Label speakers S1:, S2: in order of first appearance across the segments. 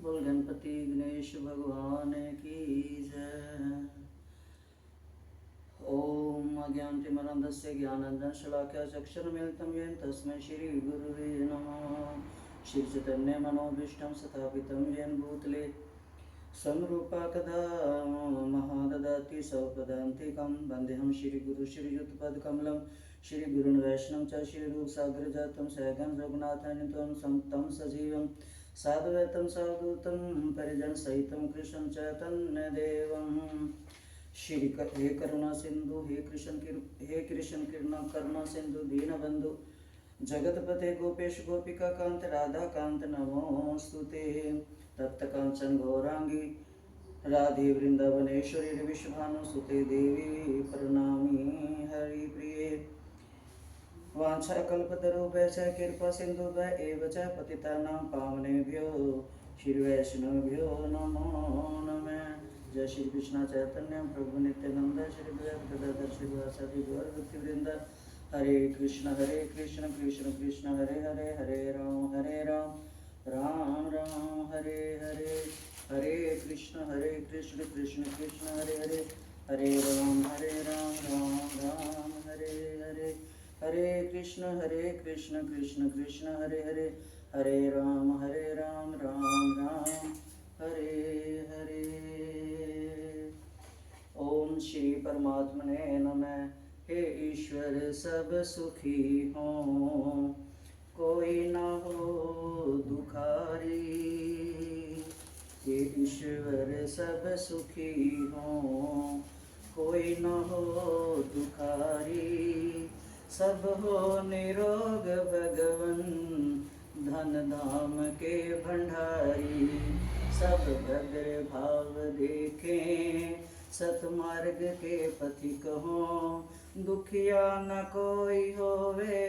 S1: बोल गणपति गणेश भगवान की जय। ओम अज्ञानतिमिरन्धस्य ज्ञानाञ्जनशलाकया चक्षुरुन्मीलितं येन तस्मै श्रीगुरुवे नमः। श्रीचैतन्यमनोभीष्टं स्थापितं येन भूतले स्वयं कदा महाददाति सौपदान्तिकं वन्देऽहं श्रीगुरु श्रीयुतपदकमलं श्रीगुरुन् वैष्णवं च श्रीरूपसागरजातं सहगं रघुनाथान्वितं तं सजीवं साद्वैतं सावधूतं परिजनसहितं कृष्णं चैतन्यदेवं श्री हे करुणा सिंधु हे कृष्ण करुणा सिंधु दीनबंधु जगतपते गोपेश गोपिका कांत राधा कांत नमोस्तुते। तप्त कांचन गौरांगी राधे वृंदावनेश्वरी विश्वभानुसुते देवी प्रणमामि हरिप्रिये। वाञ्छाकल्पतरुभ्यश्च कृपा सिन्धुभ्य एव च पतितानां पावनेभ्यो श्रीवैष्णवेभ्यो नमो नमः। जय श्री कृष्ण चैतन्य प्रभु नित्यानंद श्री गदाधर श्रीवासादि गौरभक्तवृंद। हरे कृष्ण कृष्ण कृष्ण हरे हरे हरे राम राम राम हरे हरे। हरे कृष्ण कृष्ण कृष्ण हरे हरे हरे राम राम राम हरे हरे। हरे कृष्ण कृष्ण कृष्ण हरे हरे हरे राम राम राम हरे हरे। ओम श्री परमात्मने नमः। हे ईश्वर सब सुखी हों कोई न हो दुखारी। हे ईश्वर सब सुखी हों कोई न हो दुखारी। सब हो निरोग भगवन धन धाम के भंडारी। सब भद्र भाव देखें सतमार्ग के पथिक हों। दुखिया न कोई होवे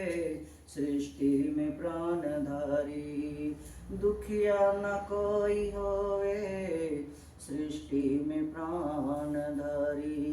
S1: सृष्टि में प्राणधारी। दुखिया न कोई होवे सृष्टि में प्राणधारी।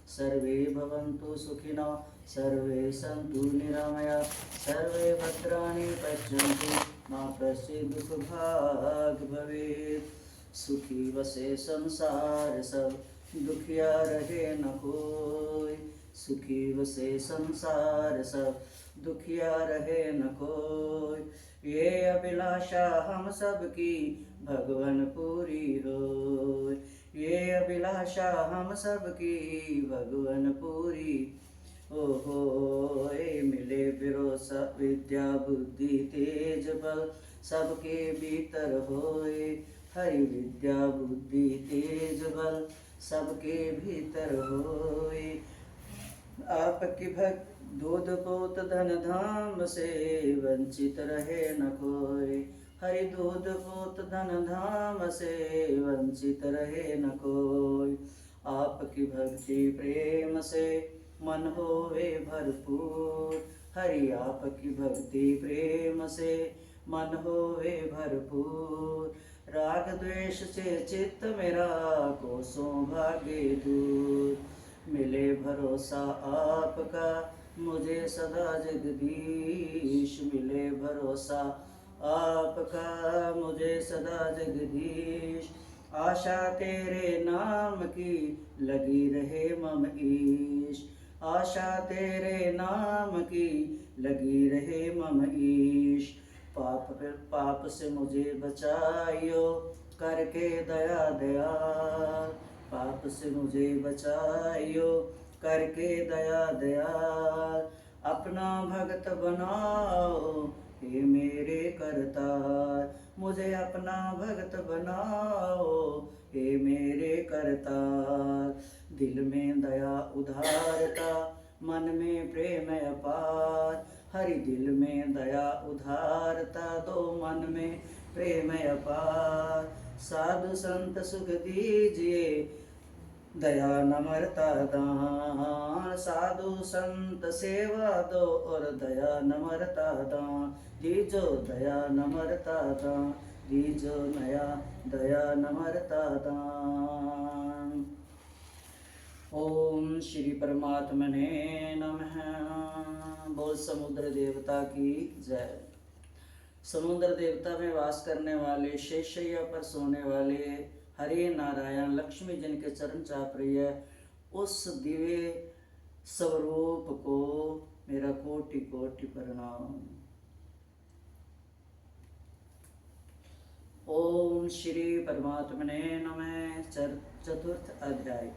S1: सर्वे भवन्तु सुखिनः सर्वे सन्तु निरामया सर्वे भद्राणि पश्यन्तु मा कश्चित् दुःखभाग् भवेत्। सुखी वसे संसार सब दुखिया रहे न कोई। सुखी वसे संसार सब दुखिया रहे न कोई। ये अभिलाषा हम सब की भगवन पूरी होय। ये अभिलाषा हम सब की भगवन पूरी हो। मिले भरोसा विद्या बुद्धि तेज बल सबके भीतर होए। हरि विद्या बुद्धि तेज बल सबके भीतर होए। आपकी भक्त दूध पोत धन धाम से वंचित रहे न कोई। हरि दूध पोत धन धाम से वंचित रहे न कोई। आपकी भक्ति प्रेम से मन होवे भरपूर। हरि आपकी भक्ति प्रेम से मन होवे भरपूर। राग द्वेष से चित्त मेरा कोसों भागे दूर। मिले भरोसा आपका मुझे सदा जगदीश। मिले भरोसा आपका मुझे सदा जगदीश। आशा तेरे नाम की लगी रहे मम ईश। आशा तेरे नाम की लगी रहे मम ईश। पाप से मुझे बचाइयो करके दया दयाल। पाप से मुझे बचाइयो करके दया दयाल। अपना भक्त बनाओ हे मेरे करतार। मुझे अपना भक्त बनाओ हे मेरे करतार। दिल में दया उदारता मन में प्रेम अपार। हरि दिल में दया उदारता दो मन में प्रेम अपार। साधु संत सुख दीजिए दया नम्रता दान। साधु संत सेवा दो और दया नम्रता दान। दीजो दया नम्रता दान दीजो नया दया नम्रता दान। ओम श्री परमात्मने नमः। बोल समुद्र देवता की जय। समुद्र देवता में वास करने वाले, शेषैया पर सोने वाले हरे नारायण लक्ष्मी जिनके चरण चाप रही है, उस दिव्य स्वरूप को मेरा कोटि कोटि प्रणाम। ओम श्री परमात्मने नमः। चतुर्थ अध्याय।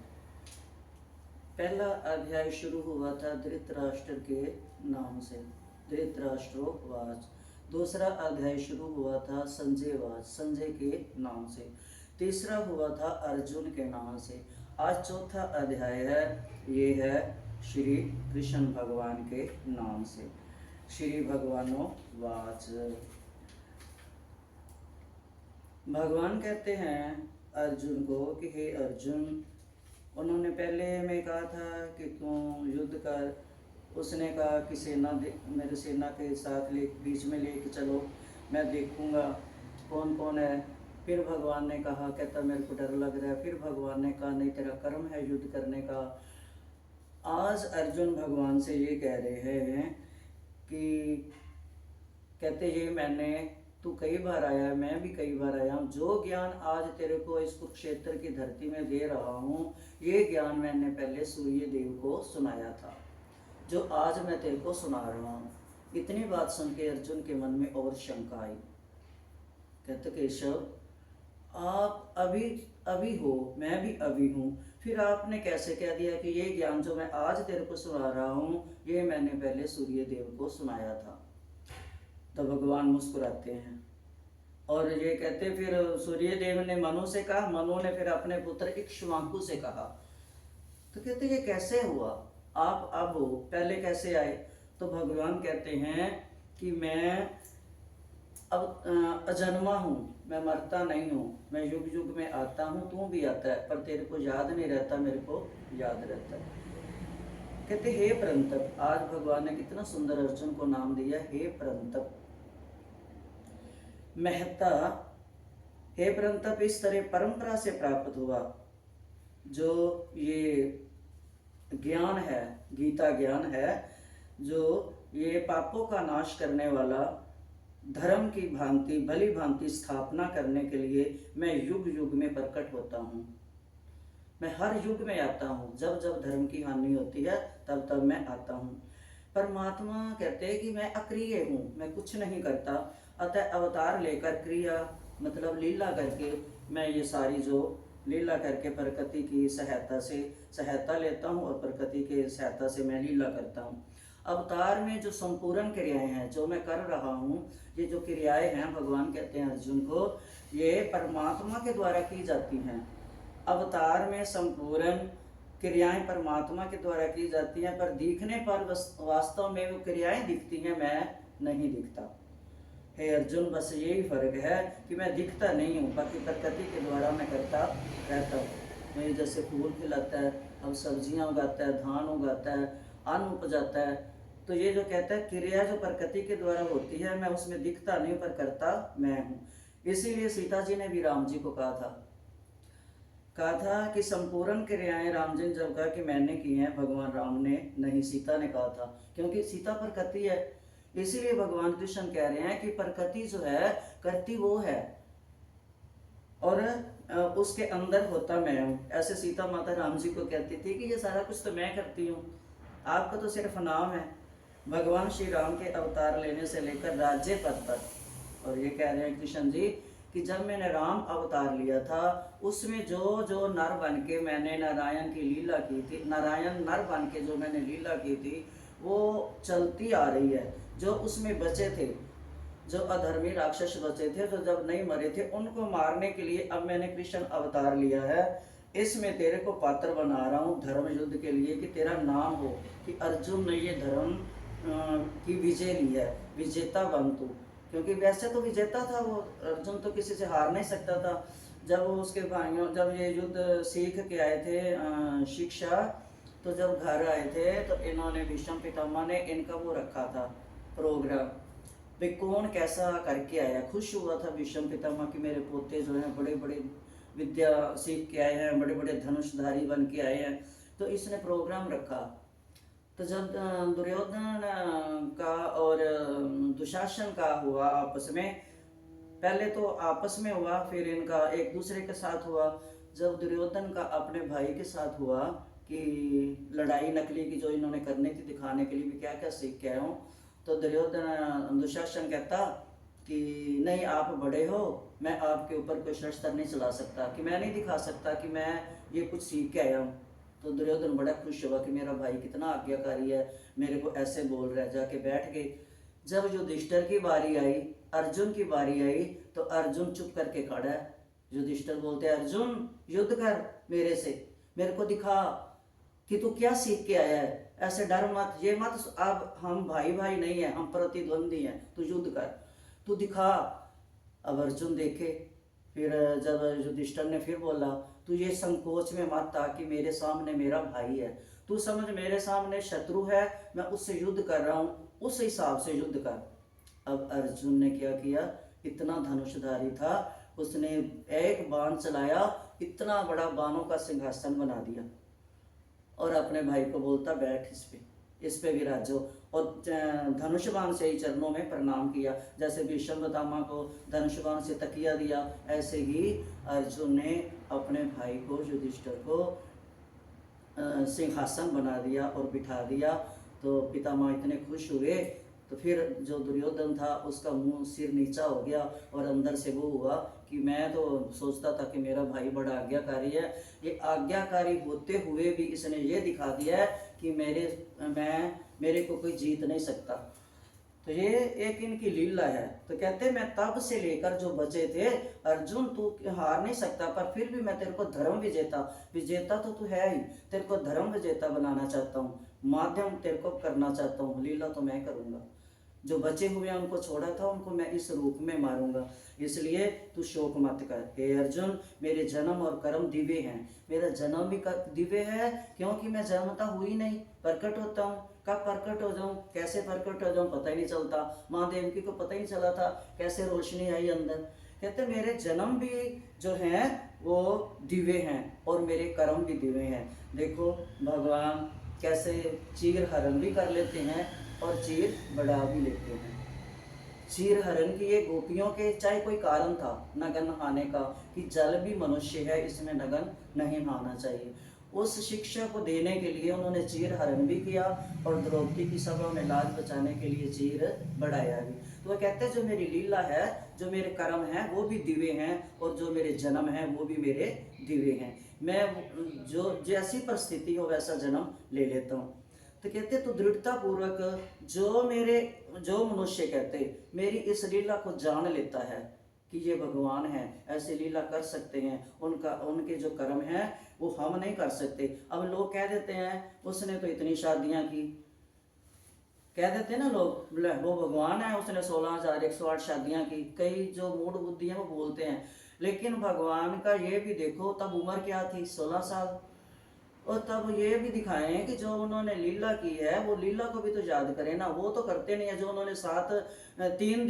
S1: पहला अध्याय शुरू हुआ था धृतराष्ट्र के नाम से, धृतराष्ट्रोवाच। दूसरा अध्याय शुरू हुआ था संजयवाच, संजय के नाम से। तीसरा हुआ था अर्जुन के नाम से। आज चौथा अध्याय है, ये है श्री कृष्ण भगवान के नाम से। श्री भगवानो वाच। भगवान कहते हैं अर्जुन को कि हे अर्जुन, उन्होंने पहले में कहा था कि तू युद्ध कर। उसने कहा कि सेना मेरे सेना के साथ बीच में लेके चलो, मैं देखूंगा कौन कौन है। फिर भगवान ने कहा, कहता मेरे को डर लग रहा है। फिर भगवान ने कहा नहीं, तेरा कर्म है युद्ध करने का। आज अर्जुन भगवान से ये कह रहे हैं कि कहते ये मैंने, तू कई बार आया है, मैं भी कई बार आया हूँ। जो ज्ञान आज तेरे को इस कुरुक्षेत्र की धरती में दे रहा हूँ, ये ज्ञान मैंने पहले सूर्य देव को सुनाया था, जो आज मैं तेरे को सुना रहा हूँ। इतनी बात सुन के अर्जुन के मन में और शंका आई। कहते केशव, आप अभी हो, मैं भी अभी हूँ, फिर आपने कैसे कह दिया कि ये ज्ञान जो मैं आज तेरे को सुना रहा हूँ, ये मैंने पहले सूर्य देव को सुनाया था। तो भगवान मुस्कुराते हैं और ये कहते, फिर सूर्य देव ने मनु से कहा, मनु ने फिर अपने पुत्र इक्ष्वाकु से कहा। तो कहते ये कैसे हुआ, आप अब हो, पहले कैसे आए? तो भगवान कहते हैं कि मैं अब अजन्मा हूँ, मैं मरता नहीं हूँ, मैं युग युग में आता हूँ, तू भी आता है, पर तेरे को याद नहीं रहता, मेरे को याद रहता है। कहते हे परंतप। आज भगवान ने कितना सुंदर अर्जुन को नाम दिया, हे परंतप। महता, हे परंतप इस तरह परंपरा से प्राप्त हुआ जो ये ज्ञान है, गीता ज्ञान है, जो ये पापों का नाश करने वाला, धर्म की भांति भली भांति स्थापना करने के लिए मैं युग युग में प्रकट होता हूँ। मैं हर युग में आता हूँ, जब जब धर्म की हानि होती है तब तब मैं आता हूँ। परमात्मा कहते हैं कि मैं अक्रिय हूँ, मैं कुछ नहीं करता, अतः अवतार लेकर क्रिया मतलब लीला करके मैं ये सारी जो लीला करके प्रकृति की सहायता से सहायता लेता हूँ और प्रकृति के सहायता से मैं लीला करता हूँ। अवतार में जो संपूर्ण क्रियाएं हैं जो मैं कर रहा हूँ, ये जो क्रियाएं हैं भगवान कहते हैं अर्जुन को, ये परमात्मा के द्वारा की जाती हैं। अवतार में संपूर्ण क्रियाएं परमात्मा के द्वारा की जाती हैं, पर दिखने पर वास्तव में वो क्रियाएं दिखती हैं, मैं नहीं दिखता। हे अर्जुन, बस यही फर्क है कि मैं दिखता नहीं हूँ, बाकी प्रकृति के द्वारा मैं करता रहता हूँ। मैं जैसे फूल खिलाता है, अब सब्जियाँ उगाता है, धान उगाता है, अन्न उपजाता है, तो ये जो कहता है क्रिया जो प्रकृति के द्वारा होती है, मैं उसमें दिखता नहीं पर करता मैं हूँ। इसीलिए सीता जी ने भी राम जी को कहा था कि संपूर्ण क्रियाएं राम जी ने जब कहा कि मैंने की हैं, भगवान राम ने नहीं, सीता ने कहा था, क्योंकि सीता प्रकृति है। इसीलिए भगवान कृष्ण कह रहे हैं कि प्रकृति जो है करती वो है और उसके अंदर होता मैं हूँ। ऐसे सीता माता राम जी को कहती थी कि ये सारा कुछ तो मैं करती हूँ, आपका तो सिर्फ नाम है। भगवान श्री राम के अवतार लेने से लेकर राज्य पद तक, और ये कह रहे हैं कृष्ण जी कि जब मैंने राम अवतार लिया था, उसमें जो जो नर बन के मैंने नारायण की लीला की थी, नारायण नर बन के जो मैंने लीला की थी, वो चलती आ रही है। जो उसमें बचे थे, जो अधर्मी राक्षस बचे थे, जो जब नहीं मरे थे, उनको मारने के लिए अब मैंने कृष्ण अवतार लिया है। इसमें तेरे को पात्र बना रहा हूँ धर्म युद्ध के लिए, कि तेरा नाम हो कि अर्जुन ने ये धर्म की विजय ली है, विजेता बन तू। क्योंकि वैसे तो विजेता था वो, अर्जुन तो किसी से हार नहीं सकता था। जब वो उसके भाइयों, जब ये युद्ध सीख के आए थे शिक्षा, तो जब घर आए थे तो इन्होंने भीष्म पितामह ने इनका वो रखा था प्रोग्राम, भाई कौन कैसा करके आया। खुश हुआ था भीष्म पितामह कि मेरे पोते जो हैं बड़े बड़े विद्या सीख के आए हैं, बड़े बड़े धनुषधारी बन के आए हैं। तो इसने प्रोग्राम रखा तो जब दुर्योधन का और दुशासन का हुआ आपस में, पहले तो आपस में हुआ, फिर इनका एक दूसरे के साथ हुआ। जब दुर्योधन का अपने भाई के साथ हुआ कि लड़ाई नकली की जो इन्होंने करनी थी, दिखाने के लिए भी क्या क्या सीख के आया हूँ, तो दुर्योधन दुशासन कहता कि नहीं, आप बड़े हो, मैं आपके ऊपर कोई शस्त्र नहीं चला सकता, कि मैं नहीं दिखा सकता कि मैं ये कुछ सीख के आया हूँ। तो दुर्योधन बड़ा खुश हुआ कि मेरा भाई कितना आज्ञाकारी है, मेरे को ऐसे बोल रहा है। जाके बैठ गए। जब युधिष्ठिर की बारी आई, अर्जुन की बारी आई, तो अर्जुन चुप करके खड़ा है। युधिष्ठिर बोलते हैं, अर्जुन युद्ध कर मेरे से, मेरे को दिखा कि तू क्या सीख के आया है, ऐसे डर मत, ये मत, अब हम भाई भाई नहीं है, हम प्रतिद्वंदी हैं, तू युद्ध कर, तू दिखा। अब अर्जुन देखे। फिर जब युधिष्ठिर ने फिर बोला, तू ये संकोच में मत आ कि मेरे सामने मेरा भाई है, तू समझ मेरे सामने शत्रु है, मैं उससे युद्ध कर रहा हूँ, उस हिसाब से युद्ध कर। अब अर्जुन ने क्या किया, इतना धनुषधारी था, उसने एक बाण चलाया, इतना बड़ा बाणों का सिंहासन बना दिया, और अपने भाई को बोलता, बैठ इस पे विराजो, और धनुष बाण से ही चरणों में प्रणाम किया। जैसे भीष्म पितामह को धनुष बाण से तकिया दिया, ऐसे ही अर्जुन ने अपने भाई को, युधिष्ठिर को सिंहासन बना दिया और बिठा दिया। तो पितामह इतने खुश हुए। तो फिर जो दुर्योधन था उसका मुंह सिर नीचा हो गया, और अंदर से वो हुआ कि मैं तो सोचता था कि मेरा भाई बड़ा आज्ञाकारी है, ये आज्ञाकारी होते हुए भी इसने ये दिखा दिया है कि मेरे को कोई जीत नहीं सकता। तो ये एक इनकी लीला है। तो कहते मैं तब से लेकर जो बचे थे, अर्जुन तू हार नहीं सकता, पर फिर भी मैं तेरे को धर्म विजेता तो तू है ही, तेरे को धर्म विजेता बनाना चाहता हूँ, माध्यम तेरे को करना चाहता हूँ, लीला तो मैं करूँगा। जो बचे हुए हैं उनको छोड़ा था, उनको मैं इस रूप में मारूंगा, इसलिए तू शोक मत कर। हे अर्जुन, मेरे जन्म और कर्म दिव्य हैं। मेरा जन्म भी दिव्य है, क्योंकि मैं जन्मता हुई नहीं, प्रकट होता हूँ। कब प्रकट हो जाऊँ, कैसे प्रकट हो जाऊँ, पता ही नहीं चलता। माँ देवकी को पता ही नहीं चला था कैसे रोशनी आई अंदर। कहते मेरे जन्म भी जो हैं वो दिव्य हैं, और मेरे कर्म भी दिव्य हैं। देखो भगवान कैसे चीर हरण भी कर लेते हैं और चीर बढ़ा भी लेते हैं। चीर हरण की ये गोपियों के चाहे कोई कारण था नगन नहाने का, कि जल भी मनुष्य है, इसमें नगन नहीं नहाना चाहिए, उस शिक्षा को देने के लिए उन्होंने चीर हरण भी किया, और द्रौपदी की सभा में लाज बचाने के लिए चीर बढ़ाया भी। तो वह कहते हैं जो मेरी लीला है, जो मेरे कर्म हैं वो भी दिव्य हैं, और जो मेरे जन्म हैं वो भी मेरे दिव्य हैं। मैं जो जैसी परिस्थिति हो वैसा जन्म ले लेता हूँ। तो कहते तो दृढ़ता पूर्वक जो मनुष्य कहते मेरी इस लीला को जान लेता है कि ये भगवान है, ऐसे लीला कर सकते हैं, उनके जो कर्म हैं वो हम नहीं कर सकते। अब लोग कह देते हैं उसने तो इतनी शादियां की, कह देते हैं ना लोग, वो भगवान है, उसने 16,108 शादियां की। कई जो मूड बुद्धि है वो बोलते हैं, लेकिन भगवान का ये भी देखो, तब उम्र क्या थी, 16 साल। और तब ये भी दिखाए हैं कि जो उन्होंने लीला की है वो लीला को भी तो याद करें ना। वो तो करते नहीं है। जो उन्होंने 3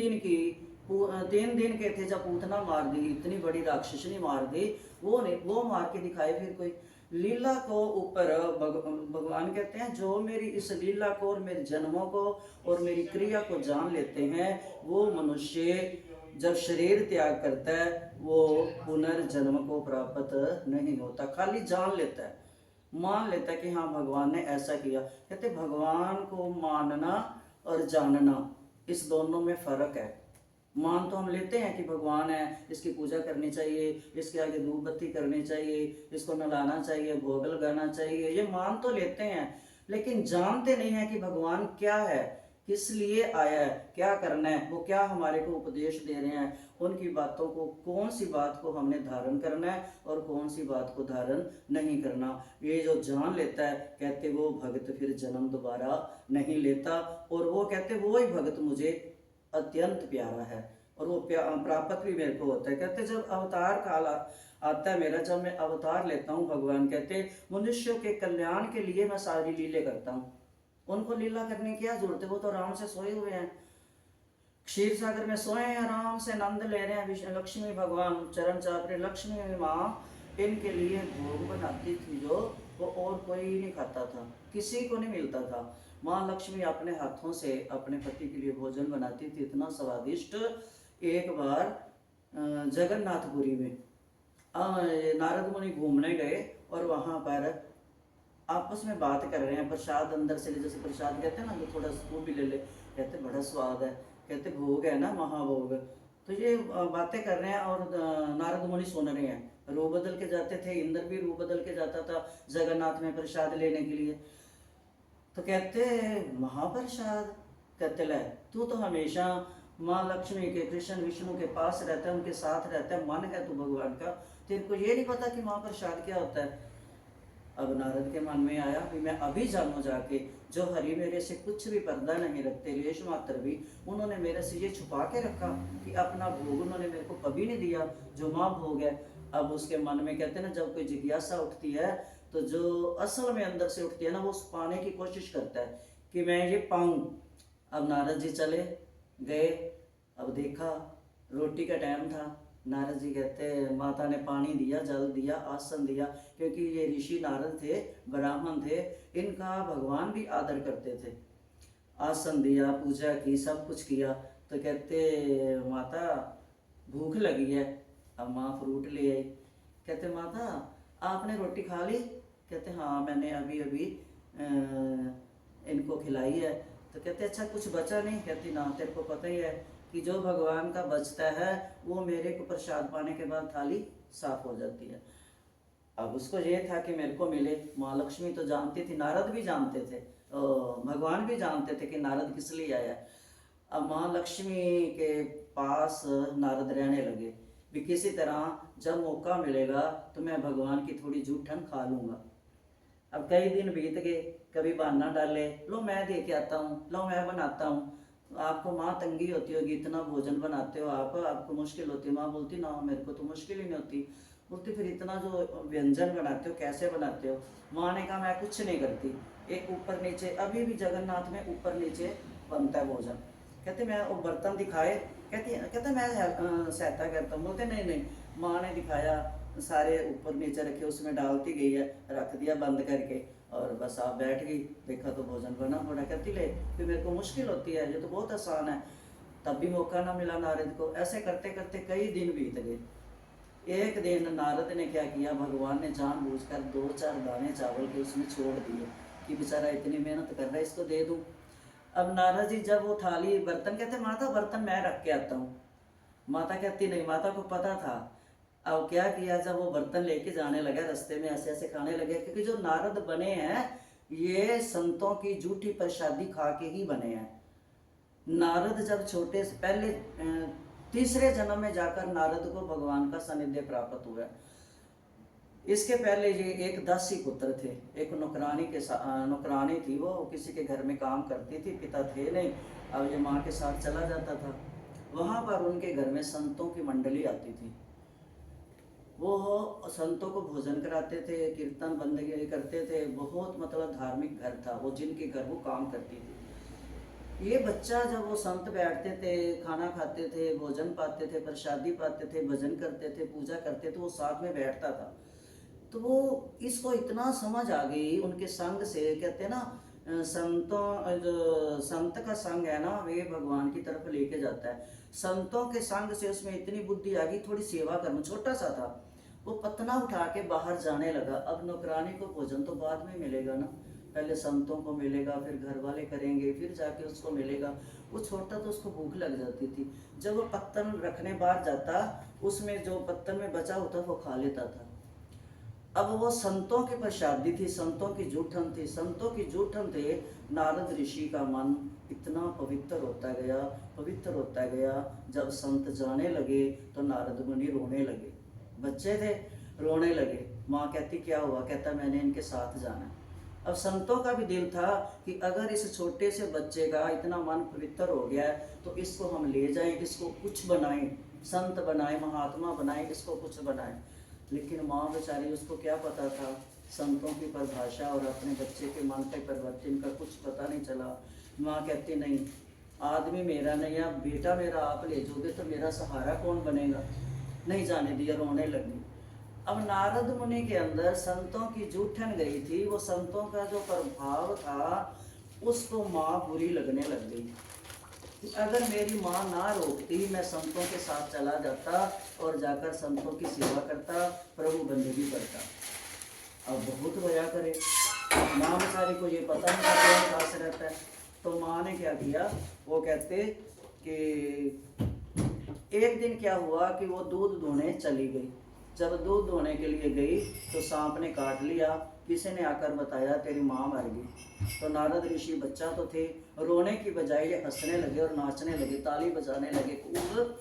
S1: दिन के थे जब पूतना मार दी, इतनी बड़ी राक्षसनी मार दी, वो नहीं, वो मार के दिखाए फिर कोई लीला को ऊपर। भगवान कहते हैं जो मेरी इस लीला को और मेरे जन्मों को और मेरी क्रिया को जान लेते हैं, वो मनुष्य जब शरीर त्याग करता है वो पुनर्जन्म को प्राप्त नहीं होता, खाली जान लेता है, मान लेता है कि हाँ भगवान ने ऐसा किया। कहते भगवान को मानना और जानना, इस दोनों में फर्क है। मान तो हम लेते हैं कि भगवान है, इसकी पूजा करनी चाहिए, इसके आगे धूप बत्ती करनी चाहिए, इसको नहलाना चाहिए, भोग लगाना चाहिए, ये मान तो लेते हैं, लेकिन जानते नहीं है कि भगवान क्या है, किस लिए आया है, क्या करना है, वो क्या हमारे को उपदेश दे रहे हैं, उनकी बातों को, कौन सी बात को हमने धारण करना है और कौन सी बात को धारण नहीं करना। ये जो जान लेता है, कहते वो भक्त फिर जन्म दोबारा नहीं लेता, और वो कहते वो ही भक्त मुझे अत्यंत प्यारा है, और वो प्राप्त भी मेरे को होता है। कहते जब अवतार काल आता है मेरा, जब मैं अवतार लेता हूँ, भगवान कहते मनुष्यों के कल्याण के लिए मैं सारी लीले करता हूँ। उनको लीला करने की क्या जरूरत है, वो तो आराम से सोए हुए हैं, क्षीर सागर में सोए हैं, आराम से आनंद ले रहे हैं। लक्ष्मी भगवान चरण चाप रहे, लक्ष्मी माँ इनके लिए भोग बनाती थी, जो वो और कोई नहीं खाता था, किसी को नहीं मिलता था। माँ लक्ष्मी अपने हाथों से अपने पति के लिए भोजन बनाती थी, इतना स्वादिष्ट। एक बार जगन्नाथपुरी में नारद मुनि घूमने गए और वहाँ पर आपस में बात कर रहे हैं, प्रसाद अंदर से ले, जैसे प्रसाद कहते हैं ना, जो थोड़ा वो भी ले ले, कहते बड़ा स्वाद है, कहते भोग है ना महाभोग। तो ये बातें कर रहे हैं और नारद मुनि सुन रहे हैं। रूप बदल के जाते थे, इंद्र भी रूप बदल के जाता था जगन्नाथ में प्रसाद लेने के लिए। तो कहते महाप्रसाद, कहते ले तू तो हमेशा माँ लक्ष्मी के, कृष्ण विष्णु के पास रहता है, उनके साथ रहता है, मन है तू भगवान का, तेरे को ये नहीं पता कि महाप्रसाद क्या होता है। अब नारद के मन में आया कि मैं अभी जानू जाके, जो हरि मेरे से कुछ भी पर्दा नहीं रखते, लेश मात्र भी, उन्होंने मेरे से ये छुपा के रखा कि अपना भोग उन्होंने मेरे को कभी नहीं दिया, जो माँ भोग है। अब उसके मन में, कहते हैं ना, जब कोई जिज्ञासा उठती है तो जो असल में अंदर से उठती है ना, वो पाने की कोशिश करता है कि मैं ये पाऊँ। अब नारद जी चले गए, अब देखा रोटी का टाइम था। नारद जी कहते, माता ने पानी दिया, जल दिया, आसन दिया, क्योंकि ये ऋषि नारद थे, ब्राह्मण थे, इनका भगवान भी आदर करते थे। आसन दिया, पूजा की, सब कुछ किया। तो कहते माता भूख लगी है। अब माँ फ्रूट ले आई। कहते माता आपने रोटी खा ली? कहते हाँ मैंने अभी अभी इनको खिलाई है। तो कहते अच्छा कुछ बचा नहीं? कहती ना, तेरे को पता ही है कि जो भगवान का बचता है वो मेरे को प्रसाद पाने के बाद थाली साफ हो जाती है। अब उसको ये था कि मेरे को मिले। माँ लक्ष्मी तो जानती थी, नारद भी जानते थे, भगवान भी जानते थे कि नारद किस लिए आया। अब माँ लक्ष्मी के पास नारद रहने लगे भी किसी तरह जब मौका मिलेगा तो मैं भगवान की थोड़ी जूठन खा लूँगा। अब कई दिन बीत गए, कभी बहाना डाले, लो मैं दे के आता हूँ, लो मैं बनाता हूँ। आपको माँ तंगी होती होगी, इतना भोजन बनाते हो आप, आपको मुश्किल होती है। माँ बोलती ना मेरे को तो मुश्किल ही नहीं होती। बोलती फिर इतना जो व्यंजन बनाते हो कैसे बनाते हो? माँ ने कहा मैं कुछ नहीं करती, एक ऊपर नीचे, अभी भी जगन्नाथ में ऊपर नीचे बनता है भोजन। कहते मैं वो बर्तन दिखाए, कहते मैं सहायता करता हूँ। बोलते नहीं नहीं, माँ ने दिखाया, सारे ऊपर नीचे रखे, उसमें डालती गई है, रख दिया बंद करके, और बस आप बैठ गई, देखा तो भोजन बना पड़ा। कहती ले फिर मेरे को मुश्किल होती है, ये तो बहुत आसान है। तब भी मौका ना मिला नारद को। ऐसे करते करते कई दिन बीत गए। एक दिन नारद ने क्या किया, भगवान ने जानबूझकर 2-4 दाने चावल के उसमें छोड़ दिए कि बेचारा इतनी मेहनत कर रहा है, इसको दे दूं। अब नारद जी जब वो थाली बर्तन, कहते माता बर्तन मैं रख के आता हूँ। माता कहती नहीं, माता को पता था। अब क्या किया, जब वो बर्तन लेके जाने लगा, रास्ते में ऐसे ऐसे खाने लगे, क्योंकि जो नारद बने हैं ये संतों की झूठी प्रसादी खा के ही बने हैं। नारद जब छोटे से पहले तीसरे जन्म में जाकर नारद को भगवान का सानिध्य प्राप्त हुआ। इसके पहले ये एक दासी पुत्र थे, एक नौकरानी थी, वो किसी के घर में काम करती थी, पिता थे नहीं। अब ये माँ के साथ चला जाता था। वहाँ पर उनके घर में संतों की मंडली आती थी, वो संतों को भोजन कराते थे, कीर्तन बंदगी करते थे, बहुत मतलब धार्मिक घर था वो, जिनके घर वो काम करती थी। ये बच्चा जब वो संत बैठते थे, खाना खाते थे, भोजन पाते थे, प्रसादी पाते थे, भजन करते थे, पूजा करते थे, वो साथ में बैठता था। तो वो इसको इतना समझ आ गई उनके संग से, कहते हैं ना संतों, जो संत का संग है ना वे भगवान की तरफ लेके जाता है। संतों के संग से उसमें इतनी बुद्धि आ गई, थोड़ी सेवा करना, छोटा सा था वो, पतना उठा के बाहर जाने लगा। अब नौकरानी को भोजन तो बाद में मिलेगा ना, पहले संतों को मिलेगा, फिर घर वाले करेंगे, फिर जाके उसको मिलेगा। वो छोटा तो उसको भूख लग जाती थी। जब वो पत्तन रखने बाहर जाता, उसमें जो पत्तन में बचा होता वो खा लेता था। अब वो संतों की प्रसादी थी, संतों की जूठन थी, संतों की जूठन थे। नारद ऋषि का मन इतना पवित्र होता गया, पवित्र होता गया। जब संत जाने लगे तो नारद मुनि रोने लगे, बच्चे थे रोने लगे। माँ कहती क्या हुआ? कहता मैंने इनके साथ जाना। अब संतों का भी दिल था कि अगर इस छोटे से बच्चे का इतना मन पवित्र हो गया है तो इसको हम ले जाएं, इसको कुछ बनाएं, संत बनाएं, महात्मा बनाएं, इसको कुछ बनाएं। लेकिन माँ बेचारी, उसको क्या पता था संतों की परिभाषा और अपने बच्चे के मन के परिवर्तन का कुछ पता नहीं चला। माँ कहती नहीं, आदमी मेरा नहीं है, बेटा मेरा आप ले जाओगे तो मेरा सहारा कौन बनेगा? नहीं जाने दिया, रोने लगी। अब नारद मुनि के अंदर संतों की जूठन गई थी, वो संतों का जो प्रभाव था उसको माँ बुरी लगने लग गई कि अगर मेरी माँ ना रोकती, मैं संतों के साथ चला जाता और जाकर संतों की सेवा करता, प्रभु बंदगी करता। अब बहुत रोया करे, माँ बेचारी को ये पता नहीं था कौन पास रहता है। तो माँ ने क्या किया, वो कहते कि एक दिन क्या हुआ कि वो दूध दूहने चली गई। जब दूध दूहने के लिए गई तो सांप ने काट लिया। किसी ने आकर बताया तेरी माँ मर गई। तो नारद ऋषि बच्चा तो थे, रोने की बजाय ये हंसने लगे और नाचने लगे, ताली बजाने लगे खूब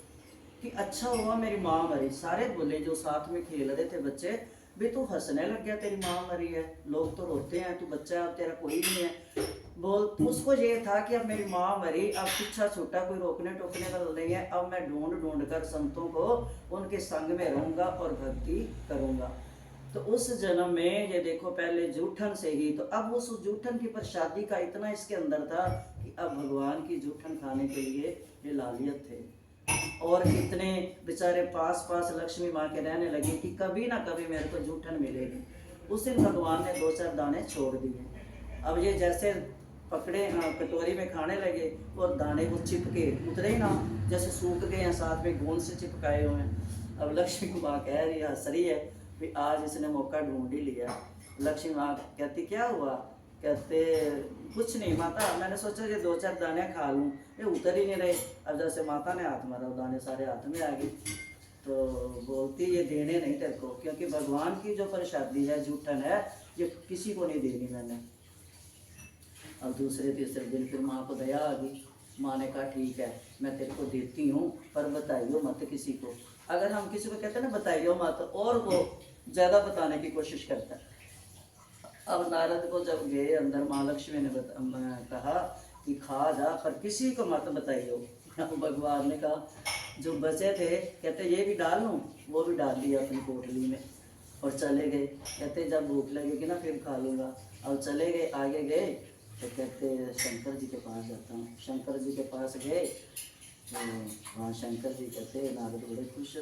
S1: कि अच्छा हुआ मेरी माँ मरी। सारे बोले जो साथ में खेल रहे थे बच्चे, भी तू हंसने लग गया, तेरी माँ मरी है, लोग तो रोते हैं, तू बच्चा अब तेरा कोई नहीं है। बोल उसको ये था कि अब मेरी माँ मरी, अब पीछा छूटा, कोई रोकने टोकने वाला नहीं है, अब मैं ढूंढ ढूंढ कर संतों को उनके संग में रहूंगा और भक्ति करूंगा। तो उस जन्म में ये देखो पहले जूठन से ही, तो अब उस जूठन की प्रसादी का इतना इसके अंदर था कि अब भगवान की जूठन खाने के लिए ये लालियत थे। और कितने बेचारे पास पास लक्ष्मी माँ के रहने लगे कि कभी ना कभी मेरे को जूठन मिलेगी। उस दिन भगवान ने 2-4 दाने छोड़ दिए। अब ये जैसे पकड़े कटोरी में खाने लगे और दाने को चिपके उतरे ही ना, जैसे सूख गए हैं, साथ में गोंद से चिपकाए हुए हैं। अब लक्ष्मी माँ कह रही है, हंस रही है कि आज इसने मौका ढूंढ ही लिया। लक्ष्मी माँ कहती क्या हुआ, कहते कुछ नहीं माता, मैंने सोचा ये 2-4 दाने खा लूँ, ये उतर ही नहीं रहे। अब जैसे माता ने हाथ मारा, दाने सारे हाथ में आ गए। तो बोलती ये देने नहीं तेरे को, क्योंकि भगवान की जो प्रसादी है जूठन है, ये किसी को नहीं देनी मैंने। अब दूसरे तीसरे दिन फिर माँ को दया आ गई। माँ ने कहा ठीक है मैं तेरे को देती हूँ, पर बताइयो मत किसी को। अगर हम किसी को कहते हैं ना बताइयो मत, और वो ज़्यादा बताने की कोशिश करता है। अब नारद को जब गए अंदर, माँ लक्ष्मी ने कहा कि खा जा, पर किसी को मत बताइयो। भगवान ने कहा जो बचे थे, कहते ये भी डाल लूँ, वो भी डाल लिया अपनी पोटली में और चले गए। कहते जब भूख लगेगी ना फिर खा लूँगा। और चले गए, आगे गए तो कहते शंकर जी के पास जाता हूँ। शंकर जी के पास गए तो वहाँ शंकर जी कहते नारद बड़े खुश,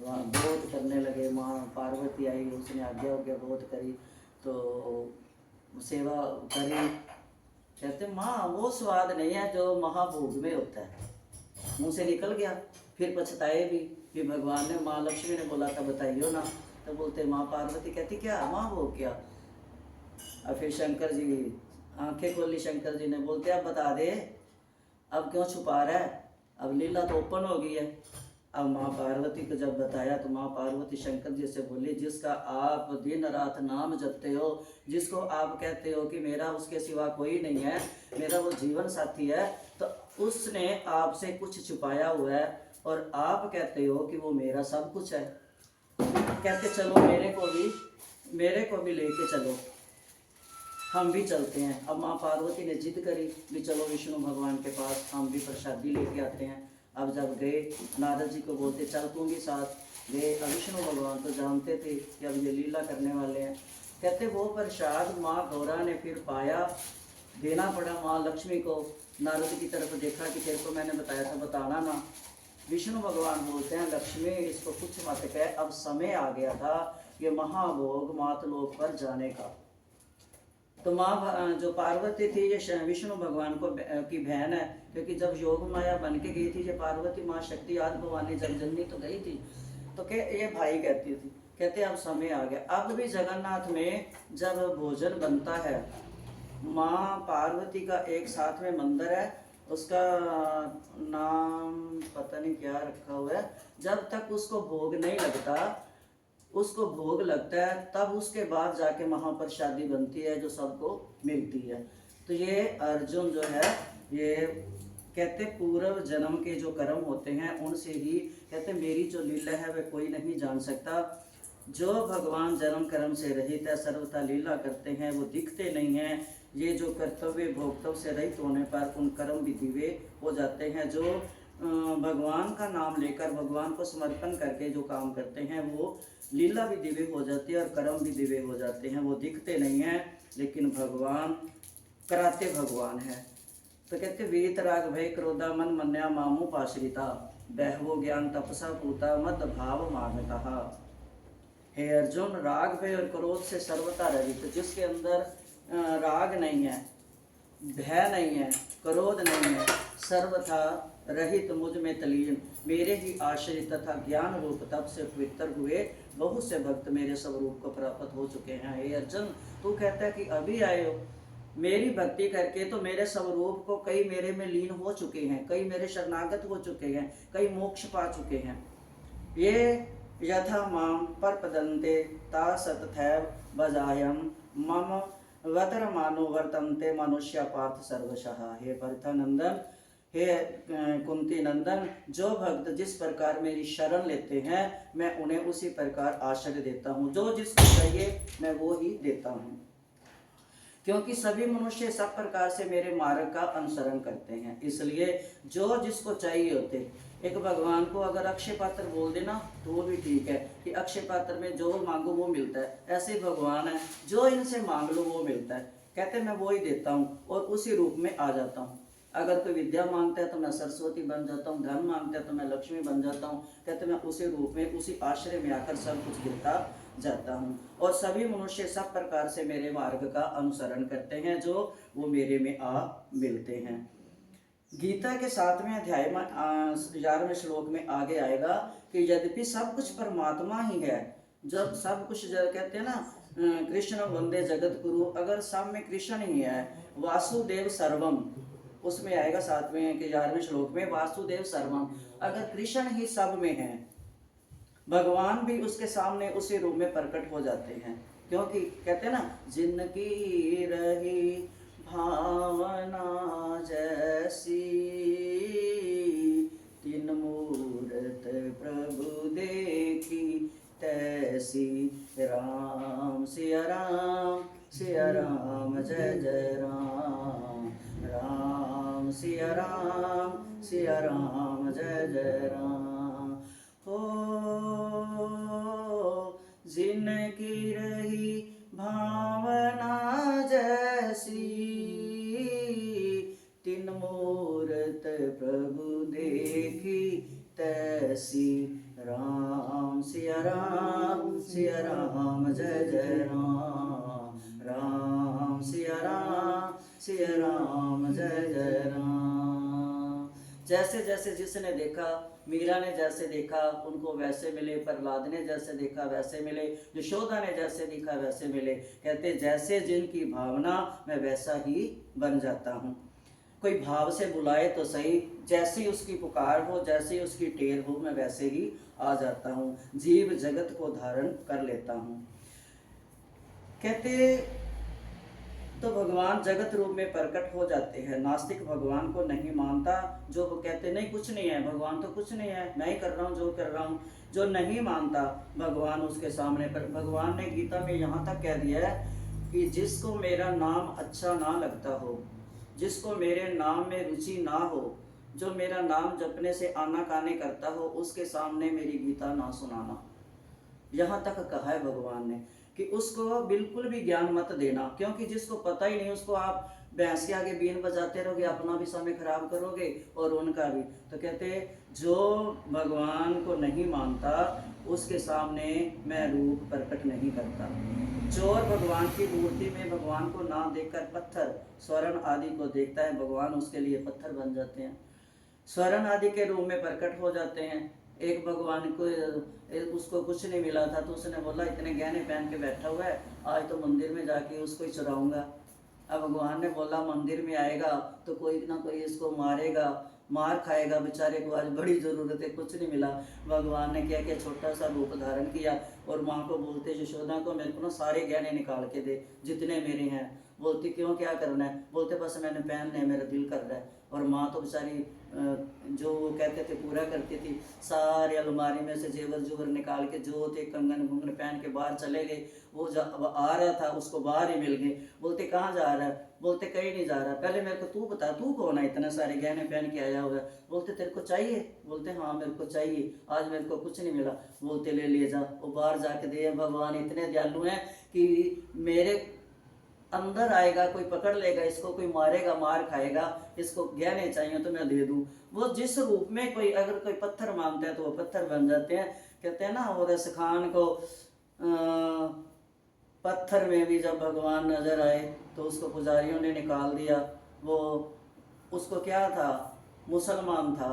S1: वहाँ बहुत करने लगे। माँ पार्वती आई, उसने आज्ञा उज्ञा बहुत करी, तो सेवा करी। कहते माँ वो स्वाद नहीं है जो महाभोग में होता है। मुँह से निकल गया, फिर पछताए भी कि भगवान ने, माँ लक्ष्मी ने बोला था बताइयो ना। तो बोलते माँ पार्वती कहती क्या महाभोग क्या। और फिर शंकर जी आंखें खोली, शंकर जी ने, बोलते अब बता दे, अब क्यों छुपा रहा है, अब लीला तो ओपन हो गई है। अब माँ पार्वती को जब बताया तो माँ पार्वती शंकर जी से बोली जिसका आप दिन रात नाम जपते हो, जिसको आप कहते हो कि मेरा उसके सिवा कोई नहीं है, मेरा वो जीवन साथी है, तो उसने आपसे कुछ छुपाया हुआ है और आप कहते हो कि वो मेरा सब कुछ है। कहते चलो मेरे को भी लेके चलो, हम भी चलते हैं। अब माँ पार्वती ने जिद करी भी चलो विष्णु भगवान के पास, हम भी प्रसादी लेके आते हैं। अब जब गए नारद जी को बोलते चल तू भी साथ गए। अब विष्णु भगवान तो जानते थे कि अब ये लीला करने वाले हैं। कहते वो प्रसाद माँ गौरा ने फिर पाया, देना पड़ा माँ लक्ष्मी को। नारद की तरफ देखा कि तेरे को मैंने बताया था बताना ना। विष्णु भगवान बोलते हैं लक्ष्मी इसको कुछ मत कह, अब समय आ गया था ये महाभोग मातलोक पर जाने का। तो माँ जो पार्वती थी ये विष्णु भगवान को की बहन है, क्योंकि जब योग माया बन के गई थी ये पार्वती माँ शक्ति आदि भवानी जगजननी तो गई थी, तो ये भाई कहती थी। कहते अब समय आ गया। अब भी जगन्नाथ में जब भोजन बनता है, माँ पार्वती का एक साथ में मंदिर है, उसका नाम पता नहीं क्या रखा हुआ है। जब तक उसको भोग नहीं लगता, उसको भोग लगता है, तब उसके बाद जाके महाप्रसादी बनती है जो सबको मिलती है। तो ये अर्जुन जो है ये कहते पूर्व जन्म के जो कर्म होते हैं उनसे ही, कहते मेरी जो लीला है वह कोई नहीं जान सकता। जो भगवान जन्म कर्म से रहित है, सर्वथा लीला करते हैं, वो दिखते नहीं हैं। ये जो कर्तव्य भोक्तव्य से रहित होने पर उन कर्म भी दिव्य हो जाते हैं। जो भगवान का नाम लेकर भगवान को समर्पण करके जो काम करते हैं वो लीला भी दिव्य हो जाती है और कर्म भी दिव्य हो जाते हैं। वो दिखते नहीं हैं लेकिन भगवान कराते भगवान है। तो कहते वीत राग भय क्रोधा मन मन्या मामू पाश्रिता, बहवो ज्ञान तपसा पूता मद भाव मानता। हे अर्जुन, राग भय और क्रोध से सर्वथा रहित, जिसके अंदर राग नहीं है, भय नहीं है, क्रोध नहीं है, सर्वथा रहित, मुझ में तलीन, मेरे ही आश्रित तथा ज्ञान रूप तप से पवित्र हुए बहुत से भक्त मेरे स्वरूप को प्राप्त हो चुके हैं। हे अर्जुन, तू कहता है कि अभी आए हो, मेरी भक्ति करके तो मेरे स्वरूप को कई मेरे में लीन हो चुके हैं, कई मेरे शरणागत हो चुके हैं, कई मोक्ष पा चुके हैं। ये यथा माम परपदन्ते ता सतथैव भजायम मम वतर मानो वर्तन्ते मनुष्य पार्थ सर्वशः। हे पार्थानंदन, हे कुंती नंदन, जो भक्त जिस प्रकार मेरी शरण लेते हैं मैं उन्हें उसी प्रकार आश्रय देता हूँ, जो जिसको चाहिए मैं वो ही देता हूँ, क्योंकि सभी मनुष्य सब प्रकार से मेरे मार्ग का अनुसरण करते हैं। इसलिए जो जिसको चाहिए होते, एक भगवान को अगर अक्षय पात्र बोल देना तो वो भी ठीक है कि अक्षय पात्र में जो मांगो वो मिलता है, ऐसे भगवान है जो इनसे मांग लो वो मिलता है, कहते मैं वो ही देता हूँ और उसी रूप में आ जाता हूँ। अगर कोई विद्या मांगता है तो मैं सरस्वती बन जाता हूँ, धन मांगता है तो मैं लक्ष्मी बन जाता हूँ, कहते मैं उसी रूप में उसी आश्रय में आकर सब कुछ देता जाता हूँ। और सभी मनुष्य सब प्रकार से मेरे मार्ग का अनुसरण करते हैं, जो वो मेरे में आ मिलते हैं। गीता के 7वें अध्याय में 11वें श्लोक में आगे आएगा कि यद्यपि सब कुछ परमात्मा ही है, जब सब कुछ जब कहते हैं ना कृष्ण वंदे जगत गुरु, अगर सब में कृष्ण ही है, वासुदेव सर्वम, उसमें आएगा 7वें के 11वें श्लोक में वासुदेव सर्वम, अगर कृष्ण ही सब में है, भगवान भी उसके सामने उसी रूप में प्रकट हो जाते हैं। क्योंकि कहते हैं ना, जिनकी रही भावना जैसी, तीन मूरत प्रभु देखी तैसी, राम सिया राम, सिया राम जय जय राम, राम सिया राम, सिया राम जय जय राम। हो जिनकी रही भावना जैसी, तीन मूरत प्रभु देखी तैसी, राम सिया राम, सिया राम जय जय राम, राम सिया राम, सिया राम जय जय राम। जैसे जैसे जिसने देखा, मीरा ने जैसे देखा उनको वैसे मिले, प्रहलाद ने जैसे देखा वैसे मिले, यशोदा ने जैसे देखा वैसे मिले। कहते जैसे जिनकी भावना मैं वैसा ही बन जाता हूँ। कोई भाव से बुलाए तो सही, जैसी उसकी पुकार हो, जैसी उसकी टेर हो, मैं वैसे ही आ जाता हूँ, जीव जगत को धारण कर लेता हूँ। कहते तो भगवान जगत रूप में प्रकट हो जाते हैं। नास्तिक भगवान को नहीं मानता, जो वो कहते नहीं कुछ नहीं है, भगवान तो कुछ नहीं है, मैं ही कर रहा हूँ जो कर रहा हूँ, जो नहीं मानता भगवान उसके सामने पर। भगवान ने गीता में यहाँ तक कह दिया है कि जिसको मेरा नाम अच्छा ना लगता हो, जिसको मेरे नाम में रुचि ना हो, जो मेरा नाम जपने से आनाकानी करता हो, उसके सामने मेरी गीता ना सुनाना। यहाँ तक कहा है भगवान ने कि उसको बिल्कुल भी ज्ञान मत देना, क्योंकि जिसको पता ही नहीं उसको आप भैंस के आगे बीन बजाते रहोगे, अपना भी समय खराब करोगे और उनका भी। तो कहते जो भगवान को नहीं मानता उसके सामने मैं रूप प्रकट नहीं करता। चोर भगवान की मूर्ति में भगवान को ना देखकर पत्थर स्वर्ण आदि को देखता है, भगवान उसके लिए पत्थर बन जाते हैं, स्वर्ण आदि के रूप में प्रकट हो जाते हैं। एक भगवान को उसको कुछ नहीं मिला था तो उसने बोला इतने गहने पहन के बैठा हुआ है, आज तो मंदिर में जाके उसको ही चुराऊंगा। अब भगवान ने बोला मंदिर में आएगा तो कोई ना कोई इसको मारेगा, मार खाएगा, बेचारे को आज बड़ी ज़रूरत है, कुछ नहीं मिला। भगवान ने क्या किया, छोटा सा रूप धारण किया और माँ को बोलते यशोदा को मेरे को ना सारे गहने निकाल के दे जितने मेरे हैं। बोलती क्यों, क्या करना है? बोलते बस मैंने पहनने है, मेरा दिल कर रहा है। और माँ तो बेचारी जो वो कहते थे पूरा करती थी, सारे अलमारी में से जेवर जुवर निकाल के जो थे कंगन गुंगन पहन के बाहर चले गए। वो आ रहा था उसको बाहर ही मिल गए। बोलते कहाँ जा रहा है? बोलते कहीं नहीं जा रहा, पहले मेरे को तू बता तू कौन है, इतने सारे गहने पहन के आया हुआ है। बोलते तेरे को चाहिए? बोलते हाँ मेरे को चाहिए, आज मेरे को कुछ नहीं मिला। बोलते ले ले जा। वो बाहर जाके दे। भगवान इतने दयालु हैं कि मेरे अंदर आएगा कोई पकड़ लेगा इसको, कोई मारेगा मार खाएगा, इसको गहने चाहिए तो मैं दे दूं। वो जिस रूप में कोई अगर कोई पत्थर मांगता है तो वो पत्थर बन जाते हैं। कहते हैं ना वो रस खान को पत्थर में भी जब भगवान नजर आए तो उसको पुजारियों ने निकाल दिया। वो उसको क्या था, मुसलमान था,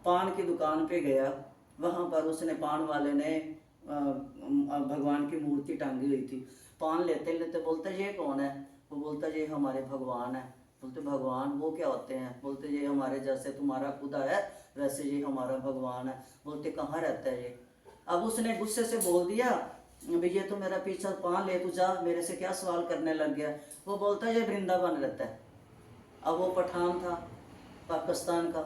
S1: पान की दुकान पे गया, वहाँ पर उसने पान वाले ने भगवान की मूर्ति टांगी हुई थी। पान लेते लेते बोलता ये कौन है? वो बोलता ये हमारे भगवान है। बोलते भगवान वो क्या होते हैं? बोलते ये हमारे जैसे तुम्हारा खुदा है वैसे ये हमारा भगवान है। बोलते कहाँ रहता है ये? अब उसने गुस्से से बोल दिया भाई ये तो मेरा पीछा पान ले, तू जा, मेरे से क्या सवाल करने लग गया। वो बोलता है ये वृंदावन रहता है। अब वो पठान था पाकिस्तान का,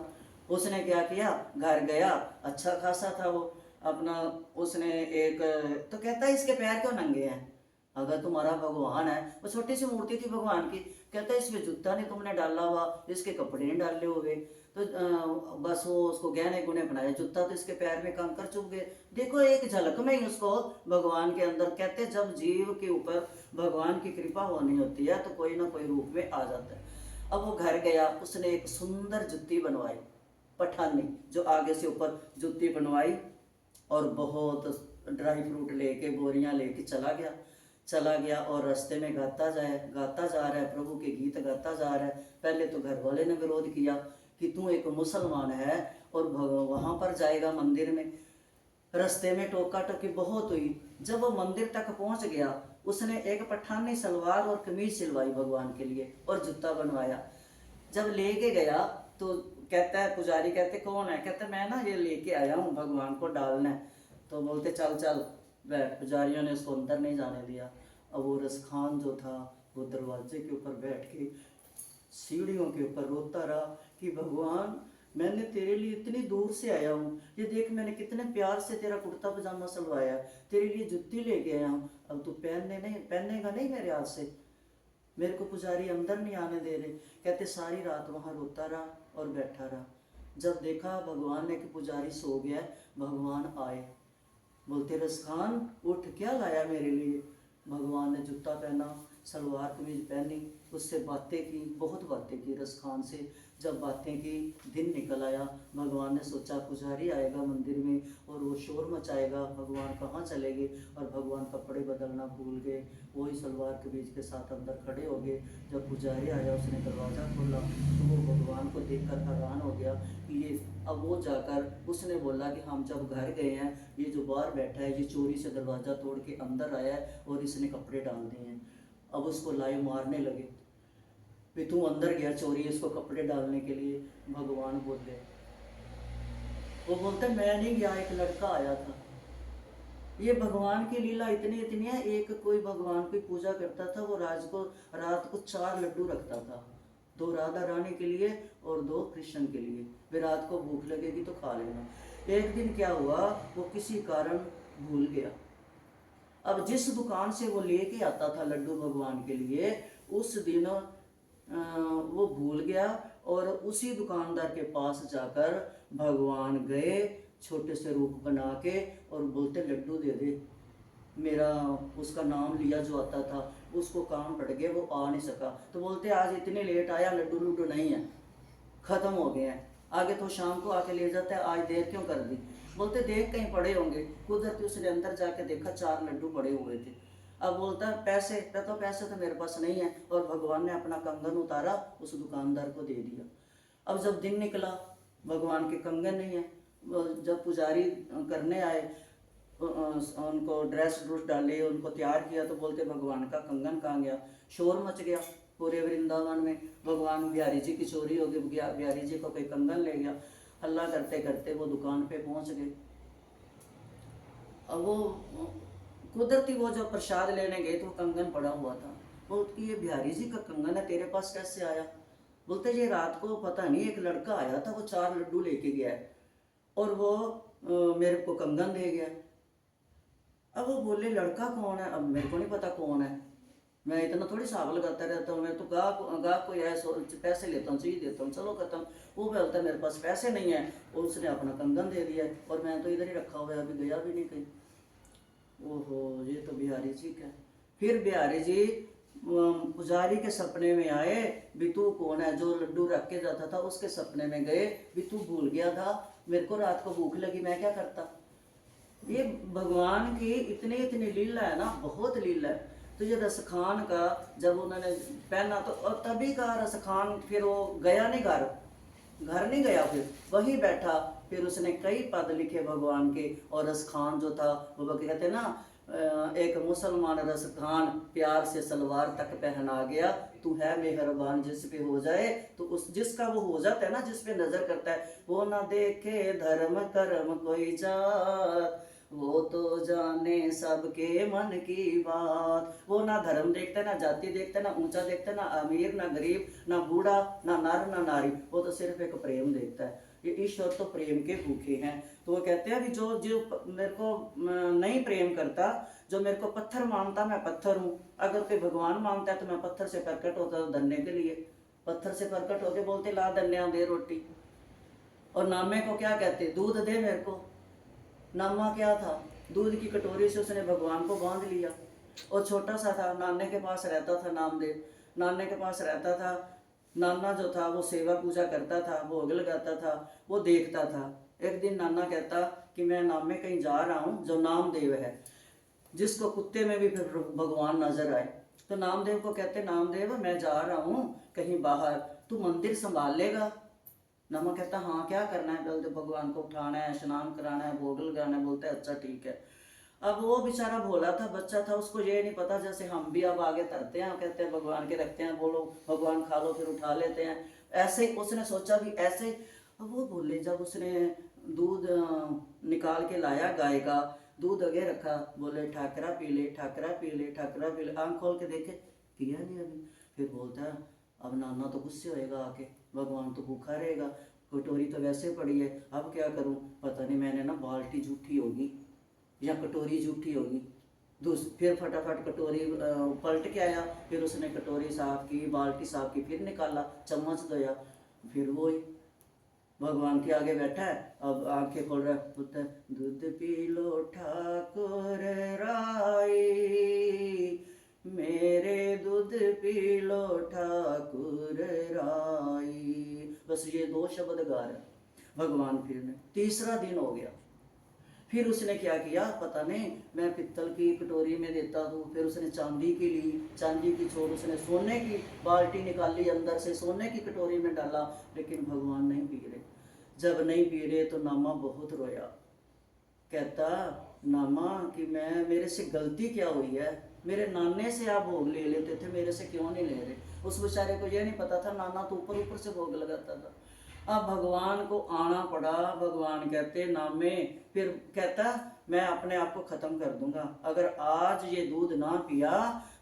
S1: उसने क्या किया, घर गया, अच्छा खासा था वो अपना, उसने एक, तो कहता है इसके पैर क्यों नंगे हैं? अगर तुम्हारा भगवान है, वो छोटी सी मूर्ति थी भगवान की, कहता है इसमें जूता नहीं तुमने डाला हुआ, इसके कपड़े नहीं डाले हुए, तो बस वो उसको गहने गुने बनाए, जूता तो इसके पैर में कंकर चुभ गए। देखो एक झलक में ही उसको भगवान के अंदर, कहते जब जीव के ऊपर भगवान की कृपा होनी होती है तो कोई ना कोई रूप में आ जाता है। अब वो घर गया, उसने एक सुंदर जुत्ती बनवाई पठानी, जो आगे से ऊपर जुत्ती बनवाई, और बहुत ड्राई फ्रूट लेके बोरियां लेके चला गया और रास्ते में गाता जा रहा है, प्रभु के गीत गाता जा रहा है। पहले तो घर वाले ने विरोध किया कि तू एक मुसलमान है और वहां पर जाएगा मंदिर में। रास्ते में टोका टोकी बहुत हुई। जब वो मंदिर तक पहुंच गया, उसने एक पठानी सलवार और कमीज सिलवाई भगवान के लिए और जूता बनवाया। जब लेके गया तो कहता है, पुजारी कहते कौन है? कहते मैं ना ये लेके आया हूँ भगवान को डालना है। तो बोलते चल चल बैठ। पुजारियों ने उसको अंदर नहीं जाने दिया। अब वो रसखान जो था वो दरवाजे के ऊपर बैठ के सीढ़ियों के ऊपर रोता रहा कि भगवान मैंने तेरे लिए इतनी दूर से आया हूँ, ये देख मैंने कितने प्यार से तेरा कुर्ता पजामा सिलवाया, तेरे लिए जुत्ती लेके आया हूँ, अब तू पहनेगा नहीं मेरे हाथ से? मेरे को पुजारी अंदर नहीं आने दे रहे। कहते सारी रात वहाँ रोता रहा और बैठा रहा। जब देखा भगवान ने कि पुजारी सो गया, भगवान आए, बोलते रसखान उठ, क्या लाया मेरे लिए? भगवान ने जूता पहना, सलवार कमीज पहनी, उससे बातें की, बहुत बातें की रसखान से। जब बातें की, दिन निकल आया। भगवान ने सोचा पुजारी आएगा मंदिर में और वो शोर मचाएगा, भगवान कहाँ चले गए, और भगवान कपड़े बदलना भूल गए, वही सलवार कमीज के साथ अंदर खड़े हो गए। जब पुजारी आया, उसने दरवाज़ा खोला तो वो भगवान को देखकर हैरान हो गया कि ये, अब वो जाकर उसने बोला कि हम जब घर गए हैं, ये जो बाहर बैठा है ये चोरी से दरवाज़ा तोड़ के अंदर आया है और इसने कपड़े डाल दिए हैं। अब उसको लाई मारने लगे, भी तू अंदर गया चोरी इसको कपड़े डालने के लिए। भगवान बोले, वो बोलते मैं नहीं गया, एक लड़का आया था। ये भगवान की लीला इतनी इतनी है। एक कोई भगवान की पूजा करता था, वो रात को 4 लड्डू रखता था, 2 राधा रानी के लिए और 2 कृष्ण के लिए। वे रात को भूख लगेगी तो खा लेना। एक दिन क्या हुआ, वो किसी कारण भूल गया। अब जिस दुकान से वो लेके आता था लड्डू भगवान के लिए, उस दिन वो भूल गया और उसी दुकानदार के पास जाकर भगवान गए छोटे से रूप बना के और बोलते लड्डू दे दे। मेरा उसका नाम लिया जो आता था, उसको काम पड़ गया, वो आ नहीं सका। तो बोलते आज इतने लेट आया, लड्डू लुड्डू नहीं है, ख़त्म हो गए हैं, आगे तो शाम को आके ले जाता है, आज देर क्यों कर दी? बोलते देख कहीं पड़े होंगे। कुदरती उसने अंदर जाके देखा 4 लड्डू पड़े हुए थे। अब बोलता है पैसे, तो पैसे तो मेरे पास नहीं है, और भगवान ने अपना कंगन उतारा उस दुकानदार को दे दिया। अब जब दिन निकला, भगवान के कंगन नहीं है। जब पुजारी करने आए, उनको ड्रेस डाले, उनको तैयार किया, तो बोलते भगवान का कंगन कहाँ गया? शोर मच गया पूरे वृंदावन में, भगवान बिहारी जी की चोरी हो गई, बिहारी जी को कोई कंगन ले गया। हल्ला करते करते वो दुकान पे पहुंच गए। अब वो कुदरती वो जो प्रसाद लेने गए तो वो कंगन पड़ा हुआ था। बोलते ये बिहारी जी का कंगन है, तेरे पास कैसे आया? बोलते ये रात को पता नहीं एक लड़का आया था, वो 4 लड्डू लेके गया है और वो मेरे को कंगन दे गया। अब वो बोले लड़का कौन है? अब मेरे को नहीं पता कौन है, मैं इतना थोड़ी साहब लगाता रहता हूँ, मैं तो गाहक को यह पैसे लेता हूँ, चीज देता हूँ, चलो खत्म। वो बोलता है मेरे पास पैसे नहीं है, और उसने अपना कंगन दे दिया और मैं तो इधर ही रखा हुआ है, अभी गया भी नहीं कहीं। ओहो, ये तो बिहारी जी का। फिर बिहारी जी पुजारी के सपने में आए, भी तू कौन है? जो लड्डू रख के जाता था उसके सपने में गए, भी तू भूल गया था, मेरे को रात को भूख लगी, मैं क्या करता? ये भगवान की इतनी इतनी लीला है ना, बहुत लीला है। तो ये रसखान का जब उन्होंने पहना तो और तभी का रसखान, फिर वो गया नहीं घर, घर नहीं गया, फिर वहीं बैठा। फिर उसने कई पद लिखे भगवान के। और रसखान जो था वो कहते हैं ना, एक मुसलमान रसखान प्यार से सलवार तक पहना गया, तू है मेहरबान जिस पे हो जाए। तो उस जिसका वो हो जाता है ना, जिस पे नजर करता है, वो ना देखे धर्म कर्म कोई जात, वो तो जाने सबके मन की बात। वो ना धर्म देखता है, ना जाति देखता है, ना ऊंचा देखता है, ना अमीर ना गरीब, ना बूढ़ा ना नर ना नारी, वो तो सिर्फ एक प्रेम देखता है। ये ईश्वर तो प्रेम के भूखे हैं। तो वो कहते हैं कि जो जो मेरे को नहीं प्रेम करता, जो मेरे को पत्थर मानता, मैं पत्थर हूँ। अगर कोई भगवान मानता है तो मैं पत्थर से प्रकट होता हूँ धन्य के लिए। पत्थर से प्रकट होके बोलते ला धन्या दे रोटी। और नामे को क्या कहते, दूध दे मेरे को। नामा क्या था, दूध की कटोरी से उसने भगवान को बांध लिया। और छोटा सा था, नाने के पास रहता था नामदेव, नाने के पास रहता था। नाना जो था वो सेवा पूजा करता था, भोग लगाता था, वो देखता था। एक दिन नाना कहता कि मैं नामे कहीं जा रहा हूँ, जो नामदेव है, जिसको कुत्ते में भी फिर भगवान नजर आए। तो नामदेव को कहते, नामदेव मैं जा रहा हूँ कहीं बाहर, तू मंदिर संभाल लेगा। नमा कहता हाँ क्या करना है, बलदेव भगवान को उठाना है, स्नान कराना है, भोग लगाना है। बोलते अच्छा ठीक है। अब वो बेचारा भोला था, बच्चा था, उसको ये नहीं पता जैसे हम भी अब आगे धरते हैं, कहते हैं भगवान के रखते हैं, बोलो भगवान खा लो, फिर उठा लेते हैं। ऐसे ही उसने सोचा भी ऐसे। अब वो बोले, जब उसने दूध निकाल के लाया गाय का, दूध आगे रखा, बोले ठाकरा पी ले, ठाकरा पी ले, ठाकरा पी ले। आँख खोल के देखे, पिया नहीं अभी। फिर बोलता है अब नाना तो गुस्से होएगा आके, भगवान तो भूखा रहेगा, कटोरी तो वैसे पड़ी है, अब क्या करूं, पता नहीं मैंने ना बाल्टी झूठी होगी या कटोरी झूठी होगी। फिर फटाफट कटोरी पलट के आया, फिर उसने कटोरी साफ की, बाल्टी साफ की, फिर निकाला, चम्मच धोया, फिर वो ही भगवान के आगे बैठा है। अब आंखें खोल रहा है, पुत्र दूध पी लो ठाकुर राई, मेरे दूध पी लो ठाकुर राई। बस ये दो शब्द गा रहे भगवान। फिर ने तीसरा दिन हो गया, फिर उसने क्या किया पता नहीं, मैं पित्तल की कटोरी में देता हूँ, फिर उसने चांदी की ली, चांदी की छोड़ उसने सोने की बाल्टी निकाली, अंदर से सोने की कटोरी में डाला, लेकिन भगवान नहीं पी रहे। जब नहीं पी रहे तो नामा बहुत रोया। कहता नामा कि मैं, मेरे से गलती क्या हुई है, मेरे नाने से आप भोग ले लेते थे, मेरे से क्यों नहीं ले रहे। उस बेचारे को यह नहीं पता था नाना तो ऊपर ऊपर से भोग लगाता था। अब भगवान को आना पड़ा। भगवान कहते नामे, फिर कहता मैं अपने आप को ख़त्म कर दूंगा, अगर आज ये दूध ना पिया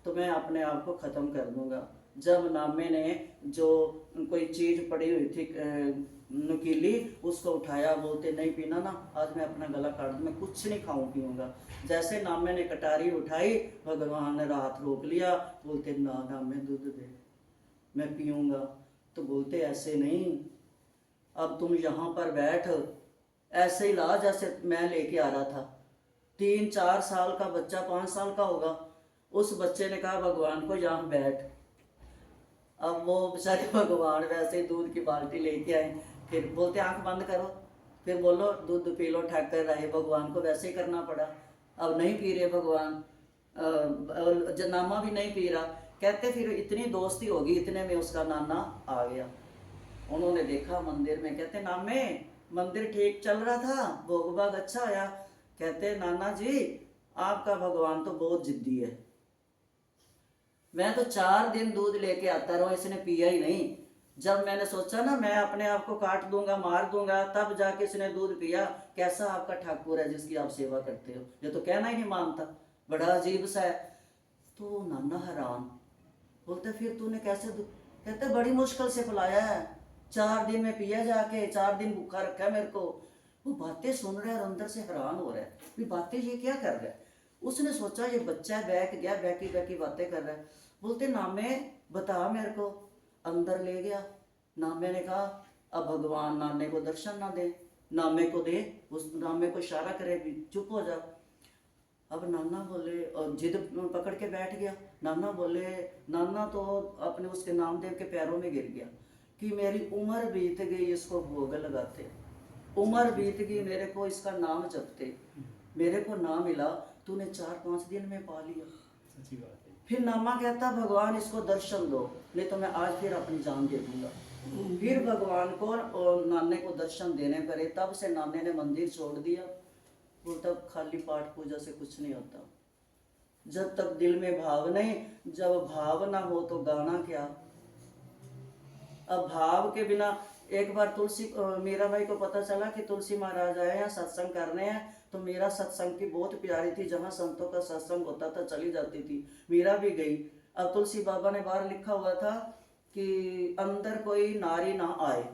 S1: तो मैं अपने आप को ख़त्म कर दूंगा। जब नामे ने जो कोई चीज़ पड़ी हुई थी नुकीली, उसको उठाया, बोलते नहीं पीना ना, आज मैं अपना गला काट दूँ, मैं कुछ नहीं खाऊं पीऊँगा। जैसे नामे ने कटारी उठाई, भगवान ने हाथ रोक लिया, बोलते ना नामे दूध दे, मैं पीऊँगा। तो बोलते ऐसे नहीं, अब तुम यहाँ पर बैठ, ऐसे ही ला जैसे मैं लेके आ रहा था। 3-4 साल का बच्चा, 5 साल का होगा, उस बच्चे ने कहा भगवान को यहाँ बैठ। अब वो बेचारे भगवान वैसे ही दूध की बाल्टी लेके आए, फिर बोलते आंख बंद करो, फिर बोलो दूध पी लो ठाकर रहे। भगवान को वैसे ही करना पड़ा। अब नहीं पी रहे भगवान, नामा भी नहीं पी रहा। कहते फिर इतनी दोस्ती होगी, इतने में उसका नाना आ गया। उन्होंने देखा मंदिर में, कहते नामे मंदिर ठीक चल रहा था, भोग भाग अच्छा आया। कहते नाना जी आपका भगवान तो बहुत जिद्दी है, मैं तो 4 दिन दूध लेके आता रहा, इसने पिया ही नहीं। जब मैंने सोचा ना मैं अपने आप को काट दूंगा, मार दूंगा, तब जाके इसने दूध पिया। कैसा आपका ठाकुर है जिसकी आप सेवा करते हो, ये तो कहना ही नहीं मानता, बड़ा अजीब सा है। तो नाना हैरान, बोलते फिर तूने कैसे कहते बड़ी मुश्किल से पिलाया है, 4 दिन में पिया जाके, 4 दिन भूखा रखा है मेरे को। वो बातें सुन रहा है और अंदर से हैरान हो रहा है कि बातें ये क्या कर रहा है। उसने सोचा ये बच्चा है, बैठ गया, बैकी बैकी बातें कर रहा है। बोलते नामे बता मेरे को, अंदर ले गया। नामे ने कहा अब भगवान नाने को दर्शन ना दे, नामे को दे, उस नामे को इशारा करे भी चुप हो जा। अब नाना बोले, और जिद पकड़ के बैठ गया। नाना बोले, नाना तो अपने उसके नामदेव के पैरों में गिर गया कि मेरी उम्र बीत गई इसको भोग लगाते, उम्र बीत गई मेरे को इसका नाम जपते, मेरे को ना मिला, तूने 4-5 दिन में पा लिया।
S2: सच्ची बात है।
S1: फिर नामा कहता भगवान इसको दर्शन दो, नहीं तो मैं आज फिर अपनी जान दे दूंगा। फिर भगवान को और नाने को दर्शन देने पड़े, तब से नाने ने मंदिर छोड़ दिया। वो तब खाली पाठ पूजा से कुछ नहीं होता, जब तक दिल में भाव नहीं। जब भाव ना हो तो गाना क्या। अब भाव के बिना, एक बार तुलसी मीरा भाई को पता चला कि तुलसी महाराज आए हैं सत्संग करने हैं, तो मीरा सत्संग की बहुत प्यारी थी, जहाँ संतों का सत्संग होता था चली जाती थी, मीरा भी गई। अब तुलसी बाबा ने बाहर लिखा हुआ था कि अंदर कोई नारी ना आए।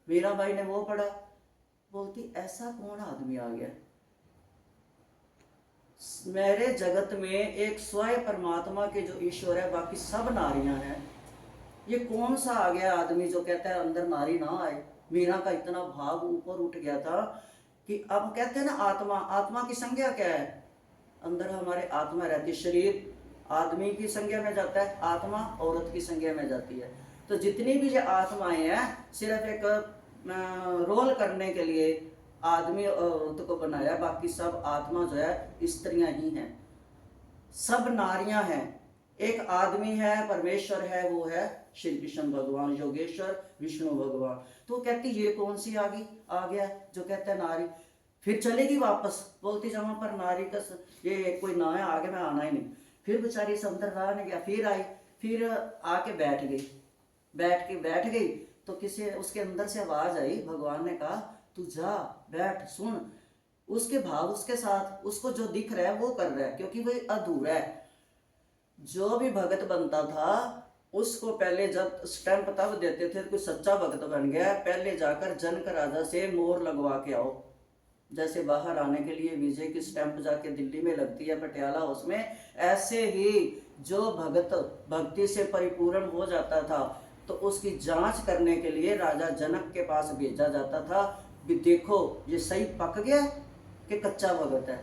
S1: मीरा भाई ने वो पढ़ा, बोलती ऐसा कौन आदमी आ गया मेरे जगत में, एक स्वयं परमात्मा के जो ईश्वर है बाकी सब नारियां हैं, ये कौन सा आ गया आदमी जो कहता है अंदर नारी ना आए। मीरा का इतना भाव ऊपर उठ गया था कि अब कहते हैं ना आत्मा, आत्मा की संज्ञा क्या है, अंदर हमारे आत्मा रहती है। शरीर आदमी की संज्ञा में जाता है, आत्मा औरत की संज्ञा में जाती है। तो जितनी भी जो आत्माएं हैं सिर्फ एक रोल करने के लिए आदमी और औरत को बनाया, बाकी सब आत्मा जो है स्त्रियां ही हैं, सब नारियां हैं। एक आदमी है, परमेश्वर है, वो है श्री कृष्ण भगवान, योगेश्वर विष्णु भगवान। तो कहती ये कौन सी आ गया जो कहता है नारी। फिर चलेगी वापस, बोलती जहां पर नारी का ये कोई ना है आगे मैं आना ही नहीं। फिर बेचारी अंदर रहा नहीं गया, फिर आई, फिर आके बैठ गई तो किसी उसके अंदर से आवाज आई, भगवान ने कहा तू जा बैठ सुन। उसके भाव उसके साथ, उसको जो दिख रहा है वो कर रहा है, क्योंकि वो अधूरा है। जो भी भगत बनता था उसको पहले जब स्टैंप तब देते थे, कोई सच्चा भगत बन गया पहले जाकर जनक राजा से मोहर लगवा के आओ। जैसे बाहर आने के लिए विजय की स्टैंप जाके दिल्ली में लगती है पटियाला हाउस में, ऐसे ही जो भगत भक्ति से परिपूर्ण हो जाता था तो उसकी जांच करने के लिए राजा जनक के पास भेजा जाता था, भी देखो ये सही पक गया कि कच्चा भगत है।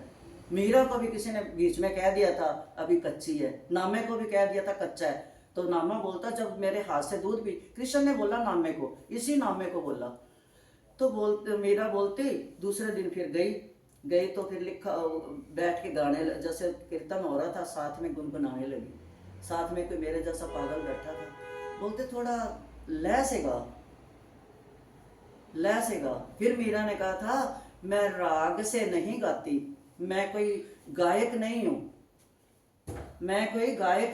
S1: मीरा को भी किसी ने बीच में कह दिया था अभी कच्ची है, नामे को भी कह दिया था कच्चा है। तो नामा बोलता जब मेरे हाथ से दूध भी, कृष्ण ने बोला नामे को, इसी नामे को बोला। तो बोलते मीरा बोलती दूसरे दिन फिर गई तो फिर लिखा बैठ के गाने, जैसे कीर्तन हो रहा था साथ में गुनगुनाने लगी। साथ में कोई मेरे जैसा पागल बैठा था, बोलते थोड़ा लय से गा। फिर मीरा ने कहा था मैं राग से नहीं गाती, मैं कोई गायक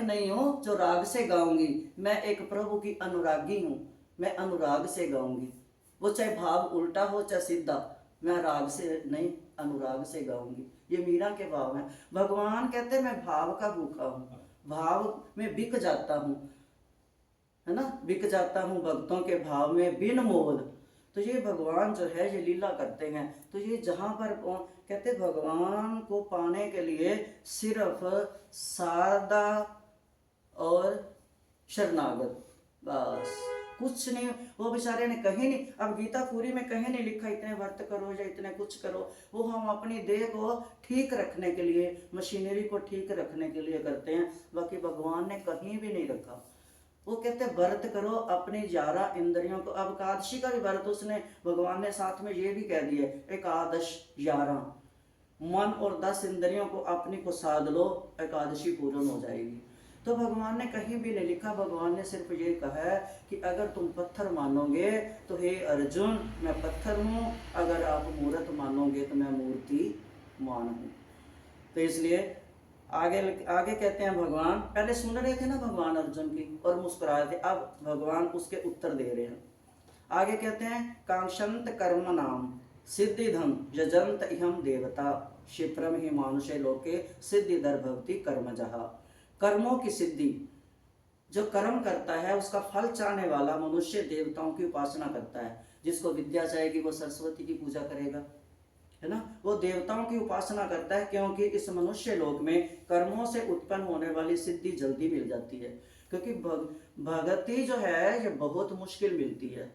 S1: नहीं हूँ जो राग से गाऊंगी, मैं एक प्रभु की अनुरागी हूँ, मैं अनुराग से गाऊंगी। वो चाहे भाव उल्टा हो चाहे सीधा, मैं राग से नहीं अनुराग से गाऊंगी। ये मीरा के भाव हैं। भगवान कहते हैं मैं भाव का भूखा हूँ, भाव में बिक जाता हूँ, है ना, बिक जाता हूँ भक्तों के भाव में बिन मोल। तो ये भगवान जो है ये लीला करते हैं। तो ये जहाँ पर कहते भगवान को पाने के लिए सिर्फ सादा और शरणागत, बस कुछ नहीं। वो बेचारे ने कहीं नहीं, अब गीता पूरी में कहीं नहीं लिखा इतने व्रत करो या इतने कुछ करो। वो हम अपनी देह को ठीक रखने के लिए, मशीनरी को ठीक रखने के लिए करते हैं, बाकी भगवान ने कहीं भी नहीं रखा। वो कहते व्रत करो अपनी 11 इंद्रियों को। अब एकादशी का भी व्रत उसने भगवान ने साथ में ये भी कह दिया, एकादश 11 मन और 10 इंद्रियों को अपनी को साध लो, एकादशी पूर्ण हो जाएगी। तो भगवान ने कहीं भी नहीं लिखा, भगवान ने सिर्फ ये कहा है कि अगर तुम पत्थर मानोगे तो हे अर्जुन मैं पत्थर हूँ, अगर आप मूर्त मानोगे तो मैं मूर्ति मान हूँ। तो इसलिए आगे कहते हैं भगवान, पहले सुन रहे थे ना भगवान अर्जुन की और मुस्कुरा रहे थे, अब भगवान उसके उत्तर दे रहे हैं। आगे कहते हैं कांक्षंत कर्म नाम सिद्धि धम यजंत इहम देवता क्षिप्रम ही मानुषे लोके सिद्धि दर भक्ति कर्म जहा। कर्मों की सिद्धि, जो कर्म करता है उसका फल चाहने वाला मनुष्य देवताओं की उपासना करता है। जिसको विद्या चाहेगी वो सरस्वती की पूजा करेगा, है ना, वो देवताओं की उपासना करता है, क्योंकि इस मनुष्य लोक में कर्मों से उत्पन्न होने वाली सिद्धि जल्दी मिल जाती है। क्योंकि भक्ति जो है ये बहुत मुश्किल मिलती है।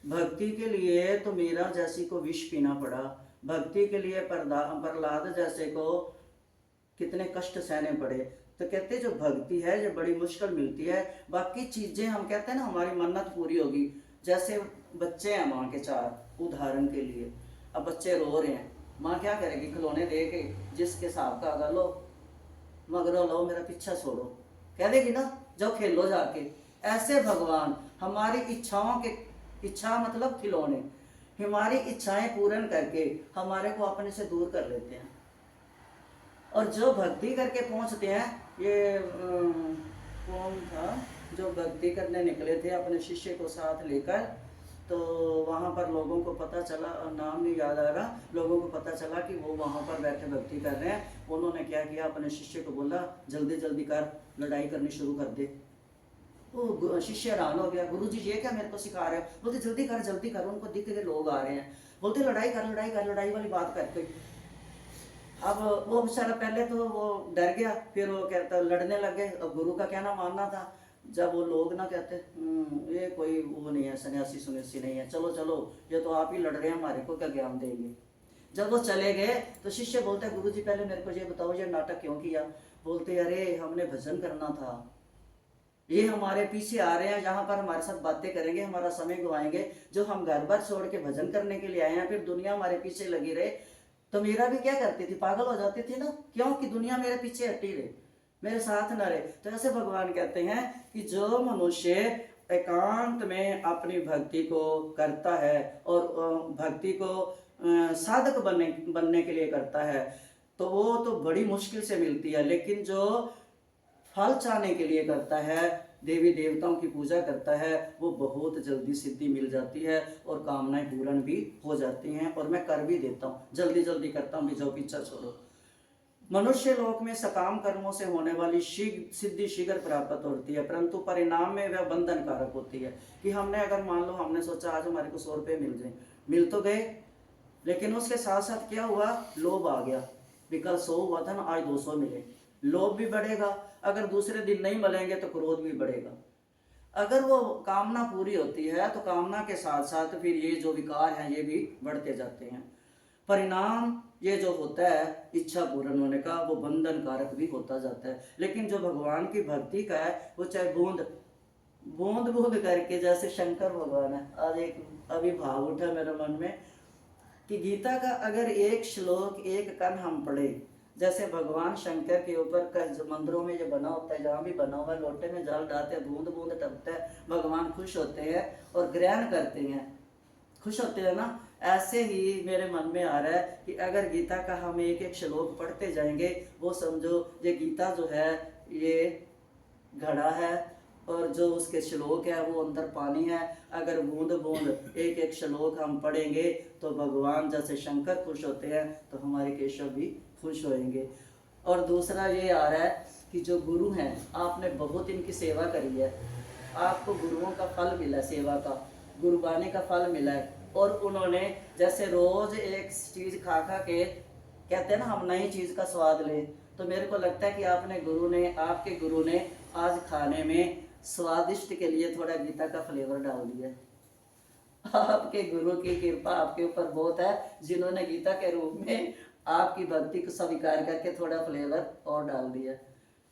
S1: भक्ति के लिए तो मीरा जैसी को विष पीना पड़ा, भक्ति के लिए प्रहलाद जैसे को कितने कष्ट सहने पड़े। तो कहते जो भक्ति है ये बड़ी मुश्किल मिलती है। बाकी चीजें हम कहते हैं ना हमारी मन्नत पूरी होगी, जैसे बच्चे हैं माँ के 4 उदाहरण के लिए, अब बच्चे रो रहे हैं माँ क्या करेगी, खिलौने दे के जिसके हिसाब का अगर लो मगरो लो मेरा पीछा छोड़ो, कह देगी ना, जाओ खेलो जाके। ऐसे भगवान हमारी इच्छाओं के, इच्छा मतलब खिलौने, हमारी इच्छाएं पूर्ण करके हमारे को अपने से दूर कर लेते हैं। और जो भक्ति करके पहुंचते हैं, ये कौन था जो भक्ति करने निकले थे अपने शिष्य को साथ लेकर, तो वहाँ पर लोगों को पता चला, नाम नहीं याद आ रहा, लोगों को पता चला कि वो वहाँ पर बैठे भक्ति कर रहे हैं। उन्होंने क्या किया, अपने शिष्य को बोला जल्दी जल्दी कर, लड़ाई करनी शुरू कर दे। वो शिष्य हैरान हो गया, गुरु जी ये क्या मेरे को सिखा रहे हो? बोलते जल्दी कर, उनको दिख के लोग आ रहे हैं। बोलते लड़ाई कर, लड़ाई वाली बात करते। अब वो बेचारा पहले तो वो डर गया, फिर वो कहता लड़ने लगे। अब गुरु का कहना मानना था। जब वो लोग ना कहते ये कोई वो नहीं है, सन्यासी सुन्यासी नहीं है, चलो चलो ये तो आप ही लड़ रहे हैं, हमारे को क्या ज्ञान देंगे। जब वो चले गए तो शिष्य बोलते गुरु जी पहले मेरे को ये बताओ ये नाटक क्यों किया? बोलते अरे हमने भजन करना था, ये हमारे पीछे आ रहे हैं, जहाँ पर हमारे साथ बातें करेंगे, हमारा समय गवाएंगे, जो हम घर बार छोड़ के भजन करने के लिए आए हैं, फिर दुनिया हमारे पीछे लगी रहे। तो मीरा भी क्या करती थी, पागल हो जाती थी ना, क्यों कि दुनिया मेरे पीछे हटी रहे, मेरे साथ न रहे। तो ऐसे भगवान कहते हैं कि जो मनुष्य एकांत में अपनी भक्ति को करता है और भक्ति को साधक बनने के लिए करता है, तो वो तो बड़ी मुश्किल से मिलती है। लेकिन जो फल चाहने के लिए करता है, देवी देवताओं की पूजा करता है, वो बहुत जल्दी सिद्धि मिल जाती है और कामनाएं पूर्ण भी हो जाती हैं। और मैं कर भी देता हूँ, जल्दी जल्दी करता हूँ, जो पीछा छोड़ो। मनुष्य लोक में सकाम कर्मों से होने वाली सिद्धि शीघ्र प्राप्त होती है, परंतु परिणाम में वह बंधन कारक होती है। कि हमने अगर मान लो हमने सोचा आज हमारे को 100 रुपये मिल जाए, मिल तो गए, लेकिन उसके साथ साथ क्या हुआ, लोभ आ गया। कल 100 हुआ था ना, आज 200 मिले, लोभ भी बढ़ेगा। अगर दूसरे दिन नहीं मिलेंगे तो क्रोध भी बढ़ेगा। अगर वो कामना पूरी होती है तो कामना के साथ साथ फिर ये जो विकार हैं ये भी बढ़ते जाते हैं। परिणाम ये जो होता है इच्छा पूर्ण होने का, वो बंधन कारक भी होता जाता है। लेकिन जो भगवान की भक्ति का है, वो चाहे बूंद बूंद बूंद करके, जैसे शंकर भगवान है, आज एक अभी भाव उठा मेरे मन में कि गीता का अगर एक श्लोक एक कण हम पढ़े, जैसे भगवान शंकर के ऊपर मंदिरों में जो बना होता है, जहाँ भी बना हुआ, लोटे में जल डालते हैं, बूंद बूंद टपता है, भगवान खुश होते हैं और ग्रहण करते हैं, खुश होते हैं ना। ऐसे ही मेरे मन में आ रहा है कि अगर गीता का हम एक एक श्लोक पढ़ते जाएंगे, वो समझो ये गीता जो है ये घड़ा है और जो उसके श्लोक है वो अंदर पानी है। अगर बूंद बूंद एक एक श्लोक हम पढ़ेंगे तो भगवान जैसे शंकर खुश होते हैं तो हमारे केशव भी खुश होएंगे। और दूसरा ये आ रहा है कि जो गुरु हैं, आपने बहुत इनकी सेवा करी है, आपको गुरुओं का फल मिला है, सेवा का, गुरुबानी का फल मिला है। और उन्होंने जैसे रोज एक चीज़ खा खा के कहते हैं ना हम नई चीज़ का स्वाद लें, तो मेरे को लगता है कि आपके गुरु ने आज खाने में स्वादिष्ट के लिए थोड़ा गीता का फ्लेवर डाल दिया। आपके गुरु की कृपा आपके ऊपर बहुत है, जिन्होंने गीता के रूप में आपकी भक्ति को स्वीकार करके थोड़ा फ्लेवर और डाल दिया।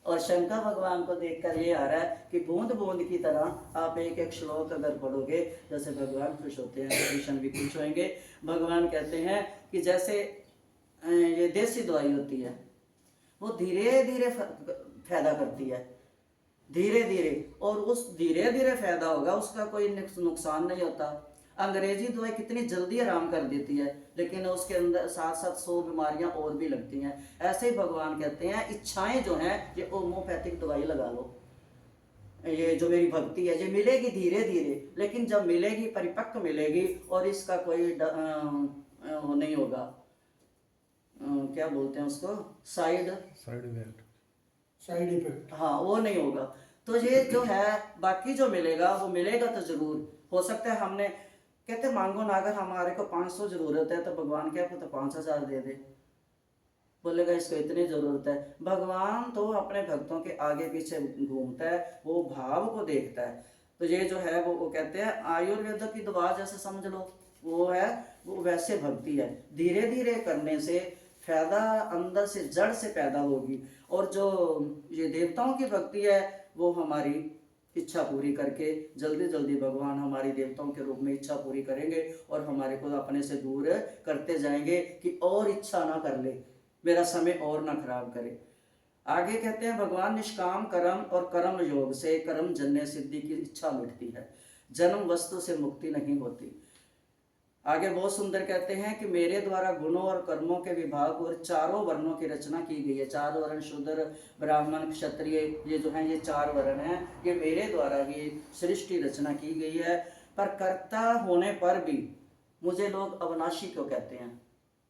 S1: और शंकर भगवान को देखकर ये आ रहा है कि बूंद बूंद की तरह आप एक एक श्लोक अगर पढ़ोगे, जैसे भगवान खुश होते हैं, कृष्ण भी खुश होंगे। भगवान कहते हैं कि जैसे ये देसी दवाई होती है, वो धीरे धीरे फायदा करती है, धीरे धीरे, और उस धीरे धीरे फायदा होगा, उसका कोई नुकसान नहीं होता। अंग्रेजी दवाई कितनी जल्दी आराम कर देती है, लेकिन उसके अंदर साथ साथ 100 बीमारियां और भी लगती हैं। ऐसे ही भगवान कहते हैं इच्छाएं जो हैं ये होम्योपैथिक दवाई लगा लो, ये जो मेरी भक्ति है ये मिलेगी धीरे धीरे, लेकिन जब मिलेगी परिपक्व मिलेगी और इसका कोई नहीं होगा, क्या बोलते हैं उसको, साइड इफेक्ट, हाँ वो नहीं होगा। तो ये जो है बाकी जो मिलेगा वो मिलेगा तो जरूर। हो सकता है हमने कहते मांगो ना, अगर हमारे को 500 जरूरत है तो भगवान क्या तो 5000 दे दे, बोलेगा इसको इतनी जरूरत है। भगवान तो अपने भक्तों के आगे पीछे घूमता है, वो भाव को देखता है। तो ये जो है वो कहते हैं आयुर्वेद की दवा जैसे समझ लो, वो है वो वैसे भक्ति है, धीरे धीरे करने से फायदा अंदर से जड़ से पैदा होगी। और जो ये देवताओं की भक्ति है वो हमारी इच्छा पूरी करके जल्दी जल्दी भगवान हमारी देवताओं के रूप में इच्छा पूरी करेंगे और हमारे को अपने से दूर करते जाएंगे कि और इच्छा ना कर ले, मेरा समय और ना खराब करे। आगे कहते हैं भगवान निष्काम कर्म और कर्म योग से कर्म जन्य सिद्धि की इच्छा मिटती है, जन्म वस्तु से मुक्ति नहीं होती। आगे बहुत सुंदर कहते हैं कि मेरे द्वारा गुणों और कर्मों के विभाग और चारों वर्णों की रचना की गई है। चार वर्ण शूद्र ब्राह्मण क्षत्रिय ये जो हैं ये चार वर्ण हैं, ये मेरे द्वारा ही सृष्टि रचना की गई है। पर कर्ता होने पर भी मुझे लोग अविनाशी क्यों कहते हैं?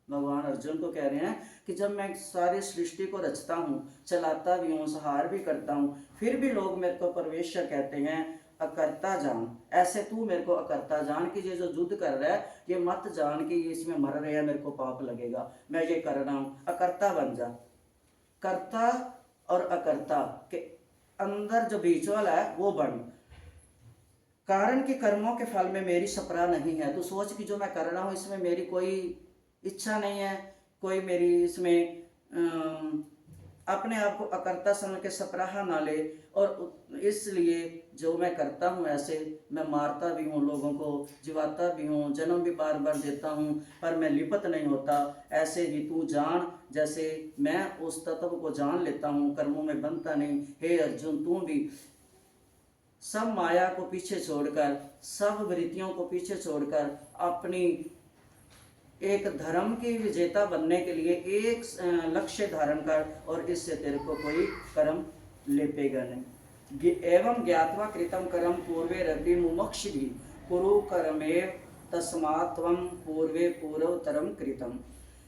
S1: भगवान अर्जुन को कह रहे हैं कि जब मैं सारी सृष्टि को रचता हूँ, चलाता भी हूँ, संहार भी करता हूँ, फिर भी लोग मेरे को परमेश्वर कहते हैं अकर्ता जान। ऐसे तू मेरे को अकर्ता जान कि ये जो युद्ध कर रहा है ये मत जान कि इसमें मर रहे हैं, मेरे को पाप लगेगा, मैं ये कर रहा हूँ, अकर्ता बन जा। कर्ता और अकर्ता के अंदर जो बीच वाला है वो बन। कारण कि कर्मों के फल में मेरी सपरा नहीं है। तू सोच कि जो मैं कर रहा हूँ इसमें मेरी कोई इच्छा नहीं है, कोई मेरी इसमें अपने आप को अकर्ता समझ के सपराहा ना ले। और इसलिए जो मैं करता हूँ ऐसे मैं मारता भी हूँ, लोगों को जिवाता भी हूँ, जन्म भी बार बार देता हूँ, पर मैं लिपत नहीं होता। ऐसे ही तू जान, जैसे मैं उस तत्व को जान लेता हूँ, कर्मों में बनता नहीं। हे अर्जुन तू भी सब माया को पीछे छोड़कर, सब वृत्तियों को पीछे छोड़कर अपनी एक धर्म की विजेता बनने के लिए एक लक्ष्य धारण कर, और इससे तेरे को कोई कर्म लेपेगा नहीं। एवं ज्ञात्वा कृतम कर्म पूर्वे रवि मुमुक्ष भी कुरु कर्मेव तस्मात् त्वं पूर्वे पूर्वतरम कृतम।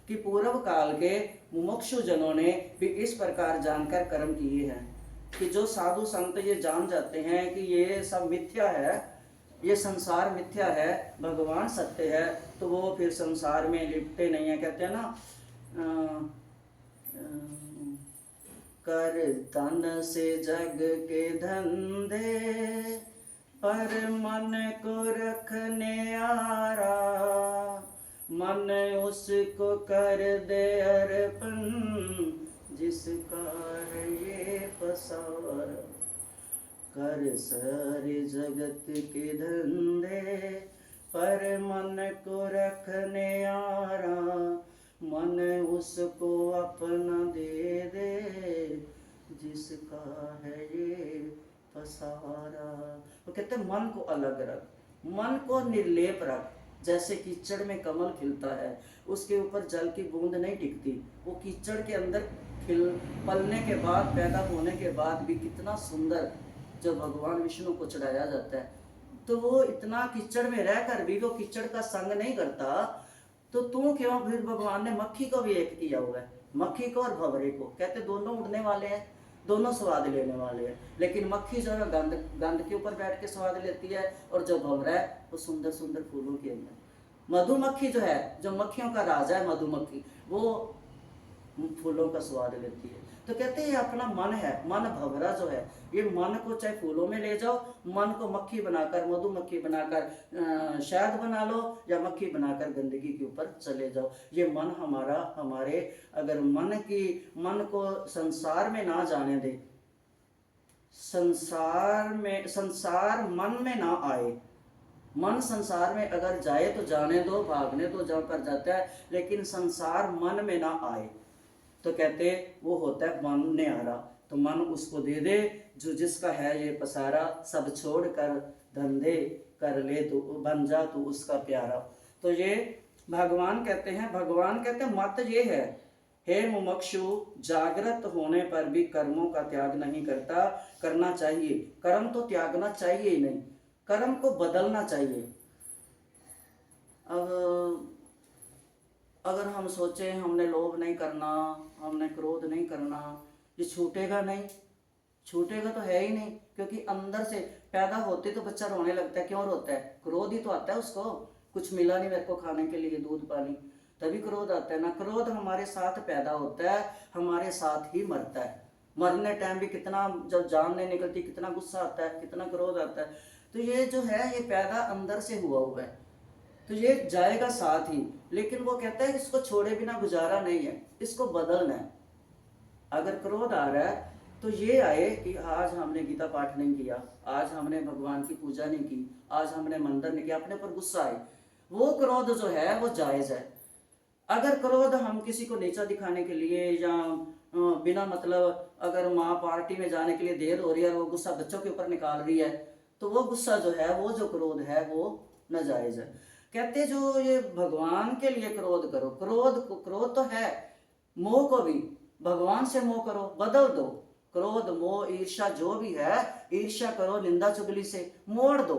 S1: कि पूर्व काल के मुमुक्षु जनों ने भी इस प्रकार जानकर कर्म किए हैं कि जो साधु संत ये जान जाते हैं कि ये सब मिथ्या है, ये संसार मिथ्या है, भगवान सत्य है, तो वो फिर संसार में लिपटे नहीं है। कहते हैं ना कर तन से जग के धंधे पर मन को रखने आरा, मन उसको कर दे अर्पण जिसका है ये पसारा। कर सारे जगत के धंधे पर मन को रखने आरा, मन उसको अपना दे दे जिसका है ये पसारा। वो कहते हैं मन को अलग रख, मन को निर्लेप रख। जैसे कीचड़ में कमल खिलता है, उसके ऊपर जल की बूंद नहीं टिकती, वो कीचड़ के अंदर पलने के बाद, पैदा होने के बाद भी कितना सुंदर जब भगवान विष्णु को चढ़ाया जाता है, तो वो इतना कीचड़ में रहकर भी वो कीचड़ का संग नहीं करता। तो तू क्यों? फिर भगवान ने मक्खी को भी एक किया हुआ है, मक्खी को और भंवरे को। कहते दोनों उड़ने वाले हैं, दोनों स्वाद लेने वाले हैं, लेकिन मक्खी जो है गंध के ऊपर बैठ के स्वाद लेती है, और जो भंवरा है वो सुंदर सुंदर फूलों के अंदर। मधुमक्खी जो है, जो मक्खियों का राजा है मधुमक्खी, वो फूलों का स्वाद लेती है। तो कहते हैं अपना मन है, मन भंवरा जो है, ये मन को चाहे फूलों में ले जाओ, मन को मक्खी बनाकर, मधुमक्खी बनाकर शहद बना लो, या मक्खी बनाकर गंदगी के ऊपर चले जाओ। ये मन हमारा, हमारे अगर मन को संसार में ना जाने दे, संसार मन में ना आए, मन संसार में अगर जाए तो जाने दो, भागने दो जहाँ पर जाता है, लेकिन संसार मन में ना आए तो कहते वो होता है मन न्यारा। तो मन उसको दे दे जो जिसका है ये पसारा, सब छोड़ कर धंधे कर ले तो बन जा तू उसका प्यारा। तो ये भगवान कहते हैं, भगवान कहते हैं मत ये है, हे मुमुक्षु जागृत होने पर भी कर्मों का त्याग नहीं करता। करना चाहिए, कर्म तो त्यागना चाहिए ही नहीं, कर्म को बदलना चाहिए। अब अगर हम सोचें हमने लोभ नहीं करना, हमने क्रोध नहीं करना, ये छूटेगा नहीं, छूटेगा तो है ही नहीं। क्योंकि अंदर से पैदा होते तो बच्चा रोने लगता है, क्यों रोता है? क्रोध ही तो आता है उसको, कुछ मिला नहीं मेरे को खाने के लिए, दूध पानी, तभी क्रोध आता है ना। क्रोध हमारे साथ पैदा होता है, हमारे साथ ही मरता है। मरने टाइम भी कितना, जब जान नहीं निकलती कितना गुस्सा आता है, कितना क्रोध आता है। तो ये जो है ये पैदा अंदर से हुआ है, तो ये जाएगा साथ ही। लेकिन वो कहता है इसको छोड़े बिना गुजारा नहीं है, इसको बदलना है। अगर क्रोध आ रहा है तो ये आए कि आज हमने गीता पाठ नहीं किया, आज हमने भगवान की पूजा नहीं की, आज हमने मंदिर नहीं किया, अपने पर गुस्सा आए, वो क्रोध जो है वो जायज है। अगर क्रोध हम किसी को नीचा दिखाने के लिए या बिना मतलब अगर माँ पार्टी में जाने के लिए देर हो रही है और वो गुस्सा बच्चों के ऊपर निकाल रही है, तो वो गुस्सा जो है, वो जो क्रोध है वो नाजायज है। कहते जो ये भगवान के लिए क्रोध करो, क्रोध तो है, मोह को भी भगवान से मोह करो, बदल दो। क्रोध मोह ईर्ष्या जो भी है, ईर्ष्या करो निंदा चुगली से, मोड़ दो।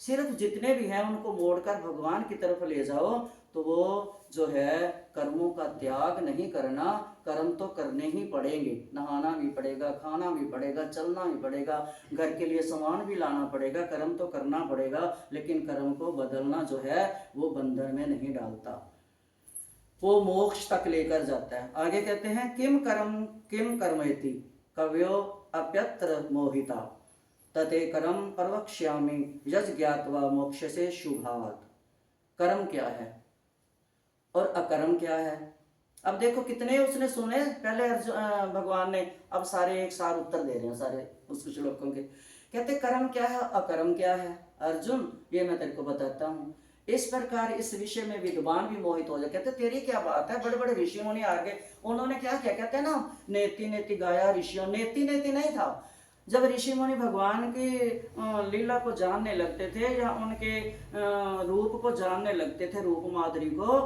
S1: सिर्फ जितने भी हैं उनको मोड़कर भगवान की तरफ ले जाओ, तो वो जो है कर्मों का त्याग नहीं करना। कर्म तो करने ही पड़ेंगे, नहाना भी पड़ेगा, खाना भी पड़ेगा, चलना भी पड़ेगा, घर के लिए सामान भी लाना पड़ेगा, कर्म तो करना पड़ेगा। लेकिन कर्म को बदलना जो है वो बंधन में नहीं डालता, वो मोक्ष तक लेकर जाता है। आगे कहते हैं किम कर्मेति कव्यो अप्यत्र मोहिता तते कर्म प्रवक्ष्यामि यज ज्ञात्वा मोक्ष से शुभात। कर्म क्या है और अकर्म क्या है? अब देखो कितने उसने सुने पहले भगवान ने, अब सारे एक सार उत्तर दे रहे हैं सारे उस श्लोकों के। कहते कर्म क्या है, अकर्म क्या है? अर्जुन ये मैं तेरे को बताता हूँ। इस प्रकार इस विषय में विद्वान भी मोहित हो जाए। कहते तेरी क्या बात है, बड़े बड़े ऋषियों ने आगे उन्होंने क्या किया, कहते हैं ना नेति नेति गाया ऋषियों। नेति नेति नहीं था। जब ऋषि मुनि भगवान की लीला को जानने लगते थे या उनके रूप को जानने लगते थे, रूप माधुरी को,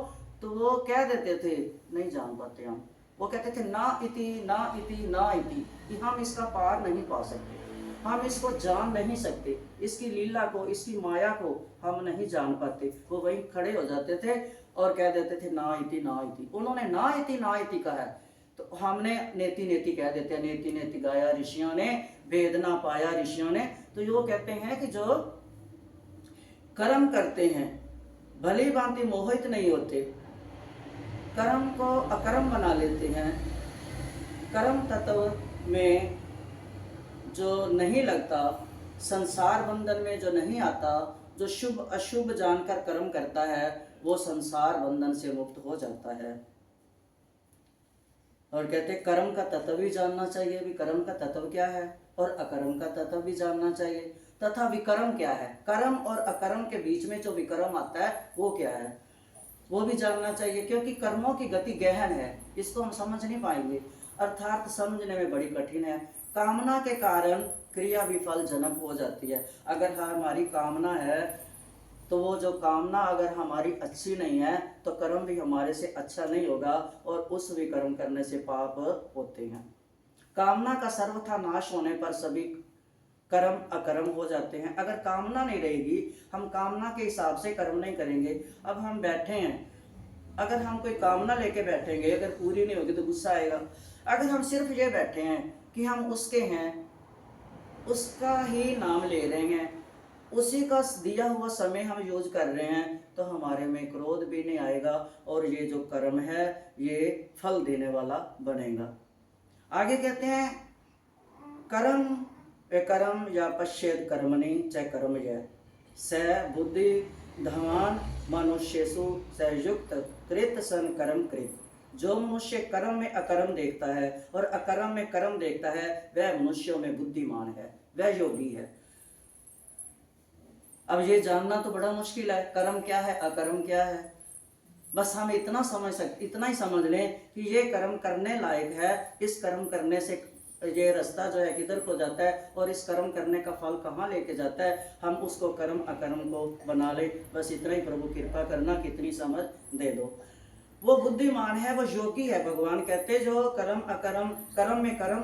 S1: तो वो कह देते थे नहीं जान पाते हम। वो कहते थे ना इति ना इति ना इति, कि हम इसका पार नहीं पा सकते, हम इसको जान नहीं सकते, इसकी लीला को, इसकी माया को हम नहीं जान पाते। वो वहीं खड़े हो जाते थे और कह देते थे ना इति ना इति। उन्होंने ना इति कहा है, तो हमने नेति नेति कह देते हैं। नेति नेति गाया ऋषियों ने, भेद ना पाया ऋषियों ने। तो ये कहते हैं कि जो कर्म करते हैं भली भांति मोहित नहीं होते, कर्म को अकर्म बना लेते हैं, कर्म तत्व में जो नहीं लगता, संसार बंधन में जो नहीं आता, जो शुभ अशुभ जानकर कर्म करता है, वो संसार बंधन से मुक्त हो जाता है। और कहते कर्म का तत्व भी जानना चाहिए, भी कर्म का तत्व क्या है, और अकर्म का तत्व भी जानना चाहिए, तथा विकर्म क्या है। कर्म और अकर्म के बीच में जो विकर्म आता है वो क्या है, वो भी जानना चाहिए। क्योंकि कर्मों की गति गहन है, इसको हम समझ नहीं पाएंगे, अर्थात समझने में बड़ी कठिन है। कामना के कारण क्रिया विफल जनक हो जाती है। अगर हमारी कामना है तो वो जो कामना अगर हमारी अच्छी नहीं है तो कर्म भी हमारे से अच्छा नहीं होगा, और उस विकर्म करने से पाप होते हैं। कामना का सर्वथा नाश होने पर सभी कर्म अकर्म हो जाते हैं। अगर कामना नहीं रहेगी, हम कामना के हिसाब से कर्म नहीं करेंगे। अब हम बैठे हैं, अगर हम कोई कामना लेके बैठेंगे, अगर पूरी नहीं होगी तो गुस्सा आएगा। अगर हम सिर्फ ये बैठे हैं कि हम उसके हैं, उसका ही नाम ले रहे हैं, उसी का दिया हुआ समय हम यूज कर रहे हैं, तो हमारे में क्रोध भी नहीं आएगा, और ये जो कर्म है ये फल देने वाला बनेगा। आगे कहते हैं कर्म कर्म या पश्चेद कर्मणि च कर्म यह स बुद्धि धमान मनुष्यसु सयुक्त कृत सन कर्म कृत। जो मनुष्य कर्म में अकर्म देखता है और अकर्म में कर्म देखता है, वह मनुष्यों में बुद्धिमान है, वह योगी है। अब ये जानना तो बड़ा मुश्किल है, कर्म क्या है अकर्म क्या है। बस हम इतना ही समझ लें कि ये कर्म करने लायक है, इस कर्म करने से ये रास्ता जो है किधर को जाता है, और इस कर्म करने का फल कहाँ लेके जाता है, हम उसको कर्म अकर्म को बना ले। बस इतना ही प्रभु कृपा करना, कितनी समझ दे दो। वो बुद्धिमान है, वो योगी है। भगवान कहते जो कर्म अकर्म, कर्म में कर्म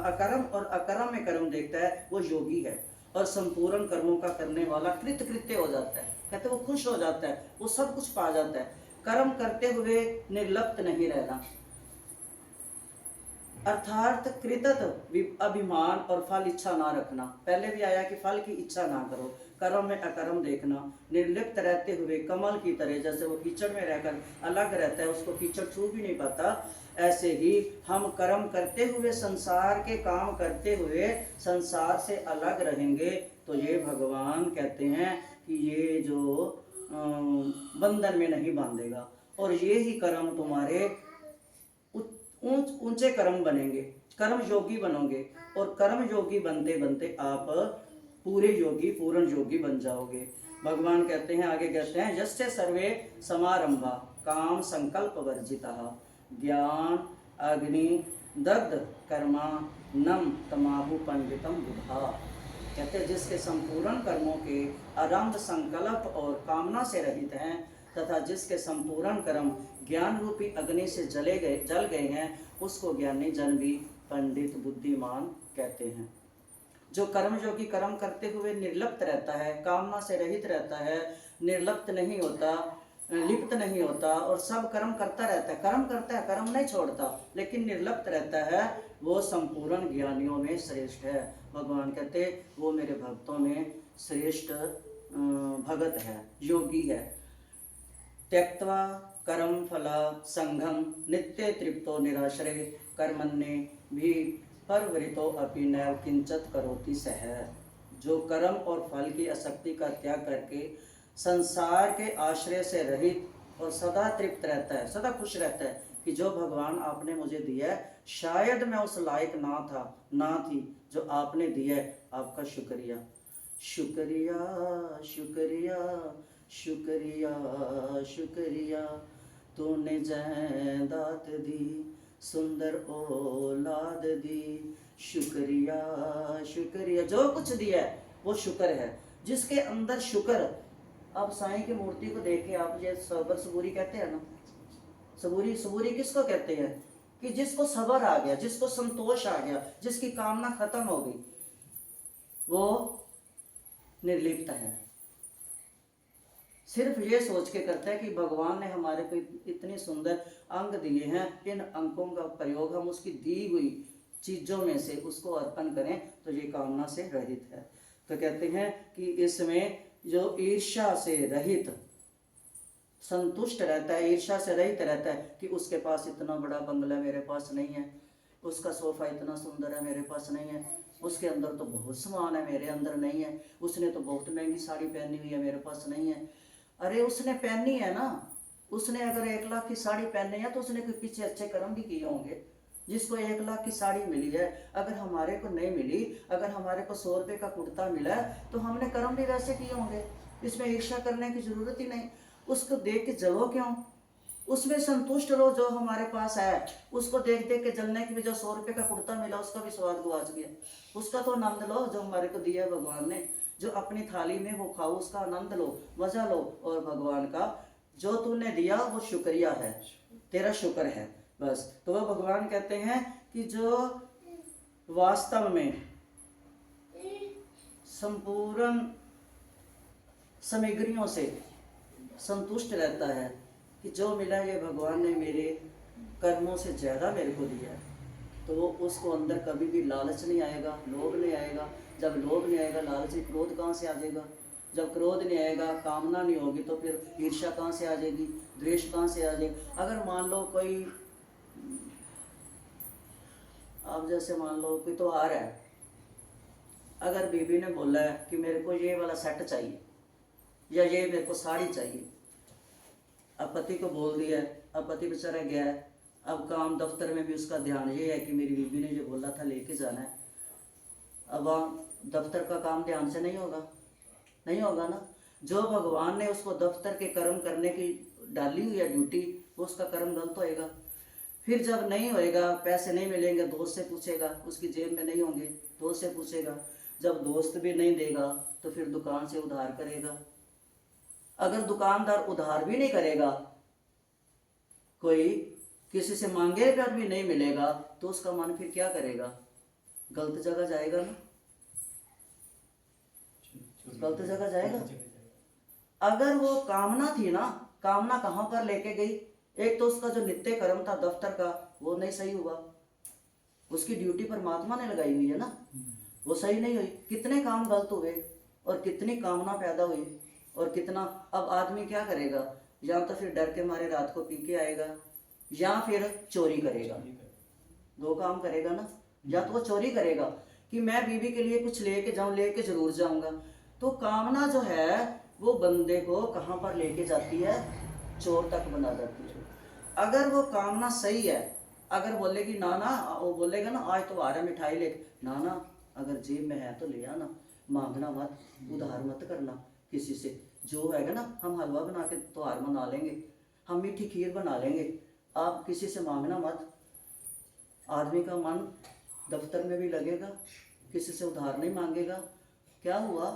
S1: अकर्म और अकर्म में कर्म देखता है, वो योगी है, और संपूर्ण कर्मों का करने वाला कृत्य हो जाता है। कहते वो खुश हो जाता है, वो सब कुछ पा जाता है। कर्म करते हुए निर्लिप्त नहीं रहना, अर्थात कृतत अभिमान और फल इच्छा ना रखना। पहले भी आया कि फल की इच्छा ना करो। कर्म में अकर्म देखना, निर्लिप्त रहते हुए कमल की तरह, जैसे वो कीचड़ में रहकर अलग रहता है, उसको कीचड़ छू भी नहीं पाता, ऐसे ही हम कर्म करते हुए, संसार के काम करते हुए संसार से अलग रहेंगे, तो ये भगवान कहते हैं कि ये जो बंधन में नहीं बांधेगा, और ये ही कर्म तुम्हारे ऊंचे कर्म बनेंगे, कर्म योगी बनोगे, और कर्म योगी बनते बनते आप पूरे योगी, पूर्ण योगी बन जाओगे। भगवान कहते हैं, आगे कहते हैं, यस्य सर्वे समारंभा काम संकल्प वर्जिता ज्ञान अग्नि दग्ध कर्मा नम तमाहु पंडितम बुधा। कहते हैं जिसके संपूर्ण कर्मों के आरंभ संकल्प और कामना से रहित हैं, तथा जिसके संपूर्ण कर्म ज्ञान रूपी अग्नि से जल गए हैं, उसको ज्ञानी जन भी पंडित बुद्धिमान कहते हैं। जो कर्म योगी कर्म करते हुए निर्लिप्त रहता है, कामना से रहित रहता है, निर्लिप्त नहीं होता, लिप्त नहीं होता, और सब कर्म करता रहता है, कर्म नहीं छोड़ता, लेकिन निर्लिप्त रहता है, वो संपूर्ण ज्ञानियों में श्रेष्ठ है। भगवान कहते वो मेरे भक्तों में श्रेष्ठ भगत है, योगी है। त्यक्त्वा कर्म फला संघम नित्य तृप्तो निराश्रय कर्मण्ये भी परवृतो अपि नैव किंचित करोति सह। जो कर्म और फल की आसक्ति का त्याग करके संसार के आश्रय से रहित और सदा तृप्त रहता है, सदा खुश रहता है कि जो भगवान आपने मुझे दिया है, शायद मैं उस लायक ना थी जो आपने दिया है, आपका शुक्रिया शुक्रिया शुक्रिया शुक्रिया शुक्रिया, तूने जायदाद दी सुंदर औलाद दी, शुक्रिया शुक्रिया। जो कुछ दिया है वो शुक्र है, जिसके अंदर शुक्र। आप साईं की मूर्ति को देख के आप ये सबर सबूरी कहते हैं ना, सबूरी किसको कहते हैं? कि जिसको सबर आ गया, जिसको संतोष आ गया, जिसकी कामना खत्म हो गई, वो निर्लिप्त है। सिर्फ ये सोच के करता है कि भगवान ने हमारे को इतने सुंदर अंग दिए हैं, इन अंगों का प्रयोग हम उसकी दी हुई चीज़ों में से उसको अर्पण करें, तो ये कामना से रहित है। तो कहते हैं कि इसमें जो ईर्ष्या से रहित संतुष्ट रहता है, ईर्ष्या से रहित रहता है कि उसके पास इतना बड़ा बंगला मेरे पास नहीं है, उसका सोफा इतना सुंदर है मेरे पास नहीं है, उसके अंदर तो बहुत सामान है मेरे अंदर नहीं है, उसने तो बहुत महंगी साड़ी पहनी हुई है मेरे पास नहीं है। अरे उसने पहनी है ना, उसने अगर 1 लाख की साड़ी पहनी है तो उसने कोई पीछे अच्छे कर्म भी किए होंगे। जिसको 1 लाख की साड़ी मिली है, अगर हमारे को नहीं मिली, अगर हमारे को 100 रुपये का कुर्ता मिला है, तो हमने कर्म भी वैसे किए होंगे। इसमें ईर्ष्या करने की जरूरत ही नहीं। उसको देख के जलो क्यों, उसमें संतुष्ट रहो। जो हमारे पास है उसको देख देख के जलने की भी, जो 100 रुपये का कुर्ता मिला उसका भी स्वाद गुआच गया, उसका तो आनंद लो जो हमारे को दिया है भगवान ने। जो अपनी थाली में वो खाओ, उसका आनंद लो, मजा लो, और भगवान का जो तूने दिया वो शुक्रिया है, तेरा शुक्र है बस। तो वह भगवान कहते हैं कि जो वास्तव में संपूर्ण सामग्रियों से संतुष्ट रहता है कि जो मिला ये भगवान ने मेरे कर्मों से ज़्यादा मेरे को दिया है, तो वो उसको अंदर कभी भी लालच नहीं आएगा, लोभ नहीं आएगा। जब लोभ नहीं आएगा, लालच नहीं, क्रोध कहाँ से आ जाएगा? जब क्रोध नहीं आएगा, कामना नहीं होगी, तो फिर ईर्ष्या कहाँ से आ जाएगी, द्वेष कहाँ से आ जाएगी? अगर मान लो कोई, अब जैसे मान लो कोई त्योहार है, अगर बीबी ने बोला है कि मेरे को ये वाला सेट चाहिए या ये मेरे को साड़ी चाहिए, अब पति को बोल दिया है, अब पति बेचारा गया है, अब काम दफ्तर में भी उसका ध्यान ये है कि मेरी बीबी ने जो बोला था लेके जाना है। अब वहाँ दफ्तर का काम ध्यान से नहीं होगा ना। जो भगवान ने उसको दफ्तर के कर्म करने की डाली हुई है ड्यूटी, वो उसका कर्म गलत होएगा। फिर जब नहीं होएगा, पैसे नहीं मिलेंगे, दोस्त से पूछेगा, उसकी जेब में नहीं होंगे, दोस्त से पूछेगा। जब दोस्त भी नहीं देगा तो फिर दुकान से उधार करेगा। अगर दुकानदार उधार भी नहीं करेगा, कोई किसी से मांगेगा भी नहीं मिलेगा, तो उसका मन फिर क्या करेगा? गलत जगह जाएगा ना, गलत जगह जाएगा। अगर वो कामना थी ना, कामना कहाँ पर लेके गई? एक तो उसका जो नित्य कर्म था दफ्तर का, वो नहीं सही हुआ, उसकी ड्यूटी परमात्मा ने लगाई हुई है ना, वो सही नहीं हुई। कितने काम गलत हुए और कितनी कामना पैदा हुई, और कितना। अब आदमी क्या करेगा? या तो फिर डर के मारे रात को पी के आएगा, या फिर चोरी करेगा। 2 काम करेगा ना। या तो वो चोरी करेगा कि मैं बीवी के लिए कुछ लेके जाऊं, लेके जरूर जाऊंगा। तो कामना जो है वो बंदे को कहाँ पर लेके जाती है? चोर तक बना जाती है। अगर वो कामना सही है अगर बोलेगी ना ना, वो बोलेगा ना आज तो आ रहा है मिठाई ले, ना ना अगर जेब में है तो ले आना, मांगना मत, उधार मत करना किसी से। जो हैगा ना, हम हलवा बना के त्योहार मना लेंगे, हम मीठी खीर बना लेंगे, आप किसी से मांगना मत। आदमी का मन दफ्तर में भी लगेगा, किसी से उधार नहीं मांगेगा, क्या हुआ,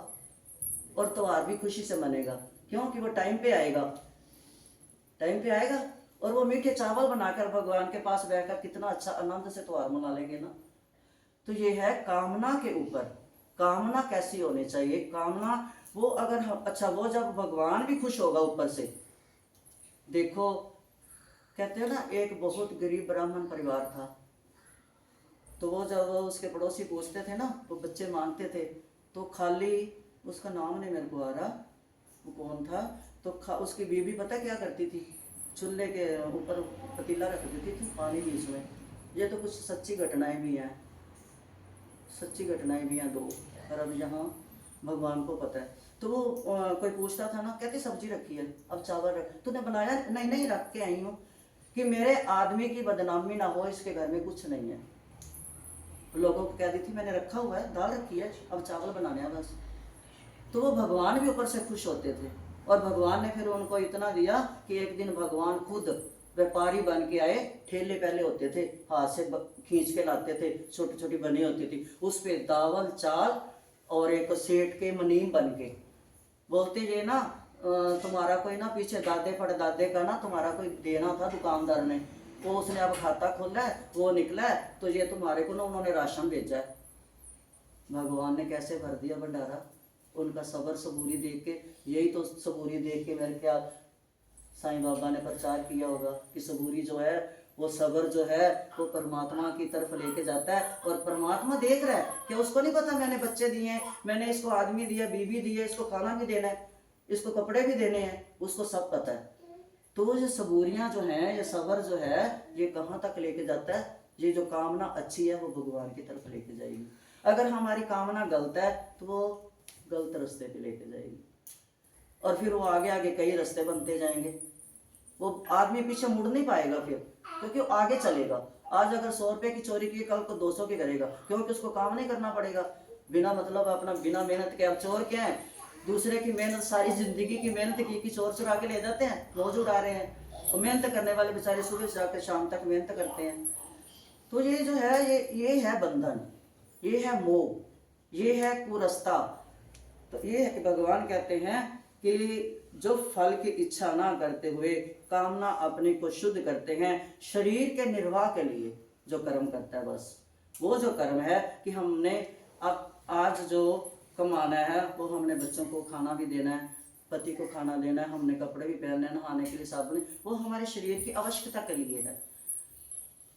S1: और त्योहार भी खुशी से मनेगा, क्योंकि वो टाइम पे आएगा, टाइम पे आएगा। और वो मीठे चावल बनाकर भगवान के पास बैठकर कितना अच्छा आनंद से त्योहार मना लेंगे ना। तो ये है कामना के ऊपर, कामना कैसी होनी चाहिए, कामना वो अगर हम अच्छा, वो जब भगवान भी खुश होगा ऊपर से। देखो कहते हैं ना, एक बहुत गरीब ब्राह्मण परिवार था, तो वो जब उसके पड़ोसी पूछते थे ना, वो बच्चे मांगते थे, तो खाली, उसका नाम नहीं मेरे को आ रहा, वो कौन था, तो उसकी बीवी पता क्या करती थी, चूल्हे के ऊपर पतीला रख देती थी, पानी भी इसमें। ये तो कुछ सच्ची घटनाएं भी हैं, सच्ची घटनाएं भी हैं दो, और अब यहाँ भगवान को पता है। तो वो कोई पूछता था ना, कहती सब्जी रखी है, अब चावल रख, तूने बनाया, नहीं नहीं रख के आई हूँ, कि मेरे आदमी की बदनामी ना हो, इसके घर में कुछ नहीं है। लोगों को कह दी थी मैंने रखा हुआ है, दाल रखी है, अब चावल बनाने हैं बस। तो वो भगवान भी ऊपर से खुश होते थे, और भगवान ने फिर उनको इतना दिया कि एक दिन भगवान खुद व्यापारी बन के आए। ठेले पहले होते थे, हाथ से खींच के लाते थे, छोटी छोटी बनी होती थी, उस पे दावल चाल और एक सेठ के मनीम बन के बोलते, ये ना तुम्हारा कोई ना पीछे दादे परदादे का ना तुम्हारा कोई देना था दुकानदार ने, वो उसने अब खाता खोला है, वो निकला है, तो ये तुम्हारे को ना उन्होंने राशन भेजा है। भगवान ने कैसे भर दिया भंडारा, उनका सबर सबूरी देख के। यही तो सबूरी देख के मेरे ख्याल साईं बाबा ने प्रचार किया होगा कि सबूरी जो है, वो सबर जो है, वो परमात्मा की तरफ लेके जाता है। और परमात्मा देख रहा है कि उसको नहीं पता मैंने बच्चे दिए, मैंने इसको आदमी दिया, बीवी दी है, इसको खाना भी देना है, इसको कपड़े भी देने हैं, उसको सब पता है। तो ये सबूरियाँ जो हैं, ये सबर जो है, ये कहाँ तक लेके जाता है, ये जो कामना अच्छी है वो भगवान की तरफ लेके जाएगी। अगर हमारी कामना गलत है तो वो गलत रास्ते पे लेके जाएगी, और फिर वो आगे आगे कई रास्ते बनते जाएंगे, वो आदमी पीछे मुड़ नहीं पाएगा फिर, क्योंकि वो आगे चलेगा। आज अगर 100 रुपये की चोरी की, कल को 200 की करेगा, क्योंकि उसको काम नहीं करना पड़ेगा बिना मतलब अपना बिना मेहनत के। अब चोर क्या है, दूसरे की मेहनत, सारी जिंदगी की मेहनत की चोर चुरा के ले जाते हैं, मौज उड़ा रहे हैं। तो मेहनत करने वाले बेचारे सुबह से आकर शाम तक मेहनत करते हैं। तो ये जो है, ये है बंधन, ये है मोह, ये है कुरस्ता। तो ये है कि भगवान कहते हैं कि जो फल की इच्छा ना करते हुए कामना अपने को शुद्ध करते हैं, शरीर के निर्वाह के लिए जो कर्म करता है, बस वो जो कर्म है कि हमने अब आज जो कमाना है, वो हमने बच्चों को खाना भी देना है, पति को खाना देना है, हमने कपड़े भी पहनने हैं, नहाने के लिए साबुन, वो हमारे शरीर की आवश्यकता के लिए है।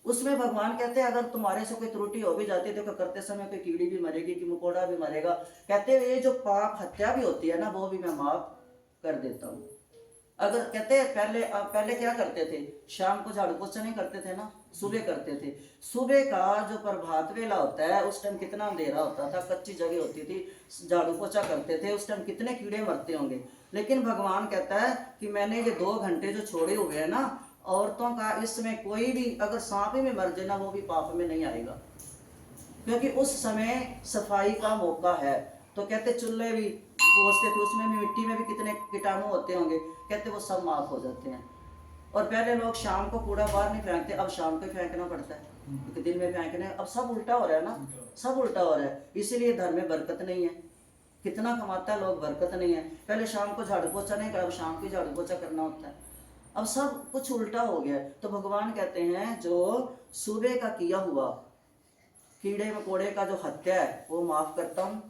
S1: उसमें भगवान कहते हैं अगर तुम्हारे से कोई त्रुटि हो भी जाती है तो करते समय कोई कीड़ी भी मरेगी, कि मकोड़ा भी मरेगा, कहते हैं ये जो पाप हत्या भी होती है ना, वो भी मैं माफ कर देता हूँ। अगर कहते हैं पहले क्या करते थे, शाम को झाड़ू पोछा नहीं करते थे ना, सुबह करते थे। सुबह का जो प्रभात वेला होता है, उस टाइम कितना अंधेरा होता था, कच्ची जगह होती थी, झाड़ू पोछा करते थे, उस टाइम कितने कीड़े मरते होंगे। लेकिन भगवान कहता है कि मैंने ये 2 घंटे जो छोड़े हुए हैं ना, औरतों का, इसमें कोई भी अगर सांप में मर जाए ना, वो भी पाप में नहीं आएगा, क्योंकि उस समय सफाई का मौका है। तो कहते चूल्हे भी पोछते थे, उसमें भी मिट्टी में भी कितने कीटाणु होते होंगे, कहते वो सब माफ हो जाते हैं। और पहले लोग शाम को कूड़ा बाहर नहीं फेंकते, अब शाम को ही फेंकना पड़ता है, क्योंकि दिन में फेंकने, अब सब उल्टा हो रहा है ना, सब उल्टा हो रहा है। इसीलिए धर्म में बरकत नहीं है, कितना कमाता है लोग, बरकत नहीं है। पहले शाम को झाड़ू पोछा नहीं कर, अब शाम को झाड़ू पोछा करना होता है, अब सब कुछ उल्टा हो गया। तो भगवान कहते हैं जो सुबह का किया हुआ कीड़े मकोड़े का जो हत्या है वो माफ करता हूँ,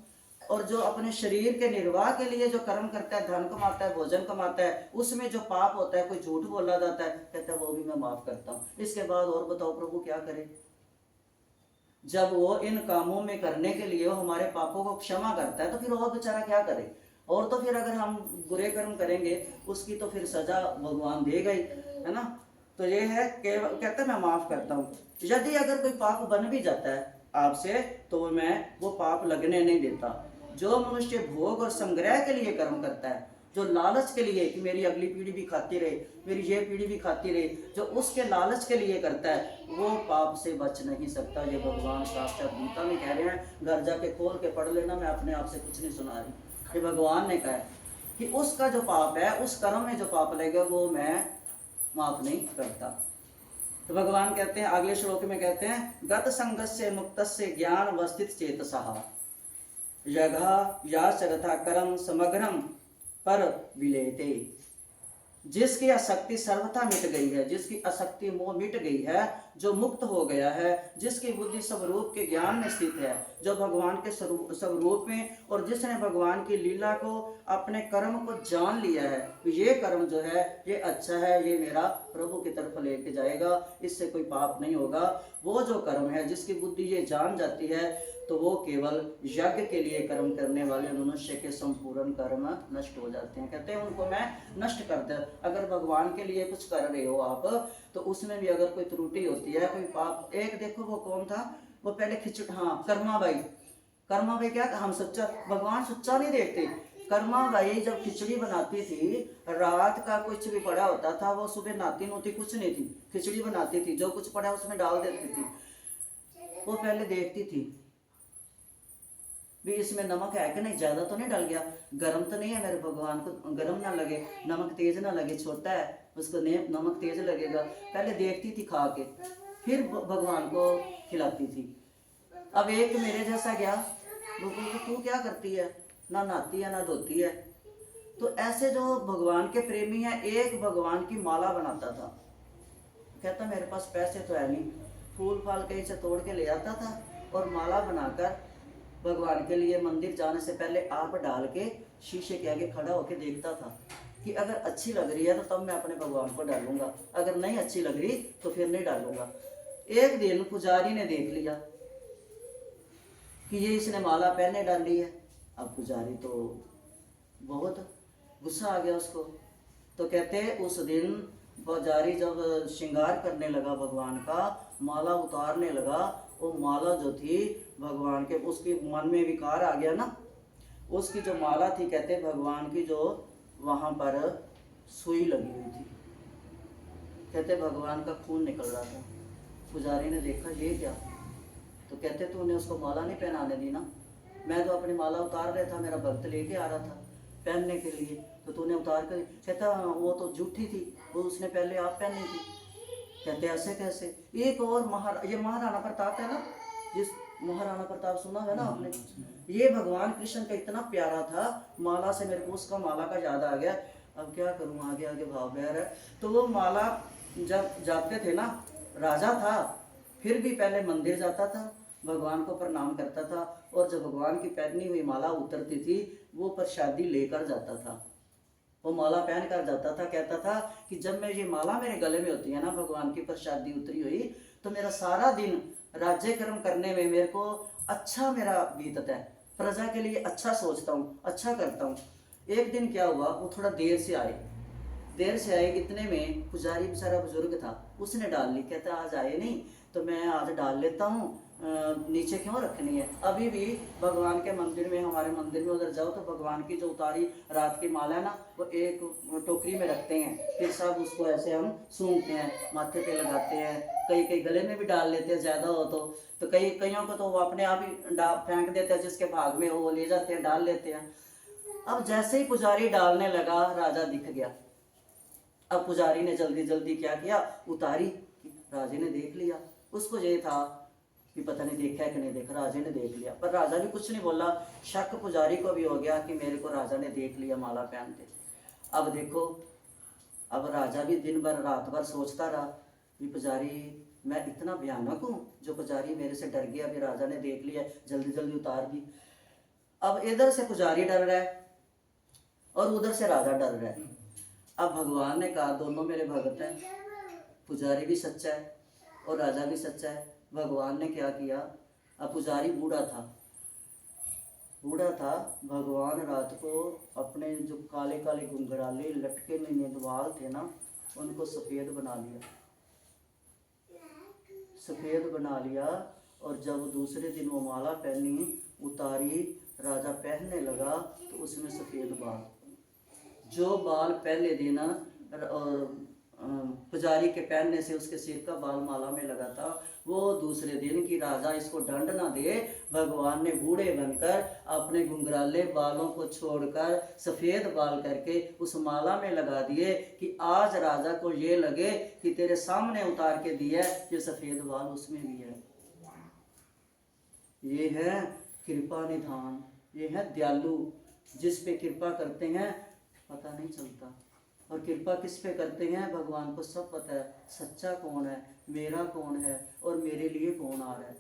S1: और जो अपने शरीर के निर्वाह के लिए जो कर्म करता है, धन कमाता है, भोजन कमाता है, उसमें जो पाप होता है, कोई झूठ बोला जाता है, कहता है वो भी मैं माफ करता हूँ। इसके बाद और बताओ प्रभु क्या करे, जब वो इन कामों में करने के लिए वो हमारे पापों को क्षमा करता है, तो फिर और बेचारा क्या करे। और तो फिर अगर हम बुरे कर्म करेंगे उसकी तो फिर सजा भगवान देगा ही, है ना। तो ये है कहता है मैं माफ करता हूँ। यदि अगर कोई पाप बन भी जाता है आपसे, तो मैं वो पाप लगने नहीं देता। जो मनुष्य भोग और संग्रह के लिए कर्म करता है जो लालच के लिए कि मेरी अगली पीढ़ी भी खाती रहे, मेरी ये पीढ़ी भी खाती रहे, जो उसके लालच के लिए करता है वो पाप से बच नहीं सकता। ये भगवान साक्षात गीता में कह रहे हैं, घर जाके खोल के पढ़ लेना, मैं अपने आप से कुछ नहीं सुना रही। ये भगवान ने कहा है कि उसका जो पाप है, उस कर्म में जो पाप लगेगा वो मैं माफ नहीं करता। तो भगवान कहते हैं अगले श्लोक में, कहते हैं गत संगस्य मुक्तस्य ज्ञान वस्थित चेतसः यघा याचरथा करम समग्रम पर विलेते। जिसकी आसक्ति सर्वथा मिट गई है, जिसकी आसक्ति मोह मिट गई है, जो मुक्त हो गया है, जिसकी बुद्धि स्वरूप के ज्ञान में स्थित है, जो भगवान के स्वरूप में, और जिसने भगवान की लीला को, अपने कर्म को जान लिया है, ये कर्म जो है ये अच्छा है, ये मेरा प्रभु की तरफ लेके जाएगा, इससे कोई पाप नहीं होगा। वो जो कर्म है जिसकी बुद्धि ये जान जाती है, तो वो केवल यज्ञ के लिए कर्म करने वाले मनुष्य के संपूर्ण कर्म नष्ट हो जाते हैं। कहते हैं उनको मैं नष्ट कर दे। अगर भगवान के लिए कुछ कर रहे हो आप, तो उसमें भी अगर कोई त्रुटि होती है, कोई पाप, एक देखो वो कौन था, वो पहले कर्मा बाई क्या, हम सच्चा, भगवान सच्चा नहीं देखते। कर्मा बाई जब खिचड़ी बनाती थी, रात का कुछ भी पड़ा होता था, वो सुबह नहाती नोती कुछ नहीं थी, खिचड़ी बनाती थी, जो कुछ पड़ा उसमें डाल देती थी। वो पहले देखती थी भी इसमें नमक है कि नहीं, ज्यादा तो नहीं डल गया, गर्म तो नहीं है, मेरे भगवान को गर्म ना लगे, नमक तेज ना लगे, छोटा है उसको नमक तेज लगेगा। पहले देखती थी खा के, फिर भगवान को खिलाती थी। अब एक मेरे जैसा गया, वो तू क्या करती है, ना नहाती है ना धोती है। तो ऐसे जो भगवान के प्रेमी है, एक भगवान की माला बनाता था, कहता मेरे पास पैसे तो है नहीं, फूल फाल कहीं से तोड़ के ले आता था और माला बनाकर भगवान के लिए मंदिर जाने से पहले आप डाल के शीशे के आगे खड़ा होकर देखता था कि अगर अच्छी लग रही है तो तब मैं अपने भगवान को डालूंगा, अगर नहीं अच्छी लग रही तो फिर नहीं डालूंगा। एक दिन पुजारी ने देख लिया कि ये इसने माला पहने डाली है। अब पुजारी तो बहुत गुस्सा आ गया उसको। तो कहते उस दिन पुजारी जब श्रृंगार करने लगा भगवान का, माला उतारने लगा, वो माला जो थी भगवान के, उसके मन में विकार आ गया ना, उसकी जो माला थी, कहते भगवान की जो वहां पर सुई लगी हुई थी, कहते भगवान का खून निकल रहा था। पुजारी ने देखा ये क्या, तो कहते तूने उसको माला नहीं पहनाने दी ना, मैं तो अपनी माला उतार रहा था, मेरा भक्त लेके आ रहा था पहनने के लिए, तो तूने उतार कर, कहता वो तो झूठी थी, वो उसने पहले आप पहनी थी। कहते ऐसे कैसे। एक और ये महाराणा प्रताप है ना, जिस महाराणा प्रताप सुना है ना आपने, ये भगवान कृष्ण का इतना प्यारा था, माला से मेरे को उसका माला का याद आ गया। अब क्या करूं, आगे आगे भाव बह रहा है। तो वो माला जब जाते थे ना, राजा था फिर भी पहले मंदिर जाता था, भगवान को प्रणाम करता था, और जब भगवान की पहनी हुई माला उतरती थी वो प्रसादी लेकर जाता था, वो माला पहन कर जाता था। कहता था कि जब मैं ये माला मेरे गले में होती है ना, भगवान की प्रसादी उतरी हुई, तो मेरा सारा दिन राज्य कर्म करने में मेरे को अच्छा मेरा बीतता है, प्रजा के लिए अच्छा सोचता हूँ, अच्छा करता हूँ। एक दिन क्या हुआ, वो थोड़ा देर से आए, इतने में पुजारी बेचारा बुजुर्ग था, उसने डाल ली। कहता आज आए नहीं तो मैं आज डाल लेता हूँ, नीचे क्यों रखनी है। अभी भी भगवान के मंदिर में, हमारे मंदिर में उधर जाओ तो भगवान की जो उतारी रात की माला है ना, वो एक टोकरी में रखते हैं, फिर सब उसको ऐसे हम सूंघते हैं, माथे पे लगाते हैं, कई गले में भी डाल लेते हैं ज़्यादा हो तो कईयों को तो वो अपने आप ही फेंक देते हैं, जिसके भाग में हो वो ले जाते हैं, डाल लेते हैं। अब जैसे ही पुजारी डालने लगा, राजा दिख गया। अब पुजारी ने जल्दी जल्दी क्या किया, उतारी, राजे ने देख लिया। उसको ये था कि पता नहीं देखा है कि नहीं देखा, राजे ने देख लिया, पर राजा भी कुछ नहीं बोला। शक पुजारी को भी हो गया कि मेरे को राजा ने देख लिया माला पहनते। अब देखो, अब राजा भी दिन भर रात भर सोचता रहा कि पुजारी, मैं इतना भयानक हूँ जो पुजारी मेरे से डर गया, अभी राजा ने देख लिया, जल्दी जल्दी उतार दी। अब इधर से पुजारी डर रहा है और उधर से राजा डर रहा है। अब भगवान ने कहा दोनों मेरे भगत हैं, पुजारी भी सच्चा है और राजा भी सच्चा है। भगवान ने क्या किया, अब पुजारी बूढ़ा था, भगवान रात को अपने जो काले काले घुंघराले लटके निंदवाल थे ना, उनको सफ़ेद बना लिया। और जब दूसरे दिन वो माला पहनी, उतारी, राजा पहनने लगा, तो उसमें सफ़ेद बाल जो बाल पहले दिन पुजारी के पहनने से उसके सिर का बाल माला में लगा था, वो दूसरे दिन की राजा इसको दंड ना दे, भगवान ने बूढ़े बनकर अपने घुंघराले बालों को छोड़कर सफ़ेद बाल करके उस माला में लगा दिए कि आज राजा को ये लगे कि तेरे सामने उतार के दिया ये सफ़ेद बाल उसमें भी है। ये है कृपा निधान, ये है दयालु। जिस पे कृपा करते हैं पता नहीं चलता, और कृपा किस पे करते हैं भगवान को सब पता है, सच्चा कौन है, मेरा कौन है और मेरे लिए कौन आ रहा है।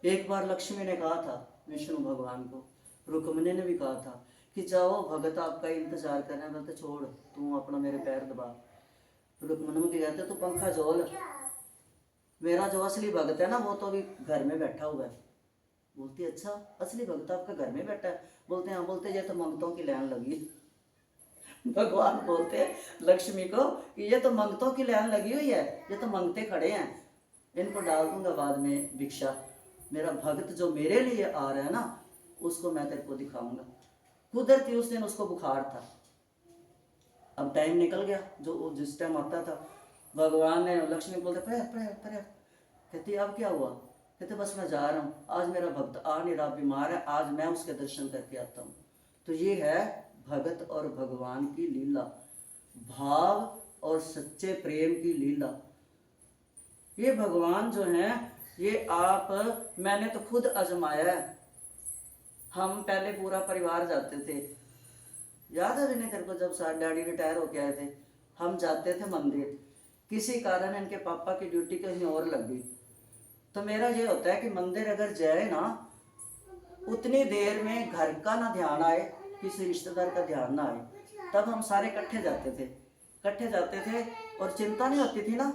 S1: एक बार लक्ष्मी ने कहा था विष्णु भगवान को, रुक्मिणी ने भी कहा था कि जाओ भगत आपका इंतजार कर रहे हैं, बोलते छोड़ तू अपना मेरे पैर दबा। रुक्मिणी में कहते तू पंखा झोल, मेरा जो असली भगत है ना वो तो अभी घर में बैठा हुआ है। बोलती अच्छा असली भगत आपका घर में बैठा है? बोलते हाँ। बोलते ये तो मंगतों की लाइन लगी। भगवान बोलते लक्ष्मी को कि ये तो मंगतों की लाइन लगी हुई है, ये तो मंगते खड़े हैं, इनको डाल दूंगा बाद में भिक्षा। मेरा भक्त जो मेरे लिए आ रहा है ना उसको मैं तेरे को दिखाऊंगा। कुदरती उस दिन उसको बुखार था, अब टाइम निकल गया जो जिस टाइम आता था। भगवान ने लक्ष्मी बोलते पर कहती अब क्या हुआ? कहते बस मैं जा रहा हूँ, आज मेरा भक्त आ नहीं रहा, बीमार है, आज मैं उसके दर्शन करके आता हूँ। तो ये है भगत और भगवान की लीला, भाव और सच्चे प्रेम की लीला। ये भगवान जो हैं ये आप मैंने तो खुद आजमाया है। हम पहले पूरा परिवार जाते थे, याद है विनय तेरे को, जब साथ डैडी रिटायर होके आए थे हम जाते थे मंदिर। किसी कारण इनके पापा की ड्यूटी कहीं और लग गई, तो मेरा ये होता है कि मंदिर अगर जाए ना उतनी देर में घर का ना ध्यान आए, किसी रिश्तेदार का ध्यान ना आए, तब हम सारे इकट्ठे जाते थे और चिंता नहीं होती थी ना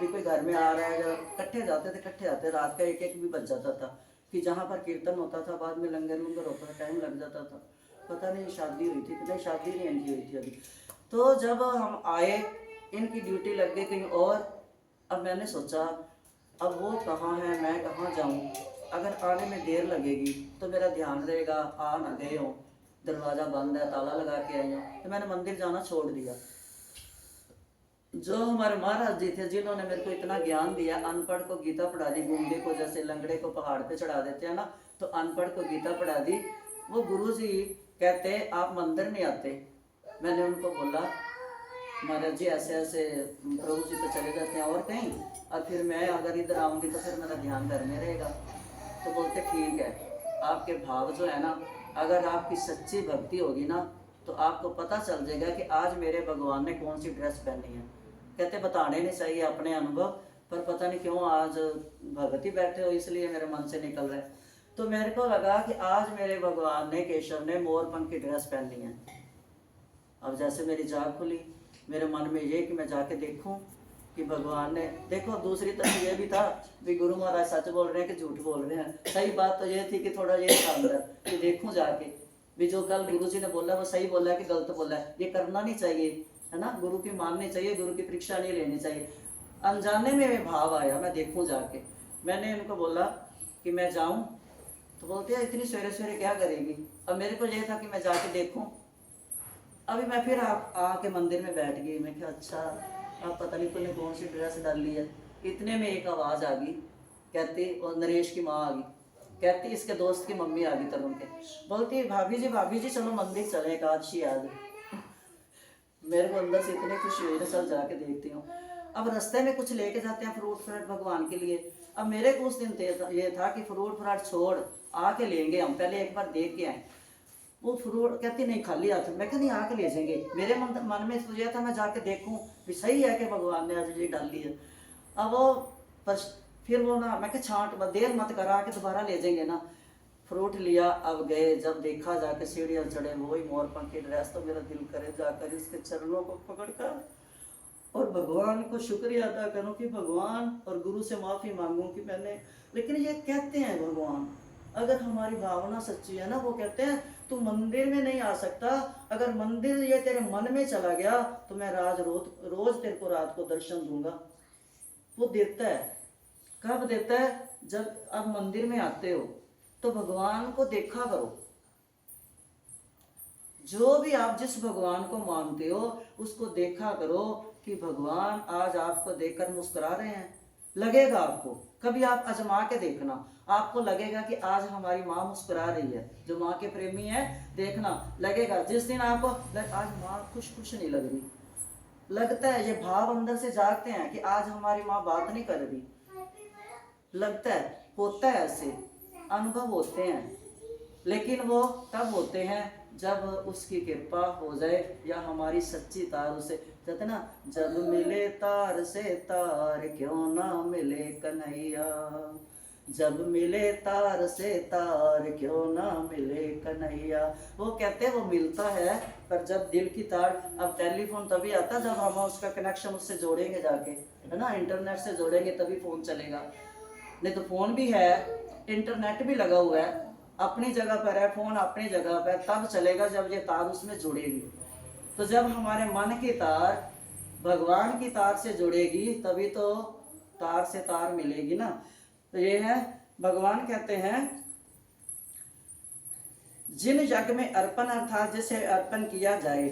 S1: कि कोई घर में आ रहा है। इकट्ठे जाते रात का 1-1 भी बज जाता था कि जहाँ पर कीर्तन होता था बाद में लंगर होता था, टाइम लग जाता था। पता नहीं शादी हुई थी कि नहीं, शादी नहीं इनकी हुई थी अभी। तो जब हम आए इनकी ड्यूटी लग गई कहीं और। अब मैंने सोचा अब वो कहाँ है, मैं कहाँ जाऊँ, अगर आने में देर लगेगी तो मेरा ध्यान रहेगा आ ना गए हो, दरवाज़ा बंद है, ताला लगा के आई हूँ। तो मैंने मंदिर जाना छोड़ दिया। जो हमारे महाराज जी थे जिन्होंने मेरे को इतना ज्ञान दिया, अनपढ़ को गीता पढ़ा दी, गूंगे को जैसे लंगड़े को पहाड़ पे चढ़ा देते हैं ना, तो अनपढ़ को गीता पढ़ा दी। वो गुरु जी कहते आप मंदिर नहीं आते। मैंने उनको बोला महाराज जी ऐसे ऐसे प्रभु जी तो चले जाते हैं और कहीं, और फिर मैं अगर इधर आऊँगी तो फिर मेरा ध्यान घर में रहेगा। तो बोलते ठीक है, आपके भाव जो है ना, अगर आपकी सच्ची भक्ति होगी ना तो आपको पता चल जाएगा कि आज मेरे भगवान ने कौन सी ड्रेस पहनी है। कहते बताने नहीं चाहिए अपने अनुभव, पर पता नहीं क्यों आज भगत ही बैठे हो इसलिए मेरे मन से निकल रहा है। तो मेरे को लगा कि आज मेरे भगवान ने, केशव ने मोरपंख की ड्रेस पहनी है। अब जैसे मेरी जाग खुली, मेरे मन में ये कि मैं जाके देखूं कि भगवान ने, देखो दूसरी तरफ ये भी था भी गुरु महाराज सच बोल रहे हैं कि झूठ बोल रहे हैं। सही बात तो ये थी कि थोड़ा ये था अंदर कि देखूं जाके भी जो कल गुरु जी ने बोला वो सही बोला है कि गलत बोला है। ये करना नहीं चाहिए, है ना, गुरु की माननी चाहिए, गुरु की परीक्षा नहीं लेनी चाहिए। अनजाने में भाव आया मैं देखूं जाके। मैंने इनको बोला कि मैं जाऊं, तो बोलते हैं इतनी सवेरे सवेरे क्या करेगी। अब मेरे को ये था कि मैं जाके देखूं। अभी मैं फिर आके मंदिर में बैठ गई। मैं क्या अच्छा अब पता नहीं तूने कौन सी ड्रेस डाल ली है। इतने में एक आवाज़ आ गई, कहती, और नरेश की माँ आ गई, कहती इसके दोस्त की मम्मी आ गई तरुण के, बोलती भाभी जी चलो मंदिर चले, एकादशी आज। मेरे को अंदर से इतनी खुशी हुई ना, चल जाके देखती हूँ। अब रास्ते में कुछ लेके जाते हैं फ्रूट फ्राट भगवान के लिए। अब मेरे को उस दिन ये था कि फ्रूट फ्राट छोड़ आके लेंगे हम, पहले एक बार देख के आए। वो फ्रूट कहती नहीं खाली हाथ। मैं नहीं आके ले जाएंगे। मेरे मन में तो यह था मैं जाके देखूं कि सही है कि भगवान ने आज ये डाली है। अब वो फिर वो ना, मैं छांट देर मत करा के दोबारा ले जाएंगे ना। फ्रूट लिया, अब गए, जब देखा जाके सीढ़ियाँ चढ़े, वही मोरपंख की ड्रेस, तो मेरा दिल करे जाकर इसके चरणों को पकड़कर और भगवान को शुक्रिया अदा करूं कि भगवान, और गुरु से माफ़ी मांगूं कि मैंने। लेकिन ये कहते हैं भगवान, अगर हमारी भावना सच्ची है ना, वो कहते हैं तू मंदिर में नहीं आ सकता, अगर मंदिर ये तेरे मन में चला गया तो मैं रोज तेरे को रात को दर्शन दूंगा। वो देता है। कब देता है? जब आप मंदिर में आते हो तो भगवान को देखा करो। जो भी आप जिस भगवान को मानते हो उसको देखा करो कि भगवान आज आपको देखकर मुस्कुरा रहे हैं। लगेगा आपको, कभी आप आजमा के देखना, आपको लगेगा कि आज हमारी माँ मुस्कुरा रही है। जो माँ के प्रेमी है, देखना लगेगा। जिस दिन आपको आज माँ खुश खुश नहीं लग रही, लगता है ये भाव अंदर से जागते हैं कि आज हमारी माँ बात नहीं कर रही, लगता है, होता है, ऐसे अनुभव होते हैं। लेकिन वो तब होते हैं जब उसकी कृपा हो जाए या हमारी सच्ची तार उसे, कहते ना, जब मिले तार से तार क्यों ना मिले कन्हैया, जब मिले तार से तार क्यों ना मिले कन्हैया। वो कहते हैं वो मिलता है, पर जब दिल की तार, अब टेलीफोन तभी आता जब हम उसका कनेक्शन उससे जोड़ेंगे जाके, है ना, इंटरनेट से जोड़ेंगे तभी फोन चलेगा। नहीं तो फोन भी है, इंटरनेट भी लगा हुआ है, अपनी जगह पर है, फोन अपनी जगह पर, तब चलेगा जब ये तार उसमें जुड़ेगी। तो जब हमारे मन की तार भगवान की तार से जुड़ेगी तभी तो तार से तार मिलेगी ना। तो ये है, भगवान कहते हैं जिन यज्ञ में अर्पण अर्थात जैसे अर्पण किया जाए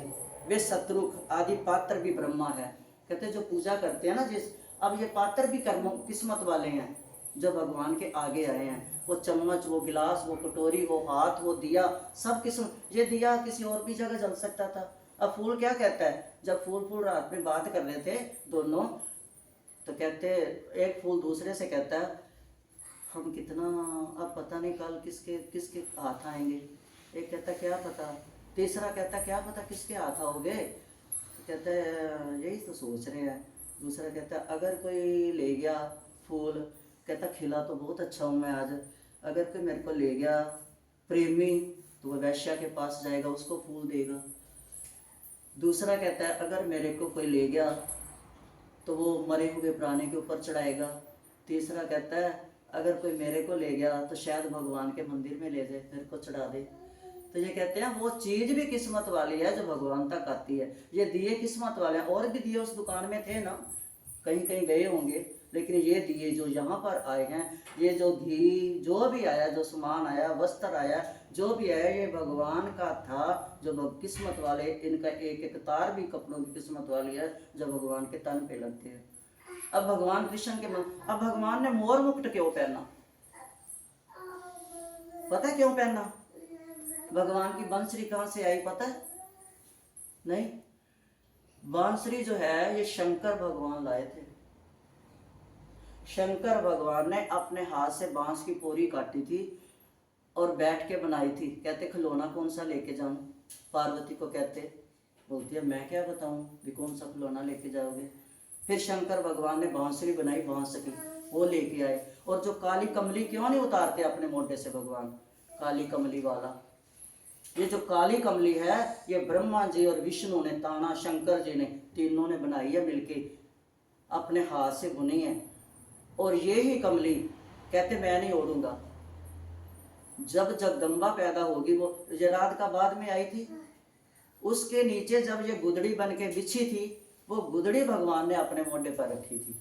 S1: वे शत्रुघ्न आदि पात्र भी ब्रह्मा है। कहते जो पूजा करते हैं ना, जिस, अब ये पात्र भी कर्म किस्मत वाले हैं जो भगवान के आगे आए हैं। वो चम्मच, वो गिलास, वो कटोरी, वो हाथ, वो दिया, सब किस्म। ये दिया किसी और भी जगह जल सकता था। अब फूल क्या कहता है, जब फूल रात में बात कर रहे थे दोनों, तो कहते एक फूल दूसरे से कहता है हम कितना, अब पता नहीं कल किसके किसके हाथ आएंगे। एक कहता क्या पता, तीसरा कहता क्या पता किसके हाथ आओगे। तो कहता है यही तो सोच रहे हैं। दूसरा कहता अगर कोई ले गया फूल, कहता खिला तो बहुत अच्छा हूँ मैं आज, अगर कोई मेरे को ले गया प्रेमी तो वह वैश्या के पास जाएगा, उसको फूल देगा। दूसरा कहता है अगर मेरे को कोई ले गया तो वो मरे हुए प्राणी के ऊपर चढ़ाएगा। तीसरा कहता है अगर कोई मेरे को ले गया तो शायद भगवान के मंदिर में ले जाए, मेरे को चढ़ा दे। तो ये कहते हैं वो चीज भी किस्मत वाली है जो भगवान तक आती है। ये दिए किस्मत वाले हैं, और भी दिए उस दुकान में थे ना, कहीं कहीं गए होंगे, लेकिन ये दिए जो यहाँ पर आए हैं, ये जो घी जो भी आया, जो सामान आया, वस्त्र आया, जो भी आया, ये भगवान का था जो किस्मत वाले। इनका एक एक तार भी कपड़ों की किस्मत वाली है जो भगवान के तन पे लगते हैं। अब भगवान कृष्ण के मन, अब भगवान ने मोर मुकुट क्यों पहना, पता है क्यों पहना? भगवान की बंसुरी कहाँ से आई पता है? नहीं, बांसुरी जो है ये शंकर भगवान लाए थे। शंकर भगवान ने अपने हाथ से बांस की पोरी काटी थी और बैठ के बनाई थी। कहते खिलौना कौन सा लेके जाऊं, पार्वती को कहते, बोलती है मैं क्या बताऊं भी कौन सा खिलौना लेके जाओगे। फिर शंकर भगवान ने बांसुरी बनाई, बांस की, वो लेके आए। और जो काली कमली क्यों नहीं उतारते अपने मोढे से भगवान, काली कमली वाला, ये जो काली कमली है ये ब्रह्मा जी और विष्णु ने, ताना शंकर जी ने, तीनों ने बनाई है मिलके, अपने हाथ से बुनी है। और ये ही कमली कहते मैं नहीं ओढ़ूंगा। जब जगदम्बा पैदा होगी, वो रात का बाद में आई थी, उसके नीचे जब ये गुदड़ी बन के बिछी थी, वो गुदड़ी भगवान ने अपने मोढे पर रखी थी।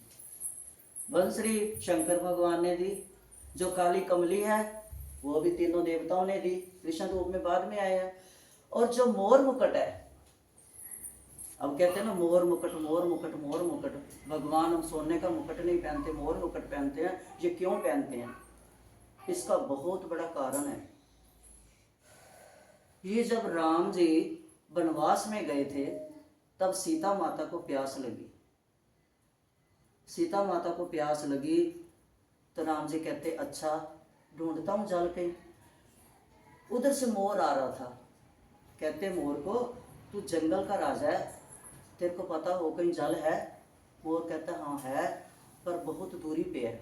S1: बंसुरी शंकर भगवान ने दी। जो काली कमली है वो भी तीनों देवताओं ने दी, कृष्ण रूप में बाद में आया। और जो मोर मुकुट है, अब कहते हैं ना मोर मुकुट, मोर मुकुट, मोर मुकुट, भगवान हम सोने का मुकुट नहीं पहनते, मोर मुकुट पहनते हैं। ये क्यों पहनते हैं? इसका बहुत बड़ा कारण है। ये जब राम जी वनवास में गए थे तब सीता माता को प्यास लगी। सीता माता को प्यास लगी तो राम जी कहते अच्छा ढूंढता हूँ जल कहीं। उधर से मोर आ रहा था। कहते मोर को तू जंगल का राजा है, तेरे को पता हो कहीं जल है? मोर कहता हाँ है, पर बहुत दूरी पे है।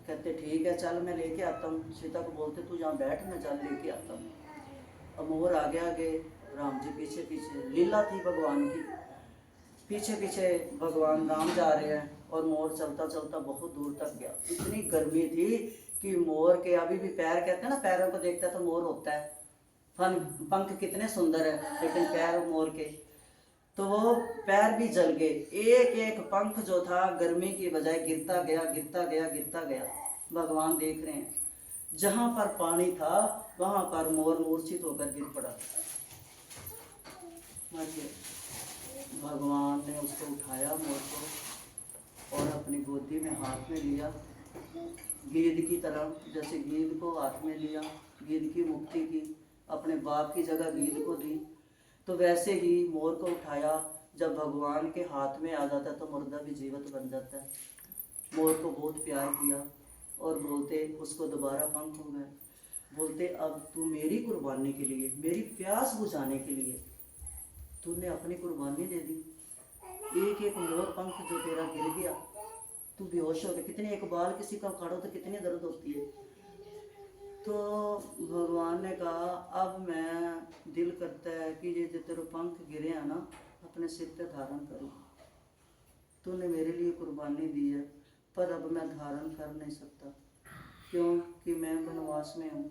S1: कहते ठीक है चल मैं लेके आता हूँ। सीता को बोलते तू जहाँ बैठ मैं जल लेके आता हूँ। अब मोर आगे आगे, राम जी पीछे पीछे। लीला थी भगवान की, पीछे पीछे भगवान राम जा रहे हैं और मोर चलता चलता बहुत दूर तक गया। इतनी गर्मी थी कि मोर के अभी भी पैर, कहते हैं ना पैरों को देखता है तो मोर होता है, पंख कितने सुंदर है, लेकिन पैर मोर के, तो वो पैर भी जल गए। एक एक पंख जो था गर्मी की बजाय गिरता गया, गिरता गया, गिरता गया। भगवान देख रहे हैं। जहां पर पानी था वहां पर मोर मूर्छित होकर गिर पड़ा। मानिए भगवान ने उसको उठाया मोर को और अपनी गोदी में हाथ में लिया, गेंद की तरह, जैसे गेंद को हाथ में लिया, गेंद की मुक्ति की, अपने बाप की जगह गेंद को दी, तो वैसे ही मोर को उठाया। जब भगवान के हाथ में आ जाता है तो मुर्दा भी जीवित बन जाता है। मोर को बहुत प्यार किया और बोलते उसको दोबारा पंख हो गए। बोलते अब तू मेरी कुर्बानी के लिए, मेरी प्यास बुझाने के लिए तूने अपनी कुर्बानी दे दी। एक एक मोर पंख जो तेरा गिर गया, तू बेहोश हो गया। कितनी एक बाल किसी का उखाड़ो तो कितनी दर्द होती है। तो भगवान ने कहा अब मैं दिल करता है कि ये जो तेरे पंख गिरे हैं ना, अपने सिर पे धारण करूं। तूने मेरे लिए कुर्बानी दी है, पर अब मैं धारण कर नहीं सकता, क्योंकि मैं वनवास में हूँ,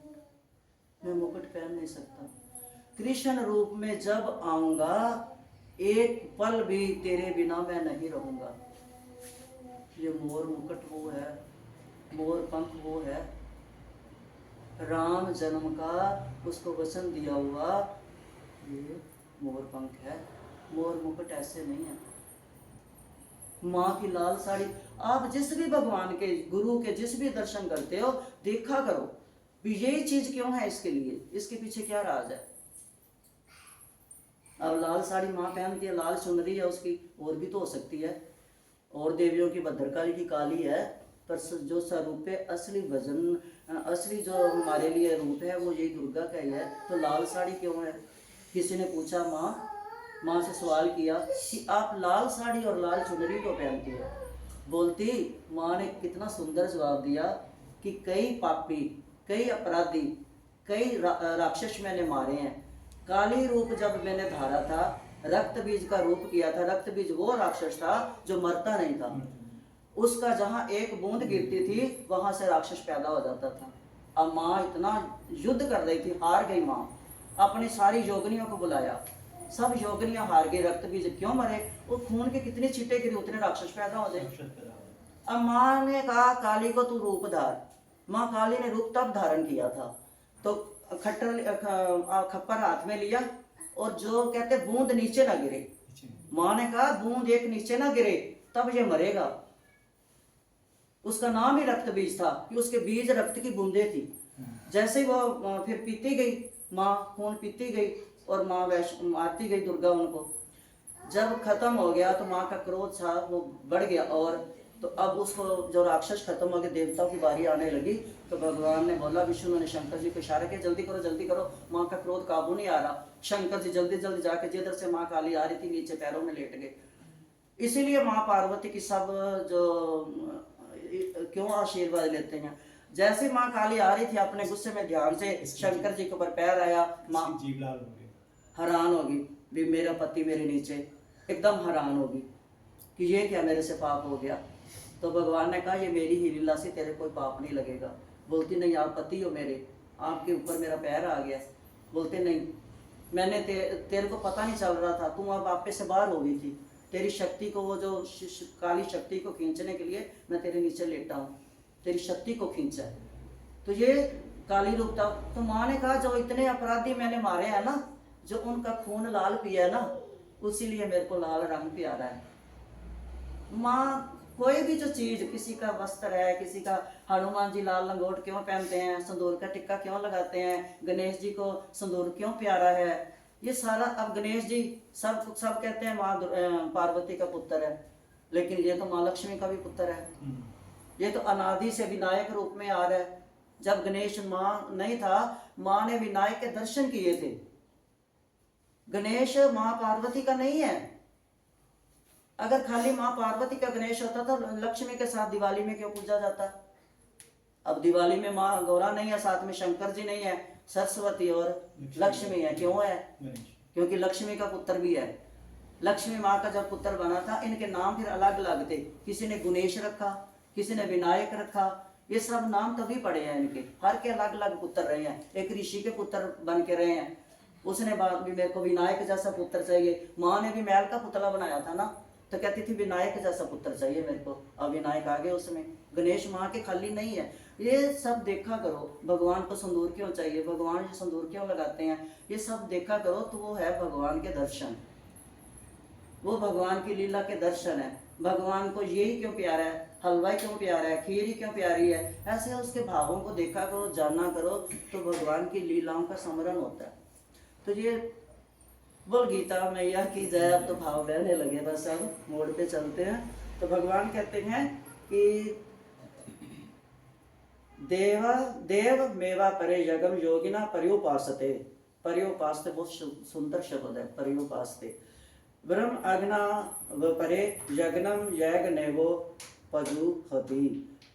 S1: मैं मुकुट पहन नहीं सकता। कृष्ण रूप में जब आऊंगा, एक पल भी तेरे बिना मैं नहीं रहूंगा। ये मोर मुकुट वो है, मोर पंख वो है, राम जन्म का उसको वचन दिया हुआ ये मोर पंख है। मोर मुकुट ऐसे नहीं है। माँ की लाल साड़ी, आप जिस भी भगवान के गुरु के जिस भी दर्शन करते हो, देखा करो भी यही चीज क्यों है, इसके लिए, इसके पीछे क्या राज है। अब लाल साड़ी माँ पहनती है, लाल चुनरी है उसकी, और भी तो हो सकती है, और देवियों की भद्रकाली की काली है, पर जो स्वरूप है असली भजन, असली जो हमारे लिए रूप है वो यही दुर्गा का ही है। तो लाल साड़ी क्यों है। किसी ने पूछा माँ से सवाल किया कि आप लाल साड़ी और लाल चुनरी क्यों पहनती है। बोलती माँ ने कितना सुंदर जवाब दिया कि कई पापी, कई अपराधी, कई राक्षस मैंने मारे हैं। काली रूप जब मैंने धारा था, रक्त बीज का रूप किया था। रक्त बीज वो राक्षस था जो मरता नहीं था, उसका जहाँ एक बूंद गिरती थी वहां से राक्षस पैदा हो जाता था। अब माँ इतना युद्ध कर रही थी, हार गई माँ। अपनी सारी योगिनियों को बुलाया, सब योगिनियां हार गई। रक्त बीज क्यों मरे, वो खून के कितने छींटे गिरे उतने राक्षस पैदा हो जाए। अब माँ ने कहा काली को तू रूप धार। माँ काली ने रूप तब धारण किया था, तो खप्पर हाथ में लिया और जो कहते बूंद नीचे ना गिरे। माँ ने कहा बूंद एक नीचे ना गिरे तब ये मरेगा। उसका नाम ही रक्त बीज था कि उसके बीज रक्त की बूंदे थी। जैसे ही वो फिर पीती गई माँ, खून पीती गई और माँ मारती गई दुर्गा उनको। जब खत्म हो गया तो माँ का क्रोध था वो बढ़ गया, और तो अब उसको जो राक्षस खत्म हो गए, देवताओं की बारी आने लगी। तो भगवान ने बोला, विष्णु ने शंकर जी को इशारा किया, जल्दी करो जल्दी करो, माँ का क्रोध काबू नहीं आ रहा। शंकर जी जल्दी जल्दी जाके जिधर से माँ काली आ रही थी नीचे पैरों में लेट गए। इसीलिए माँ पार्वती की सब जो क्यों आशीर्वाद लेते हैं। जैसे माँ काली आ रही थी अपने गुस्से में ध्यान से शंकर जी के ऊपर पैर आया, माँ हैरान होगी भी मेरा पति मेरे नीचे, एकदम हैरान होगी कि ये क्या मेरे से पाप हो गया। तो भगवान ने कहा ये मेरी ही लीला से तेरे कोई पाप नहीं लगेगा। बोलती नहीं आप पति हो मेरे, आपके ऊपर मेरा पैर आ गया। बोलते नहीं मैंने तेरे को पता नहीं चल रहा था, तुम अब आपे से बाहर हो गई थी। तेरी शक्ति को, वो जो काली शक्ति को खींचने के लिए मैं तेरे नीचे लेटा हूँ, तेरी शक्ति को खींचा है। तो ये काली रूप था। तो माँ ने कहा जो इतने अपराधी मैंने मारे हैं ना, जो उनका खून लाल पिया है ना, उसी लिए मेरे को लाल रंग प्यारा है। माँ कोई भी जो चीज, किसी का वस्त्र है, किसी का हनुमान जी लाल लंगोट क्यों पहनते हैं, संदूर का टिक्का क्यों लगाते हैं, गणेश जी को संदूर क्यों प्यारा है, ये सारा। अब गणेश जी सब कहते हैं माँ पार्वती का पुत्र है, लेकिन ये तो माँ लक्ष्मी का भी पुत्र है। ये तो अनादि से विनायक रूप में आ रहा है। जब गणेश माँ नहीं था, माँ ने विनायक के दर्शन किए थे। गणेश माँ पार्वती का नहीं है। अगर खाली माँ पार्वती का गणेश होता तो लक्ष्मी के साथ दिवाली में क्यों पूजा जाता। अब दिवाली में माँ गौरा नहीं है, साथ में शंकर जी नहीं है, सरस्वती और लक्ष्मी है। क्यों है, क्योंकि लक्ष्मी का पुत्र भी है। लक्ष्मी माँ का जब पुत्र बना था, इनके नाम फिर अलग अलग थे। किसी ने गुणेश रखा, किसी ने विनायक रखा। ये सब नाम तभी पड़े हैं इनके, हर के अलग अलग पुत्र रहे हैं। एक ऋषि के पुत्र बन के रहे हैं, उसने बात भी मेरे को विनायक जैसा पुत्र चाहिए। माँ ने भी महल का पुतला बनाया था ना, तो कहती थी विनायक जैसा पुत्र चाहिए मेरे को। अब विनायक आ गए उसमें। गणेश माँ के खाली नहीं है। ये सब देखा करो। भगवान को संदूर क्यों चाहिए, भगवान जो संदूर क्यों लगाते हैं, ये सब देखा करो। तो वो है भगवान के दर्शन, वो भगवान की लीला के दर्शन है। भगवान को यही क्यों प्यारा है, हलवा क्यों प्यारा है, खीर ही क्यों प्यारी है, ऐसे उसके भावों को देखा करो, जाना करो, तो भगवान की लीलाओं का स्मरण होता है। तो ये बोल गीता मैया की जय। अब तो भाव बहने लगे, बस अब मोड़ पे चलते हैं। तो भगवान कहते हैं कि देव देव मेवा परे जगम योगिना पर्युपासते। पर्युपासते बहुत सुंदर शब्द है, पर्युपासते। ब्रह्म अग्ना व परे यज्ञम यज्ञ नेवो पजु हति।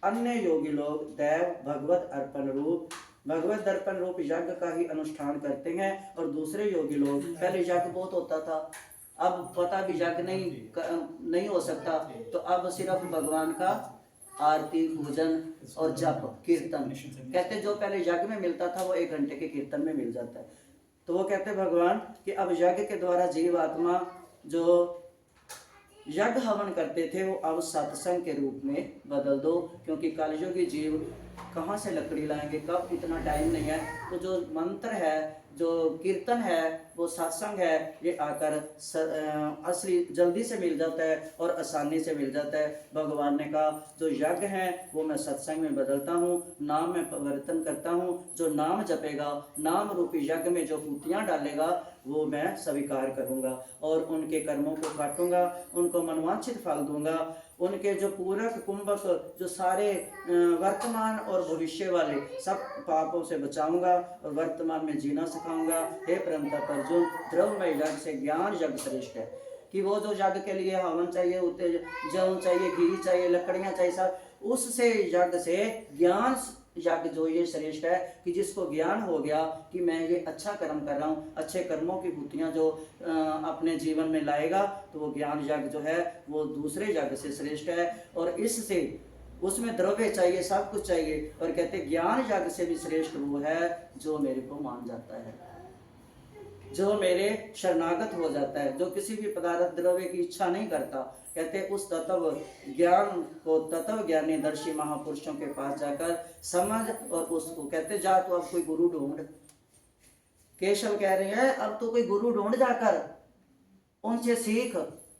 S1: अन्य योगी लोग देव भगवत अर्पण रूप, भगवत दर्पण रूप यज्ञ का ही अनुष्ठान करते हैं। और दूसरे योगी लोग, पहले यज्ञ बहुत होता था, अब पता भी यज्ञ नहीं हो सकता, तो अब सिर्फ भगवान का आरती पूजन और जप कीर्तन। कहते जो पहले यज्ञ में मिलता था वो 1 घंटे के कीर्तन में मिल जाता है। तो वो कहते भगवान कि अब यज्ञ के द्वारा जीव आत्मा जो यज्ञ हवन करते थे वो अब सत्संग के रूप में बदल दो, क्योंकि कलयुगी जीव कहाँ से लकड़ी लाएंगे, कब, इतना टाइम नहीं है। तो जो मंत्र है, जो कीर्तन है, वो सत्संग है, ये आकर असली जल्दी से मिल जाता है और आसानी से मिल जाता है। भगवान ने कहा जो यज्ञ है वो मैं सत्संग में बदलता हूँ, नाम में परिवर्तन करता हूँ। जो नाम जपेगा, नाम रूपी यज्ञ में जो पूतियाँ डालेगा, वो मैं स्वीकार करूँगा और उनके कर्मों को काटूंगा, उनको मनवांछित फल दूंगा। उनके जो पूरक कुंभक, जो सारे वर्तमान और भविष्य वाले सब पापों से बचाऊंगा और वर्तमान में जीना सिखाऊंगा। हे परम तप अर्जुन, द्रव्यमय यज्ञ से ज्ञान यज्ञ श्रेष्ठ है। कि वो जो यज्ञ के लिए हवन चाहिए, जौ चाहिए, घी चाहिए, लकड़ियाँ चाहिए, सब उससे यज्ञ से ज्ञान यज्ञ जो ये श्रेष्ठ है। कि जिसको ज्ञान हो गया कि मैं ये अच्छा कर्म कर रहा हूँ, अच्छे कर्मों की भूतियाँ जो अपने जीवन में लाएगा, तो वो ज्ञान यज्ञ जो है वो दूसरे यज्ञ से श्रेष्ठ है। और इससे उसमें द्रव्य चाहिए, सब कुछ चाहिए। और कहते ज्ञान यज्ञ से भी श्रेष्ठ वो है जो मेरे को मान जाता है, जो मेरे शरणागत हो जाता है, जो किसी भी पदार्थ द्रव्य की इच्छा नहीं करता। कहते उस तत्व ज्ञान को तत्व ज्ञानी दर्शी महापुरुषों के पास जाकर समझ, और उसको कहते जा तो अब कोई गुरु ढूंढ। केशव कह रहे हैं अब तो कोई गुरु ढूंढ, जाकर उनसे सीख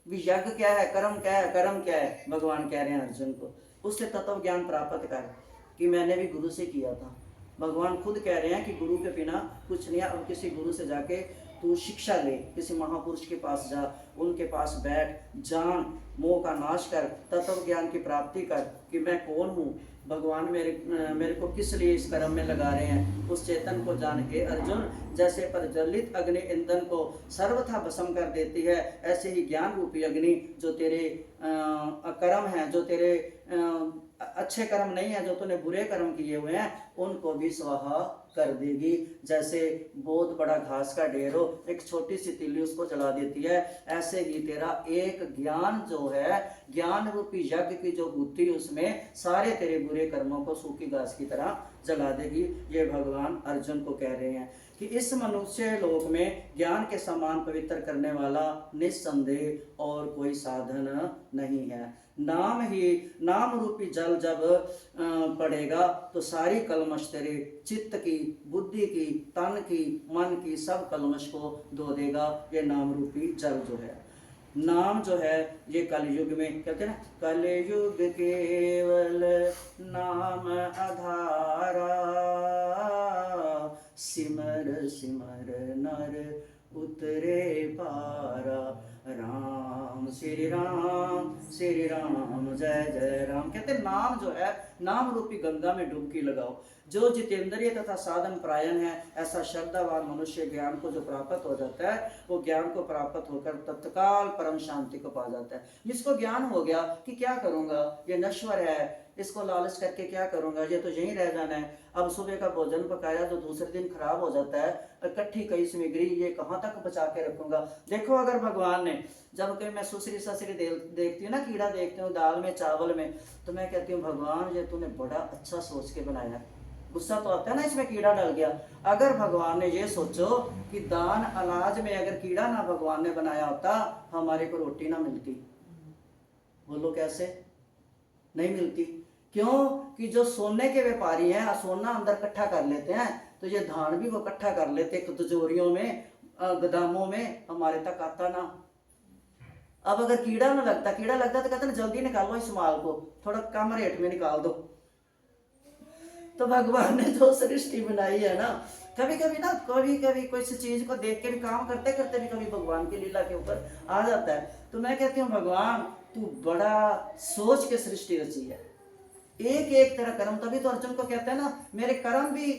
S1: भी यज्ञ क्या है, कर्म क्या है, कर्म क्या है। भगवान कह रहे हैं अर्जुन को उससे तत्व ज्ञान प्राप्त कर, कि मैंने भी गुरु से किया था। भगवान खुद कह रहे हैं कि गुरु के बिना कुछ नहीं है। अब किसी गुरु से जाके तू शिक्षा ले, किसी महापुरुष के पास जा, उनके पास बैठ, जान, मोह का नाश कर, तत्व ज्ञान की प्राप्ति कर कि मैं कौन हूँ, भगवान मेरे को किस लिए इस कर्म में लगा रहे हैं। उस चेतन को जान के अर्जुन, जैसे प्रज्वलित अग्नि ईंधन को सर्वथा भस्म कर देती है, ऐसे ही ज्ञान रूपी अग्नि जो तेरे कर्म हैं, जो तेरे अच्छे कर्म नहीं है, जो तूने बुरे कर्म किए हुए हैं, उनको भी स्वाहा कर देगी। जैसे बहुत बड़ा घास का ढेर हो, एक छोटी सी तीली उसको जला देती है, ऐसे ही तेरा एक ज्ञान जो है, ज्ञान रूपी यज्ञ की जो बुद्धि, उसमें सारे तेरे बुरे कर्मों को सूखी घास की तरह जला देगी। ये भगवान अर्जुन को कह रहे हैं कि इस मनुष्य लोक में ज्ञान के समान पवित्र करने वाला निस्संदेह और कोई साधन नहीं है। नाम रूपी जल जब पड़ेगा तो सारी कलमश तेरे चित्त की, बुद्धि की, तन की, मन की, सब कलमश को धो देगा। ये नाम रूपी जल जो है, नाम जो है ये कलयुग में कहते हैं ना, कलयुग केवल नाम आधारा, सिमर सिमर नर उतरे पारा, राम श्री राम जय जय राम। कहते नाम जो है, नाम रूपी गंगा में डुबकी लगाओ। जो जितेंद्रिय तथा साधन प्रायण है, ऐसा श्रद्धावान मनुष्य ज्ञान को जो प्राप्त हो जाता है, वो ज्ञान को प्राप्त होकर तत्काल परम शांति को पा जाता है। जिसको ज्ञान हो गया कि क्या करूंगा, ये नश्वर है, इसको लालच करके क्या करूंगा, ये तो यहीं रह जाना है। अब सुबह का भोजन पकाया जो दूसरे दिन खराब हो जाता है, इकट्ठी कई सामग्री, ये कहाँ तक बचा के रखूंगा। देखो अगर भगवान ने, जब कहीं मैं सुसरी ससरी देखती हूँ ना, कीड़ा देखती हूँ दाल में, चावल में, तो मैं कहती हूँ भगवान ये तूने बड़ा अच्छा सोच के बनाया। गुस्सा तो आता है ना, इसमें कीड़ा डल गया। अगर भगवान ने ये सोचो कि दान अनाज में अगर कीड़ा ना भगवान ने बनाया होता, हमारे को रोटी ना मिलती। बोलो कैसे नहीं मिलती। क्यों कि जो सोने के व्यापारी हैं सोना अंदर इकट्ठा कर लेते हैं, तो ये धान भी वो इकट्ठा कर लेते तिजोरियों में, गोदामों में, हमारे तक आता ना। अब अगर कीड़ा ना लगता, कीड़ा लगता तो कहते ना जल्दी निकालो इस माल को, थोड़ा कम रेट में निकाल दो। तो भगवान ने जो सृष्टि बनाई है ना, कभी कभी ना कभी कभी कोई सी चीज को देख के भी, काम करते करते भी कभी भगवान की लीला के ऊपर आ जाता है। तो मैं कहती हूँ भगवान तू बड़ा सोच के सृष्टि रची है, एक एक तेरा कर्म। तभी तो अर्जुन को कहते हैं ना, मेरे कर्म भी,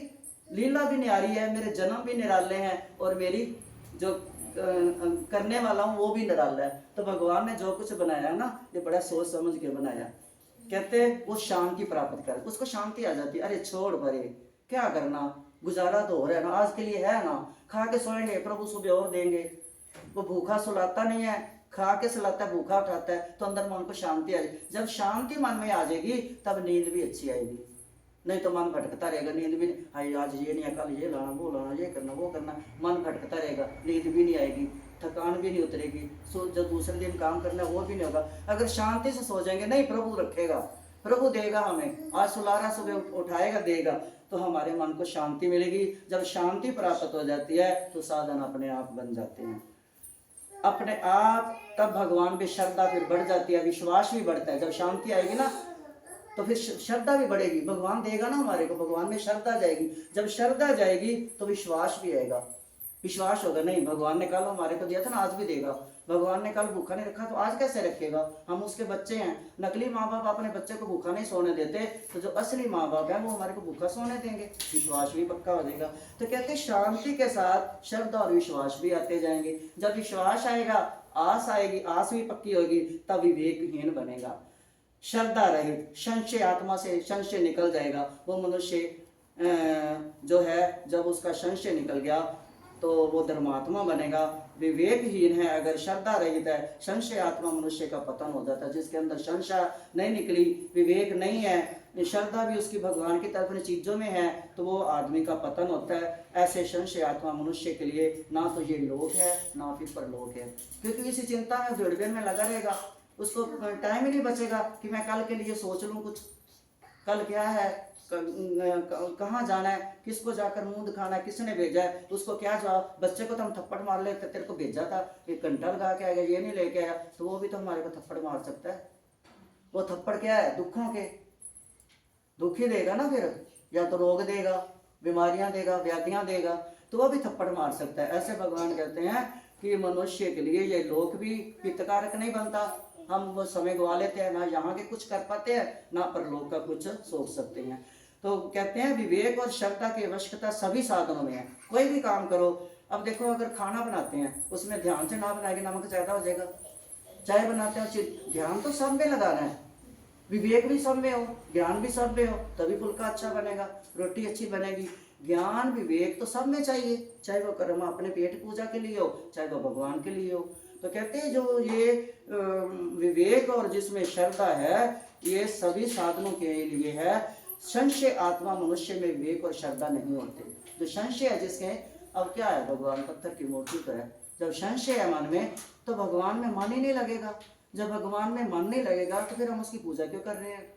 S1: लीला भी न्यारी है, मेरे जन्म भी निराले हैं, और मेरी जो करने वाला हूँ वो भी निराला है। तो भगवान ने जो कुछ बनाया ना, ये बड़ा सोच समझ के बनाया। कहते वो शांति प्राप्त कर, उसको शांति आ जाती है। अरे छोड़ परे, क्या करना, गुजारा तो हो रहा है ना, आज के लिए है ना, खा के सोएंगे, प्रभु सुबह और देंगे। वो भूखा सुलाता नहीं है, खा के सुलाता है, भूखा उठाता है। तो अंदर मन को शांति आ जाएगी। जब शांति मन में आ जाएगी तब नींद भी अच्छी आएगी। नहीं तो मन भटकता रहेगा, नींद भी नहीं, हाय आज ये नहीं है, कल ये लाना, वो लाना, ये करना, वो करना, मन भटकता रहेगा, नींद भी नहीं आएगी, थकान भी नहीं उतरेगी, सो जब दूसरे दिन काम करना वो भी नहीं होगा। अगर शांति से सो जाएंगे, नहीं प्रभु रखेगा, प्रभु देगा हमें, आज सुला रहा, सुबह उठाएगा, देगा, तो हमारे मन को शांति मिलेगी। जब शांति प्राप्त हो जाती है तो साधन अपने आप बन जाते हैं, अपने आप। तब भगवान भी श्रद्धा फिर बढ़ जाती है, विश्वास भी बढ़ता है। जब शांति आएगी ना तो फिर श्रद्धा भी बढ़ेगी, भगवान देगा ना हमारे को, भगवान में श्रद्धा जाएगी। जब श्रद्धा जाएगी तो विश्वास भी आएगा, विश्वास होगा, नहीं भगवान ने कल हमारे को दिया था ना, आज भी देगा। भगवान ने कल भूखा नहीं रखा तो आज कैसे रखेगा, हम उसके बच्चे हैं। नकली माँ बाप अपने बच्चे को भूखा नहीं सोने देते, तो जो असली माँ बाप है वो हमारे को भूखा सोने देंगे, विश्वास भी पक्का हो जाएगा। तो कहते शांति के साथ श्रद्धा और विश्वास भी आते जाएंगे। जब विश्वास आएगा, आस आएगी, आस भी पक्की होगी, तब विवेकहीन बनेगा, श्रद्धा रहित, संशय, आत्मा से संशय निकल जाएगा। वो मनुष्य जो है, जब उसका संशय निकल गया तो वो धर्मात्मा बनेगा। विवेकहीन है, अगर श्रद्धा रहित है, संशय आत्मा, मनुष्य का पतन हो जाता है। जिसके अंदर संशय नहीं निकली, विवेक नहीं है, श्रद्धा भी उसकी भगवान की तरफ चीजों में है, तो वो आदमी का पतन होता है। ऐसे संशय आत्मा मनुष्य के लिए ना तो ये लोक है ना फिर परलोक है, क्योंकि इसी चिंता में दुर्गन में लगा रहेगा, उसको टाइम ही नहीं बचेगा कि मैं कल के लिए सोच लूँ कुछ, कल क्या है, कहाँ जाना है, किसको जाकर मुंह दिखाना है, किसने भेजा है, उसको क्या जवाब। बच्चे को तो हम थप्पड़ मार लेते, तेरे को भेजा था, एक घंटा लगा के आएगा, ये नहीं लेके आया, तो वो भी तो हमारे को थप्पड़ मार सकता है। वो थप्पड़ क्या है, दुखों के, दुख ही देगा ना फिर, या तो रोग देगा, बीमारियां देगा, व्याधियां देगा, तो वो भी थप्पड़ मार सकता है। ऐसे भगवान कहते हैं कि मनुष्य के लिए ये लोक भी हितकारक नहीं बनता। हम वो समय गवा लेते हैं, ना यहाँ के कुछ कर पाते हैं, ना परलोक का कुछ सोच सकते हैं। तो कहते हैं विवेक और श्रद्धा की आवश्यकता सभी साधनों में है। कोई भी काम करो, अब देखो अगर खाना बनाते हैं उसमें ध्यान से ना बनाएंगे, नमक ज्यादा हो जाएगा। चाय बनाते हैं, ध्यान तो सब में लगाना है, विवेक भी सब में हो, ज्ञान भी सब में हो, तभी फुल्का अच्छा बनेगा, रोटी अच्छी बनेगी। ज्ञान विवेक तो सब में चाहिए, चाहे वो कर्म अपने पेट पूजा के लिए हो, चाहे वो भगवान के लिए हो। तो कहते हैं जो ये विवेक और जिसमें श्रद्धा है, ये सभी साधनों के लिए है। संशय आत्मा मनुष्य में विवेक और श्रद्धा नहीं होते। जो संशय है जिसके, अब क्या है, भगवान पत्थर की मूर्ति तो है, जब संशय है मन में तो भगवान में मन ही नहीं लगेगा। जब भगवान में मन नहीं लगेगा तो फिर हम उसकी पूजा क्यों कर रहे हैं।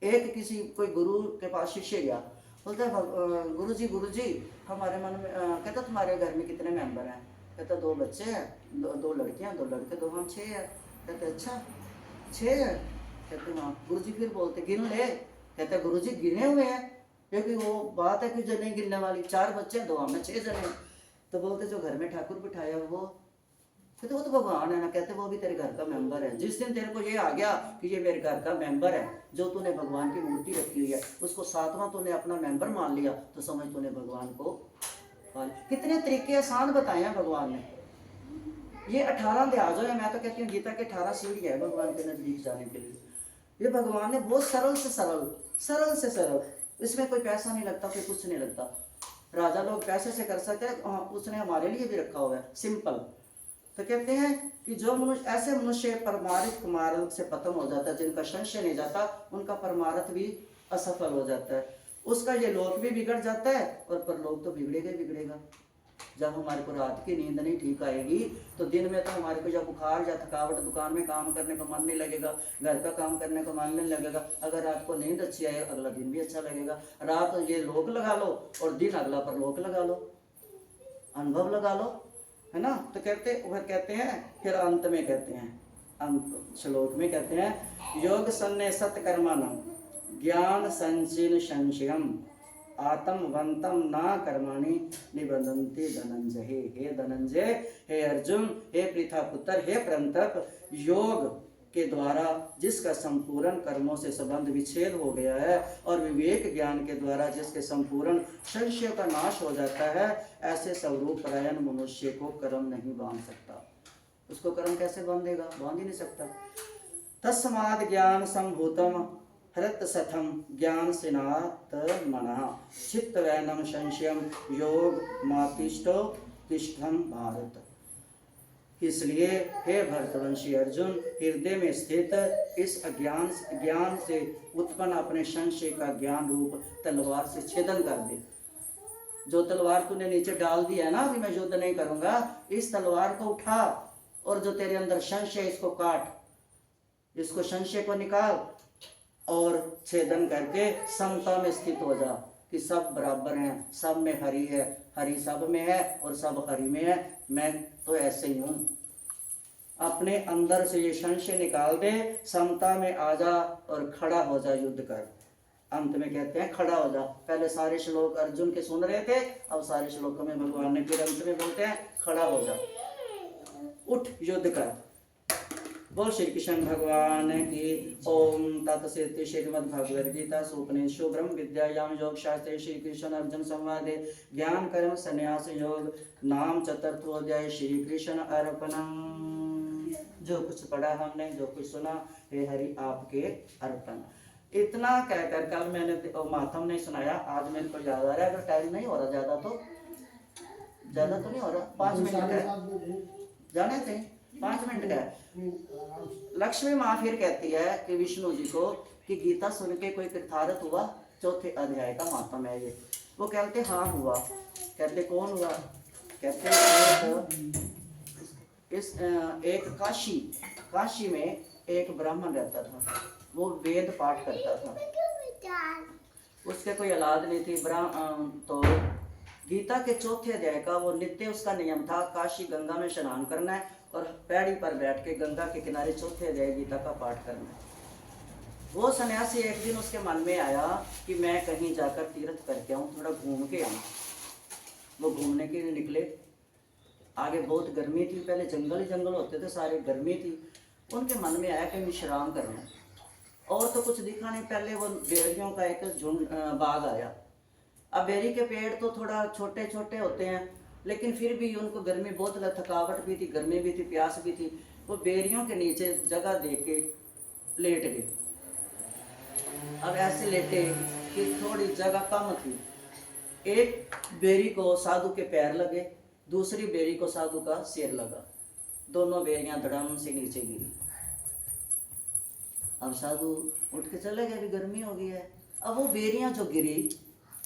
S1: एक किसी कोई गुरु के पास शिष्य गया, बोलता है गुरु जी हमारे मन में कहता तुम्हारे घर में कितने मेंबर हैं। कहता 2 बच्चे हैं, 2 लड़कियां, 2 लड़के, 2 हम 6 हैं। कहते अच्छा 6 है। कहते हाँ। गुरुजी फिर बोलते गिन ले। कहते गुरुजी गिने हुए हैं, क्योंकि वो बात है कि जो नहीं गिनने वाली, 4 बच्चे 2 हमें 6 जने। तो बोलते जो घर में ठाकुर बिठाया वो, कहते वो तो भगवान है ना। कहते वो भी तेरे घर का मेंबर है। जिस दिन तेरे को ये आ गया कि ये मेरे घर का मेंबर है, जो तूने भगवान की मूर्ति रखी हुई है उसको 7वां तूने अपना मेंबर मान लिया, तो समझ तूने भगवान को। कितने तरीके आसान बताए हैं भगवान ने। ये 18 लिहाजों है, मैं तो कहती हूँ गीता के 18 सीढ़ी है भगवान के नजदीक जाने के लिए। ये भगवान ने बहुत सरल से सरल, सरल से सरल, इसमें कोई पैसा नहीं लगता, कोई कुछ नहीं लगता। राजा लोग पैसे से कर सकते हैं, उसने हमारे लिए भी रखा हुआ है सिंपल। तो कहते हैं कि जो मनुष्य, ऐसे मनुष्य परमार्थ मार्ग से पतन हो जाता है, जिनका संशय नहीं जाता, उनका परमार्थ भी असफल हो जाता है। उसका ये लोक भी बिगड़ जाता है और परलोक तो बिगड़ेगा ही बिगड़ेगा। जब हमारे को रात की नींद नहीं ठीक आएगी तो दिन में तो हमारे को जब बुखार या थकावट, दुकान में काम करने का मन नहीं लगेगा, घर का काम करने का मन नहीं लगेगा। अगर रात को नींद अच्छी आए अगला दिन भी अच्छा लगेगा। रात ये लोक लगा लो और दिन अगला पर लोक लगा लो, अनुभव लगा लो, है ना। तो कहते हैं फिर अंत में कहते हैं, अंत श्लोक में कहते हैं योग सन्ने सत्कर्माणं ज्ञान संचिन संशयम आत्मवंतम ना कर्माणि निबंधन्ति धनंजय। हे धनंजय, हे अर्जुन, हे पृथा पुत्र, हे परंतप, योग के द्वारा जिसका संपूर्ण कर्मों से संबंध विच्छेद हो गया है और विवेक ज्ञान के द्वारा जिसके संपूर्ण संशय का नाश हो जाता है, ऐसे स्वरूप परायण मनुष्य को कर्म नहीं बांध सकता। उसको कर्म कैसे बांधेगा? बांध ही नहीं सकता। तस्माद् ज्ञान संभूतम हृत सथम ज्ञान सिनात मनः चित्तवैनम संशयम योग मातिष्ठो तिष्ठम भारत। इसलिए हे भरतवंशी अर्जुन, हृदय में स्थित इस ज्ञान से उत्पन्न अपने संशय का ज्ञान रूप तलवार से छेदन कर दे। जो तलवार तूने नीचे डाल दिया है ना, अभी मैं युद्ध नहीं करूंगा, इस तलवार को उठा और जो तेरे अंदर संशय इसको काट, इसको संशय को निकाल और छेदन करके समता में स्थित हो जा कि सब बराबर हैं, सब में हरि है, हरि सब में है और सब हरि में है, मैं तो ऐसे ही हूँ। अपने अंदर से ये संशय निकाल दे, समता में आ जा और खड़ा हो जा, युद्ध कर। अंत में कहते हैं खड़ा हो जा। पहले सारे श्लोक अर्जुन के सुन रहे थे, अब सारे श्लोकों में भगवान ने फिर अंत में बोलते हैं खड़ा हो जा, उठ युद्ध कर। बोल श्री कृष्ण भगवान की। ओम तत्सत। श्रीमद् भगवद गीता उपनिषदो ब्रह्म विद्यायां योग शास्त्रे श्री कृष्ण अर्जुन संवादे ज्ञान कर्म संन्यास योग नाम चतुर्थोध्याय। श्री कृष्ण अर्पणम। जो कुछ पढ़ा हमने, जो कुछ सुना, हे हरि आपके अर्पण। इतना कहकर कल मैंने मातम नहीं सुनाया, आज मेरे को याद आ रहा है। अगर टाइम नहीं हो रहा ज्यादा तो नहीं हो रहा, 5 मिनट का जाने थे, 5 मिनट का है। लक्ष्मी माँ फिर कहती है कि विष्णु जी को कि गीता सुन के कोई कृतार्थ हुआ? चौथे अध्याय का मातम है ये। वो कहते हाँ हुआ। कहते कौन हुआ? कहते एक काशी में एक ब्राह्मण रहता था, वो वेद पाठ करता था। उसके कोई औलाद नहीं थी। तो गीता के चौथे अध्याय का वो नित्य उसका नियम था, काशी गंगा में स्नान करना है और पैड़ी पर बैठ के गंगा के किनारे चौथे अध्याय गीता का पाठ करना है। वो सन्यासी एक दिन उसके मन में आया कि मैं कहीं जाकर तीर्थ करके आऊँ, थोड़ा घूम के आऊँ। वो घूमने के लिए निकले। आगे बहुत गर्मी थी, पहले जंगल ही जंगल होते थे सारे, गर्मी थी। उनके मन में आया कि विश्राम करना, और तो कुछ दिखा नहीं। पहले वो बेरियों का एक झुंड बाग आया। अब बेरी के पेड़ तो थोड़ा छोटे छोटे होते हैं, लेकिन फिर भी उनको गर्मी बहुत लगी, थकावट भी थी, गर्मी भी थी, प्यास भी थी। वो बेरियों के नीचे जगह दे के लेट गए। अब ऐसे लेटे कि थोड़ी जगह कम थी। एक बेरी को साधु के पैर लगे, दूसरी बेरी को साधु का सिर लगा। दोनों बेरियां धड़ाम से नीचे गिरी। अब साधु उठ के चले गए, गर्मी हो गई है। अब वो बेरियां जो गिरी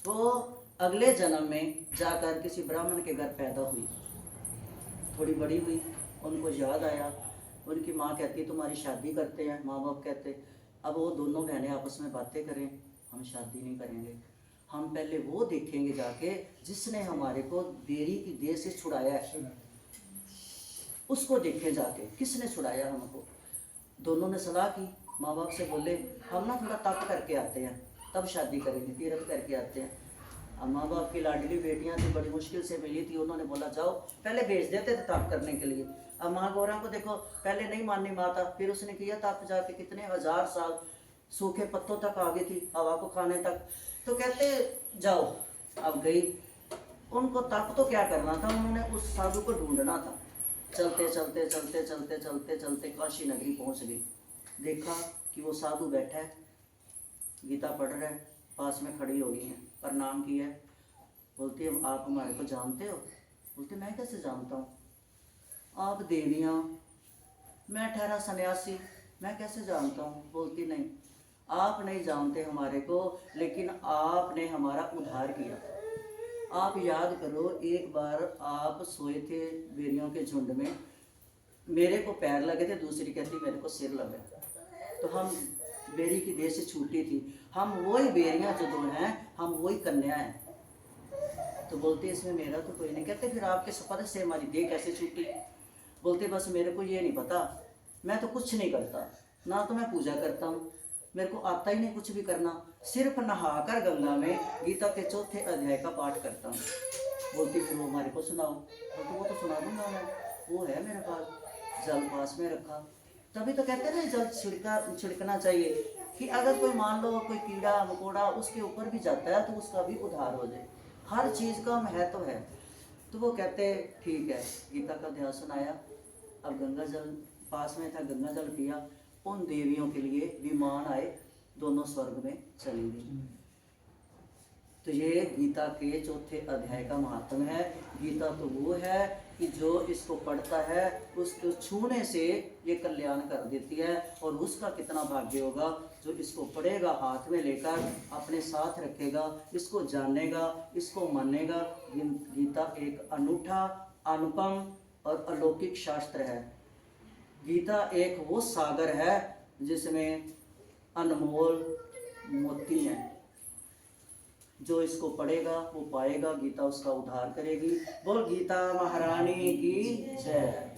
S1: वो अगले जन्म में जाकर किसी ब्राह्मण के घर पैदा हुई, थोड़ी बड़ी हुई। उनको याद आया, उनकी माँ कहती तुम्हारी शादी करते हैं। माँ बाप कहते अब वो दोनों बहनें आपस में बातें करें, हम शादी नहीं करेंगे, हम पहले वो देखेंगे जाके जिसने हमारे को बेरी की देह से छुड़ाया है, उसको देखें जाके किसने छुड़ाया हमको। दोनों ने सलाह की, माँ बाप से बोले हम ना थोड़ा तप करके आते हैं, तब शादी करेंगे, तीर्थ करके आते हैं। अब माँ बाप की लाडली बेटियां थी, बड़ी मुश्किल से मिली थी। उन्होंने बोला जाओ, पहले भेज देते थे तप करने के लिए। अब माँ गौरा को देखो, पहले नहीं मानी माता, फिर उसने किया तप जाके, कितने 1000 साल सूखे पत्तों तक आ गई थी, हवा को खाने तक। तो कहते जाओ। अब गई, उनको तप तो क्या करना था, उन्होंने उस साधु को ढूंढना था। चलते चलते चलते चलते चलते चलते काशी नगरी पहुंच गई। देखा कि वो साधु बैठा है, गीता पढ़ रहा है, पास में खड़ी हो गई है, प्रणाम किया। बोलती है आप हमारे को जानते हो? बोलते मैं कैसे जानता हूँ, आप देवियाँ, मैं ठहरा सन्यासी, मैं कैसे जानता हूँ? बोलती नहीं, आप नहीं जानते हमारे को, लेकिन आपने हमारा उद्धार किया, आप याद करो, एक बार आप सोए थे बेरियों के झुंड में, मेरे को पैर लगे थे, दूसरी कहती मेरे को सिर लगा, तो हम बेरी की देह से छूटी थी, हम वही बेरियां जो दो हैं, हम वही कन्या हैं। तो बोलते इसमें मेरा तो कोई नहीं। कहते फिर आपके शपथ से हमारी देह कैसे छूटी? बोलते बस मेरे को ये नहीं पता, मैं तो कुछ नहीं करता, ना तो मैं पूजा करता हूँ, मेरे को आता ही नहीं कुछ भी करना, सिर्फ नहाकर गंगा में गीता के 4थे अध्याय का पाठ करता हूँ। बोलती फिर वो हमारे को सुनाओ। बोलते वो तो सुना दूंगा मैं, वो है मेरे पास, जल पास में रखा। तभी तो कहते हैं ना जल छिड़कना चाहिए, कि अगर कोई मान लो कोई कीड़ा मकोड़ा उसके ऊपर भी जाता है तो उसका भी उद्धार हो जाए। हर चीज़ का महत्व है। तो वो कहते ठीक है, गीता का अध्याय सुनाया। अब गंगा जल पास में था, गंगा जल पिया। उन देवियों के लिए विमान आए, दोनों स्वर्ग में चली गई। तो ये गीता के 4थे अध्याय का महात्म है। गीता तो वो है कि जो इसको पढ़ता है उसको छूने से ये कल्याण कर देती है, और उसका कितना भाग्य होगा जो इसको पढ़ेगा, हाथ में लेकर अपने साथ रखेगा, इसको जानेगा, इसको मानेगा। गीता एक अनूठा, अनुपम और अलौकिक शास्त्र है। गीता एक वो सागर है जिसमें अनमोल मोती हैं। जो इसको पढ़ेगा वो पाएगा, गीता उसका उद्धार करेगी। बोल गीता महारानी की जय।